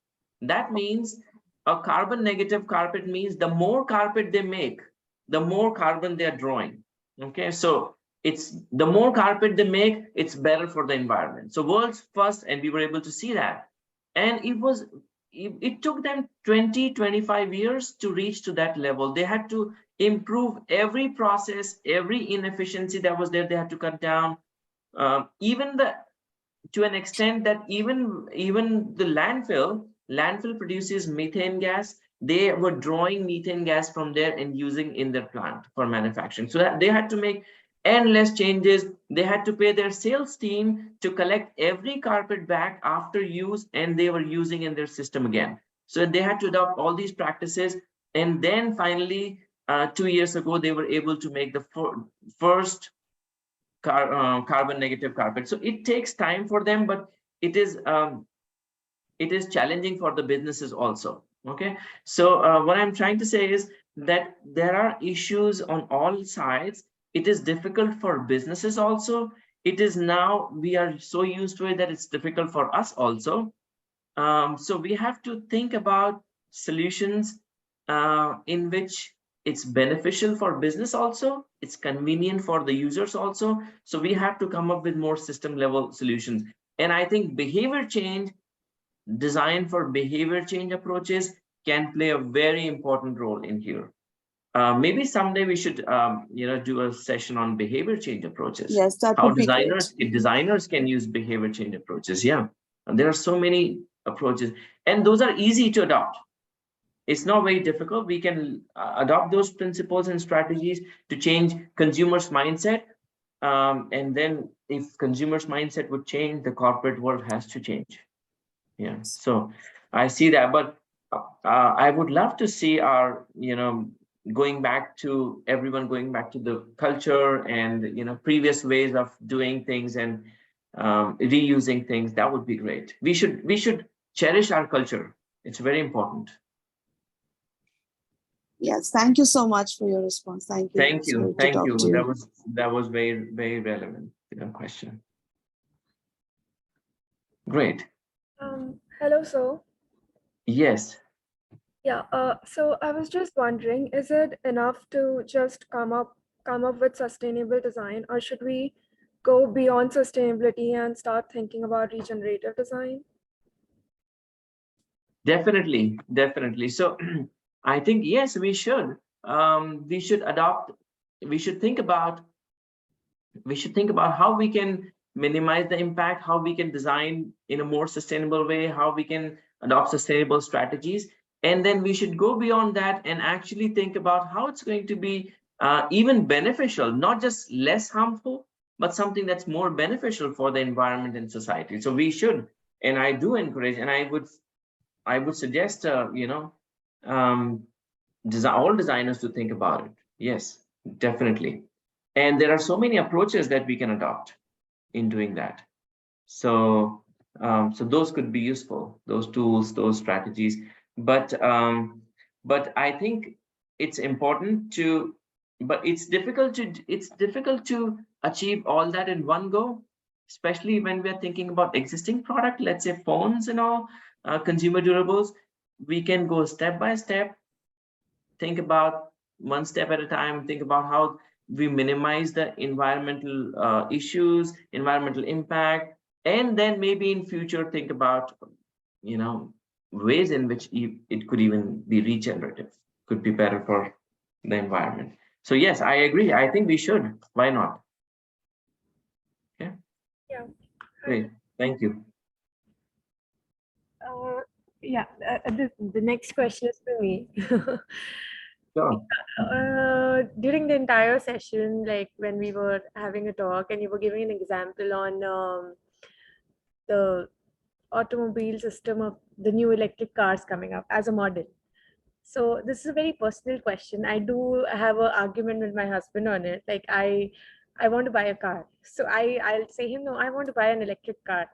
That means a carbon negative carpet means the more carpet they make, the more carbon they're drawing. Okay, so it's the more carpet they make, it's better for the environment. So world's first, and we were able to see that. And it took them 20-25 years to reach to that level. They had to improve every process, every inefficiency that was there, they had to cut down. To an extent that even the landfill produces methane gas. They were drawing methane gas from there and using in their plant for manufacturing. So that they had to make endless changes. They had to pay their sales team to collect every carpet back after use, and they were using in their system again. So they had to adopt all these practices. And then finally, 2 years ago, they were able to make the first carbon negative carpet. So it takes time for them, but it is challenging for the businesses also. Okay, so what I'm trying to say is that there are issues on all sides. It is difficult for businesses also. It is now, we are so used to it that it's difficult for us also. So we have to think about solutions in which it's beneficial for business also, it's convenient for the users also. So we have to come up with more system level solutions. And I think behavior change, design for behavior change approaches can play a very important role in here. Maybe someday we should do a session on behavior change approaches. Yes, that How would be great. designers can use behavior change approaches. Yeah, and there are so many approaches, and those are easy to adopt. It's not very difficult. We can adopt those principles and strategies to change consumers' mindset. And then if consumers' mindset would change, the corporate world has to change. Yeah, so I see that, but I would love to see our, going back to the culture and, previous ways of doing things and reusing things. That would be great. We should cherish our culture. It's very important. Yes, thank you so much for your response. Thank you. Thank It's you. great to Thank talk you. to you. That was very, very relevant question. Great. Hello, sir. Yes. Yeah, so I was just wondering, is it enough to just come up with sustainable design, or should we go beyond sustainability and start thinking about regenerative design? Definitely. So I think, yes, we should. We should think about how we can minimize the impact, how we can design in a more sustainable way, how we can adopt sustainable strategies. And then we should go beyond that and actually think about how it's going to be even beneficial, not just less harmful, but something that's more beneficial for the environment and society. So we should, and I do encourage, and I would suggest, all designers to think about it. Yes, definitely. And there are so many approaches that we can adopt in doing that. So, so those could be useful, those tools, those strategies. But I think it's important to, but it's difficult to achieve all that in one go, especially when we're thinking about existing product, let's say phones and all, consumer durables. We can go step by step, think about one step at a time, think about how we minimize the environmental issues, environmental impact, and then maybe in future think about, ways in which it could even be regenerative, could be better for the environment. So yes, I agree. I think we should. Why not? Okay. Yeah. Great. Thank you. The next question is for me. Sure. During the entire session, like when we were having a talk and you were giving an example on the automobile system of the new electric cars coming up as a model. So this is a very personal question. I do have an argument with my husband on it. Like I want to buy a car. So I'll say him, no, I want to buy an electric car.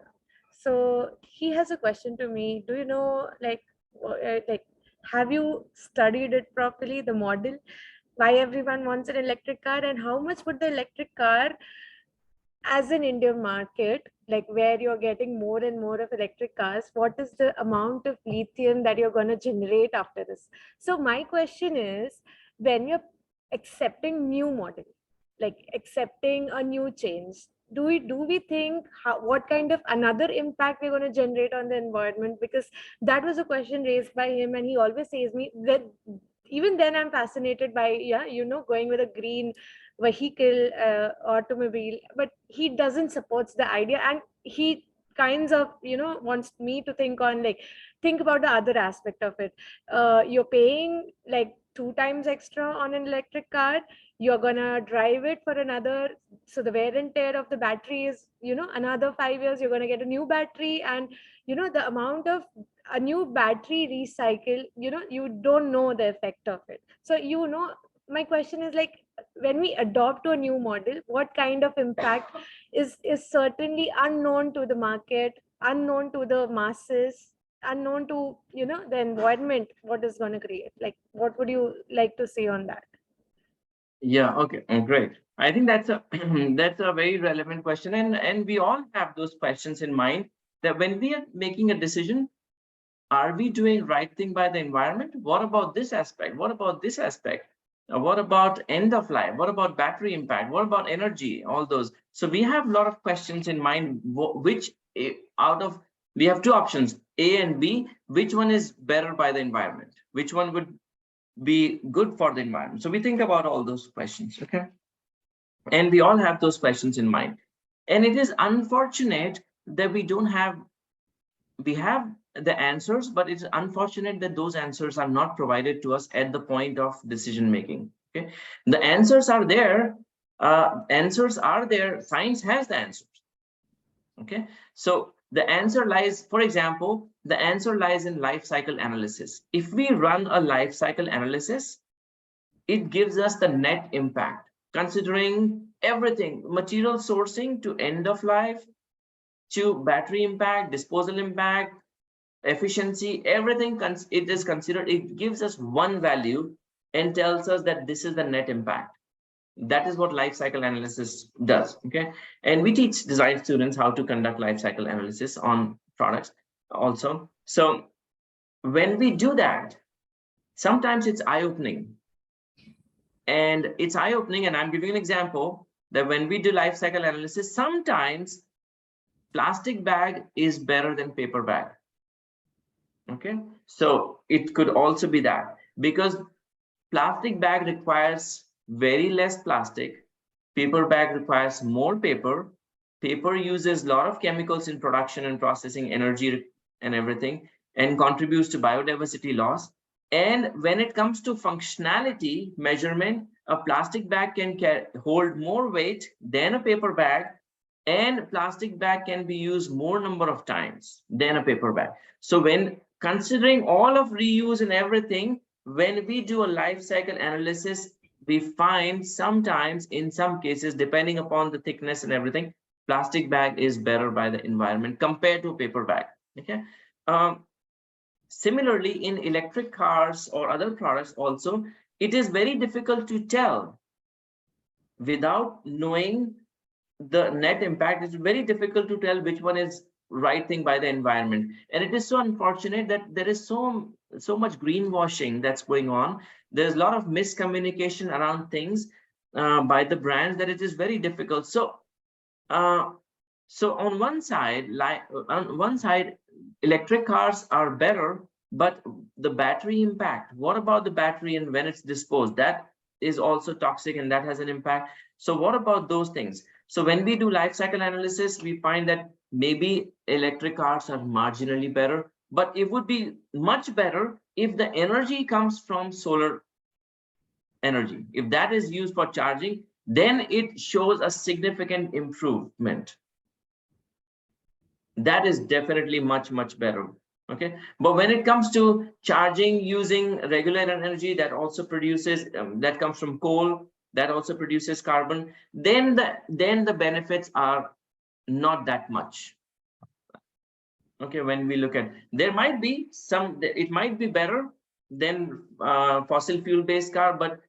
So he has a question to me. Do you know, have you studied it properly, the model? Why everyone wants an electric car, and how much would the electric car as an Indian market, like where you're getting more and more of electric cars, what is the amount of lithium that you're going to generate after this? So my question is, when you're accepting new model, like accepting a new change, do we think what kind of another impact we're going to generate on the environment? Because that was a question raised by him, and he always says me that even then I'm fascinated by going with a green vehicle, automobile, but he doesn't supports the idea, and he kinds of wants me to think about the other aspect of it. You're paying like 2 times extra on an electric car, you're gonna drive it for another, so the wear and tear of the battery is another 5 years, you're gonna get a new battery, and the amount of a new battery recycle, you don't know the effect of it. So, my question is like, when we adopt to a new model, what kind of impact is certainly unknown to the market, unknown to the masses, unknown to, the environment, what is going to create? Like, what would you like to say on that? Yeah, okay, great. I think that's a that's a very relevant question, and we all have those questions in mind, that when we are making a decision, are we doing right thing by the environment? What about this aspect? What about this aspect? What about end of life? What about battery impact? What about energy? All those. So we have a lot of questions in mind, which we have two options, A and B. Which one is better by the environment? Which one would be good for the environment? So we think about all those questions, okay? And we all have those questions in mind. And it is unfortunate that we have the answers, but it's unfortunate that those answers are not provided to us at the point of decision making. Okay, the answers are there. Science has the answers. Okay, so the answer lies, for example, the answer lies in life cycle analysis. If we run a life cycle analysis, it gives us the net impact, considering everything, material sourcing to end of life, to battery impact, disposal impact, efficiency, everything it is considered. It gives us one value and tells us that this is the net impact. That is what life cycle analysis does. Okay, and we teach design students how to conduct life cycle analysis on products also. So when we do that, sometimes it's eye-opening. And it's eye-opening, and I'm giving an example that when we do life cycle analysis, sometimes plastic bag is better than paper bag. Okay, so it could also be that, because plastic bag requires very less plastic, paper bag requires more paper, paper uses a lot of chemicals in production and processing, energy and everything, and contributes to biodiversity loss. And when it comes to functionality measurement, a plastic bag can hold more weight than a paper bag, and plastic bag can be used more number of times than a paper bag. So when considering all of reuse and everything, when we do a life cycle analysis, we find sometimes, in some cases, depending upon the thickness and everything, plastic bag is better by the environment compared to paper bag. Okay. Similarly, in electric cars or other products also, it is very difficult to tell without knowing the net impact. It's very difficult to tell which one is right thing by the environment. And it is so unfortunate that there is so much greenwashing that's going on. There's a lot of miscommunication around things by the brands, that it is very difficult. So on one side, electric cars are better, but the battery impact, what about the battery and when it's disposed? That is also toxic, and that has an impact. So what about those things? So when we do life cycle analysis, we find that maybe electric cars are marginally better, but it would be much better if the energy comes from solar energy. If that is used for charging, then it shows a significant improvement. That is definitely much, much better. Okay, but when it comes to charging using regular energy, that also produces, that comes from coal, that also produces carbon, then the benefits are not that much. Okay, when we look at, there might be some, it might be better than fossil fuel based car, but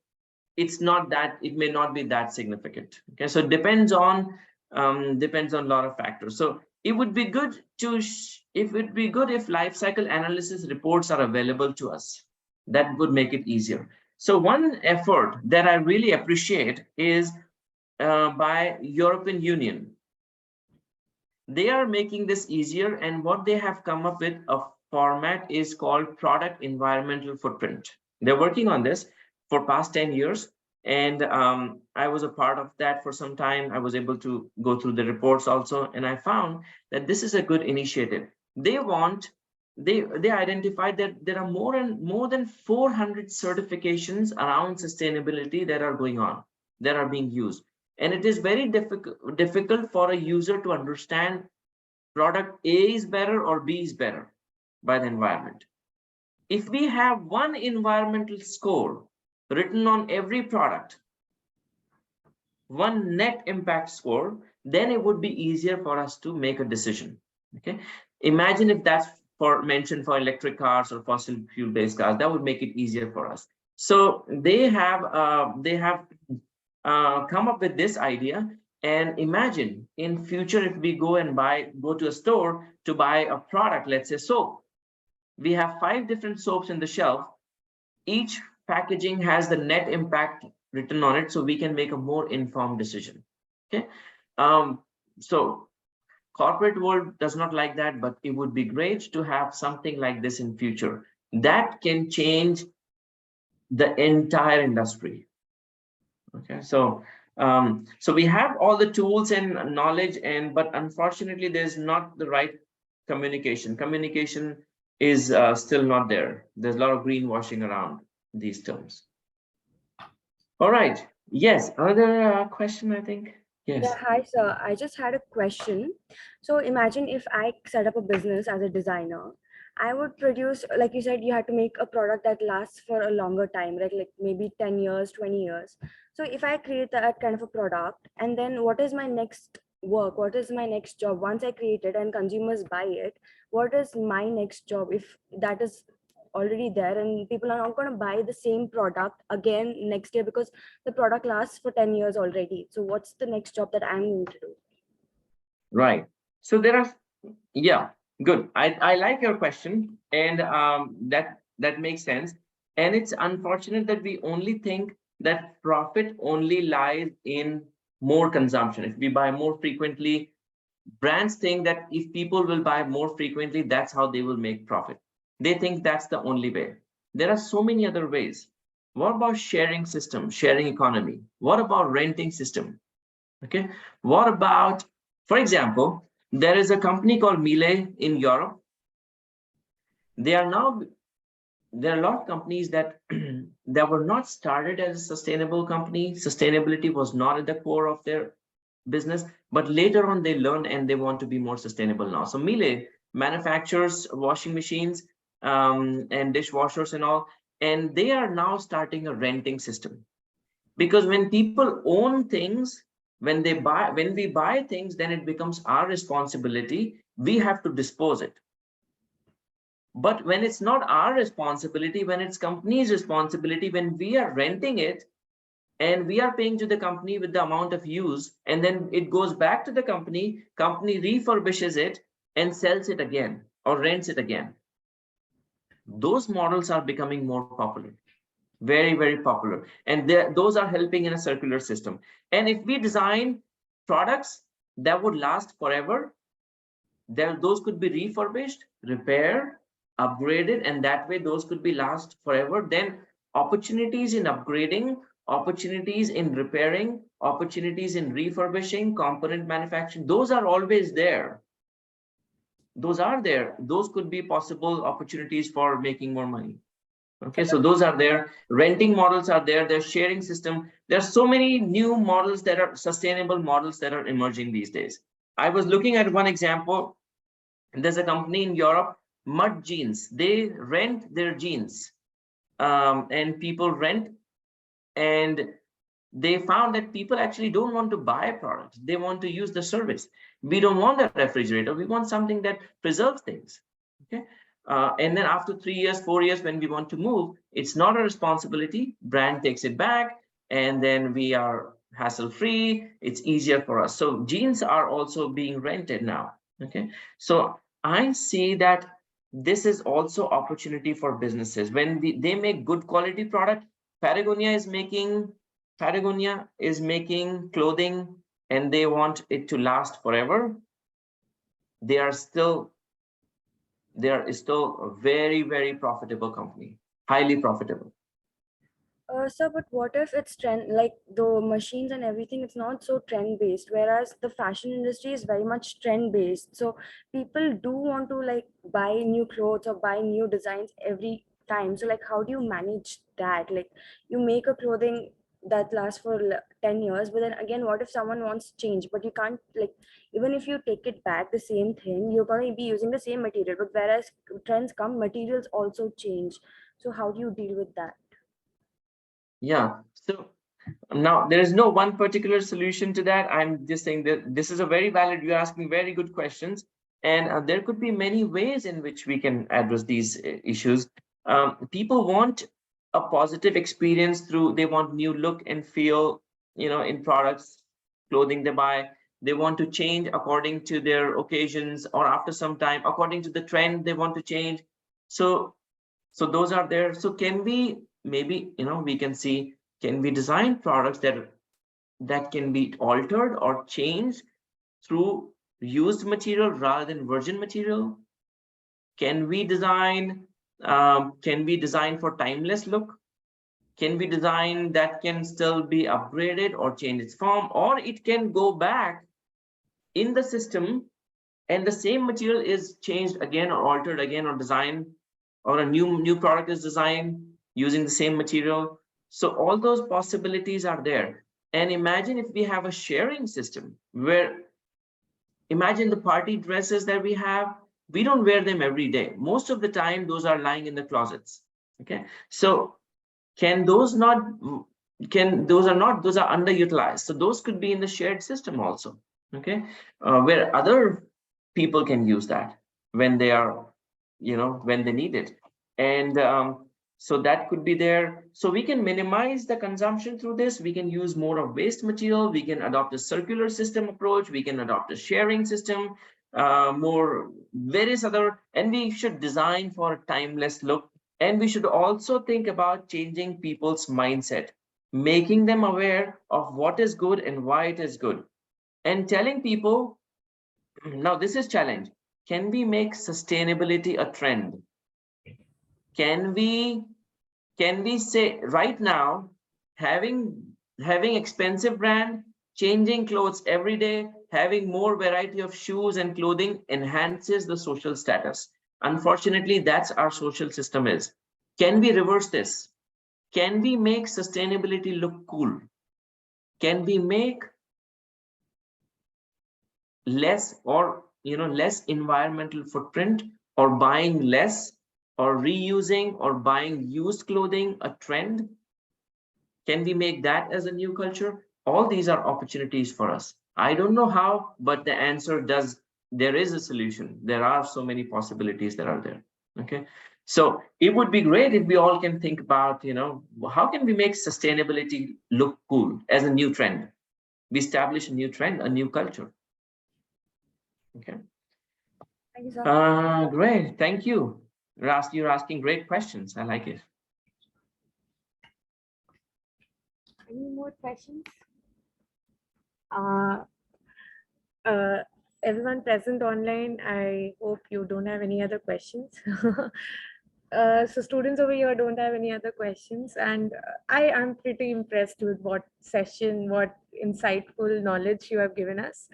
it's not that, it may not be that significant. Okay, so it depends on a lot of factors. So it would be good to if life cycle analysis reports are available to us. That would make it easier. So one effort that I really appreciate is by European Union. They are making this easier, and what they have come up with a format is called product environmental footprint. They're working on this for past 10 years. And I was a part of that for some time. I was able to go through the reports also, and I found that this is a good initiative. They identified that there are more than 400 certifications around sustainability that are going on, that are being used. And it is very difficult for a user to understand product A is better or B is better. by the environment. If we have one environmental score written on every product, one net impact score, then it would be easier for us to make a decision. Okay, imagine if that's mentioned for electric cars or fossil fuel based cars, that would make it easier for us. So they have come up with this idea. And imagine in future, if we go to a store to buy a product, let's say soap, we have 5 different soaps in the shelf. Each packaging has the net impact written on it, so we can make a more informed decision. Okay, so corporate world does not like that, but it would be great to have something like this in future that can change the entire industry. Okay, so so we have all the tools and knowledge, but unfortunately there's not the right communication is still not there. There's a lot of greenwashing around these terms. All right. Yes. Another question, I think. Yes. Yeah, hi, sir. I just had a question. So imagine if I set up a business as a designer, I would produce, like you said, you had to make a product that lasts for a longer time, right? Like maybe 10 years, 20 years. So if I create that kind of a product, and then what is my next work? What is my next job? Once I create it and consumers buy it, what is my next job if that is already there and people are not going to buy the same product again next year because the product lasts for 10 years already? So what's the next job that I'm going to do? Right. So there are, yeah, good. I like your question, and that makes sense. And it's unfortunate that we only think that profit only lies in more consumption. If we buy more frequently, brands think that if people will buy more frequently, that's how they will make profit. They think that's the only way. There are so many other ways. What about sharing system, sharing economy? What about renting system? Okay. What about, for example, there is a company called Miele in Europe. There are a lot of companies that that were not started as a sustainable company. Sustainability was not at the core of their business, but later on they learned and they want to be more sustainable now. So Miele manufactures washing machines and dishwashers and all, and they are now starting a renting system. Because when people own things, when we buy things, then it becomes our responsibility. We have to dispose it. But when it's not our responsibility, when it's company's responsibility, when we are renting it and we are paying to the company with the amount of use, and then it goes back to the company refurbishes it and sells it again or rents it again. Those models are becoming more popular, very, very popular. And those are helping in a circular system. And if we design products that would last forever, then those could be refurbished, repaired, upgraded, and that way those could be last forever. Then opportunities in upgrading, opportunities in repairing, opportunities in refurbishing, component manufacturing, those are always there. Those are there. Those could be possible opportunities for making more money. Okay, so those are there. Renting models are there. There's sharing system. There's so many new models that are sustainable models that are emerging these days. I was looking at one example. There's a company in Europe, Mud Jeans. They rent their jeans, and people rent, and they found that people actually don't want to buy products. They want to use the service. We don't want a refrigerator. We want something that preserves things. Okay. And then after 3 years, 4 years, when we want to move, it's not a responsibility. Brand takes it back, and then we are hassle-free. It's easier for us. So jeans are also being rented now. Okay. So I see that this is also opportunity for businesses. When they make good quality product, Patagonia is making clothing, and they want it to last forever. They are still a very, very profitable company, highly profitable. Sir, but what if it's trend, like the machines and everything, it's not so trend based, whereas the fashion industry is very much trend based. So people do want to like buy new clothes or buy new designs every time. So like, how do you manage that? Like you make a clothing that lasts for 10 years. But then again, what if someone wants change, but you can't, like, even if you take it back, the same thing, you're going to be using the same material, but whereas trends come, materials also change. So how do you deal with that? Yeah. So now there is no one particular solution to that. I'm just saying that this is a very valid, you're asking very good questions. And there could be many ways in which we can address these issues. People want a positive experience through, they want new look and feel, in products, clothing they buy. They want to change according to their occasions, or after some time, according to the trend, they want to change. So those are there. So can we, maybe, we can see, can we design products that can be altered or changed through used material rather than virgin material? Can we design for timeless look? Can we design that can still be upgraded or change its form, or it can go back in the system and the same material is changed again or altered again, or designed, or a new product is designed using the same material? So all those possibilities are there. And imagine if we have a sharing system where, imagine the party dresses that we have, we don't wear them every day. Most of the time, those are lying in the closets. Okay. So those are underutilized. So those could be in the shared system also. Okay. Where other people can use that when they are, when they need it. And so that could be there. So we can minimize the consumption through this. We can use more of waste material. We can adopt a circular system approach. We can adopt a sharing system, more various other, and we should design for a timeless look. And we should also think about changing people's mindset, making them aware of what is good and why it is good, and telling people, now this is challenge. Can we make sustainability a trend? Can we say right now, having expensive brand, changing clothes every day, having more variety of shoes and clothing enhances the social status? Unfortunately, that's our social system is. Can we reverse this? Can we make sustainability look cool? Can we make less, or less environmental footprint, or buying less, or reusing, or buying used clothing a trend? Can we make that as a new culture? All these are opportunities for us. I don't know how, but the answer there is a solution. There are so many possibilities that are there. Okay. So it would be great if we all can think about, how can we make sustainability look cool as a new trend? We establish a new trend, a new culture. Okay. Thank you, sir. Great. Thank you. You're asking great questions. I like it. Any more questions? Everyone present online, I hope you don't have any other questions. So students over here don't have any other questions, and I am pretty impressed with what insightful knowledge you have given us,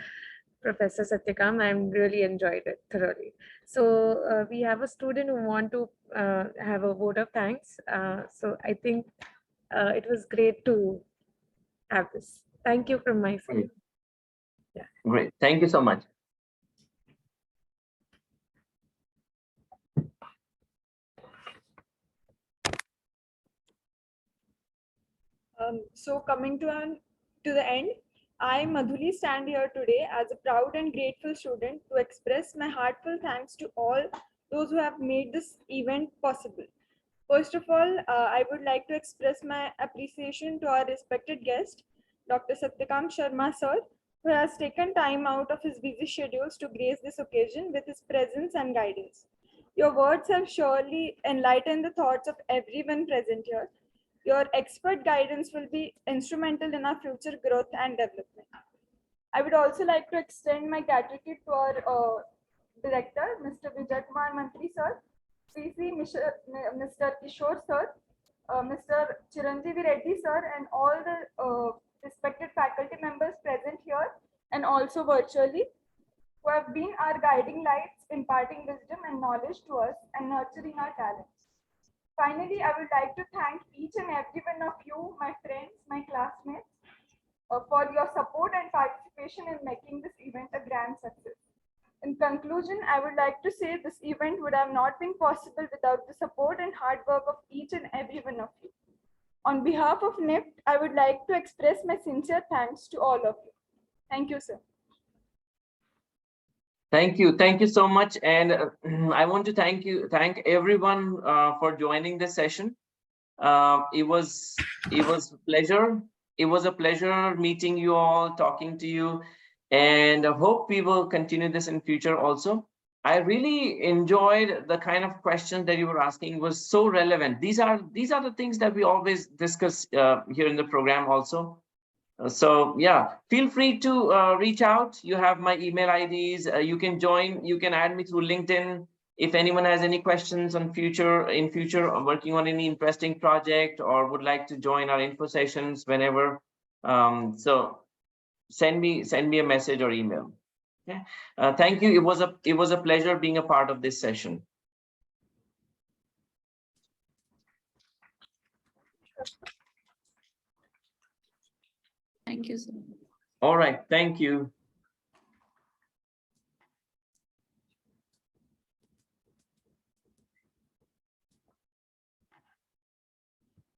Professor Satyakam. I'm really enjoyed it thoroughly. So we have a student who want to have a vote of thanks. So I think it was great to have this. Thank you from my side. Yeah. Great. Thank you so much. So coming to the end, I, Madhuli, stand here today as a proud and grateful student to express my heartfelt thanks to all those who have made this event possible. First of all, I would like to express my appreciation to our respected guest, Dr. Satyakam Sharma sir, who has taken time out of his busy schedules to grace this occasion with his presence and guidance. Your words have surely enlightened the thoughts of everyone present here. Your expert guidance will be instrumental in our future growth and development. I would also like to extend my gratitude to our director, Mr. Vijay Kumar Mantri sir, CC Mr. Kishore sir, Mr. Chiranjeevi Reddy sir, and all the respected faculty members present here and also virtually, who have been our guiding lights, imparting wisdom and knowledge to us and nurturing our talents. Finally, I would like to thank each and every one of you, my friends, my classmates, for your support and participation in making this event a grand success. In conclusion, I would like to say this event would have not been possible without the support and hard work of each and every one of you. On behalf of NIFT, I would like to express my sincere thanks to all of you. Thank you, sir. Thank you so much. And I want to thank everyone for joining this session. It was a pleasure. It was a pleasure meeting you all, talking to you, and I hope we will continue this in future also. I really enjoyed the kind of questions that you were asking. It was so relevant. These are the things that we always discuss here in the program also. So yeah, feel free to reach out. You have my email IDs. You can join. You can add me through LinkedIn. If anyone has any questions in future, working on any interesting project or would like to join our info sessions whenever, so send me a message or email. Okay. Thank you. It was a pleasure being a part of this session. Thank you, sir. All right. Thank you.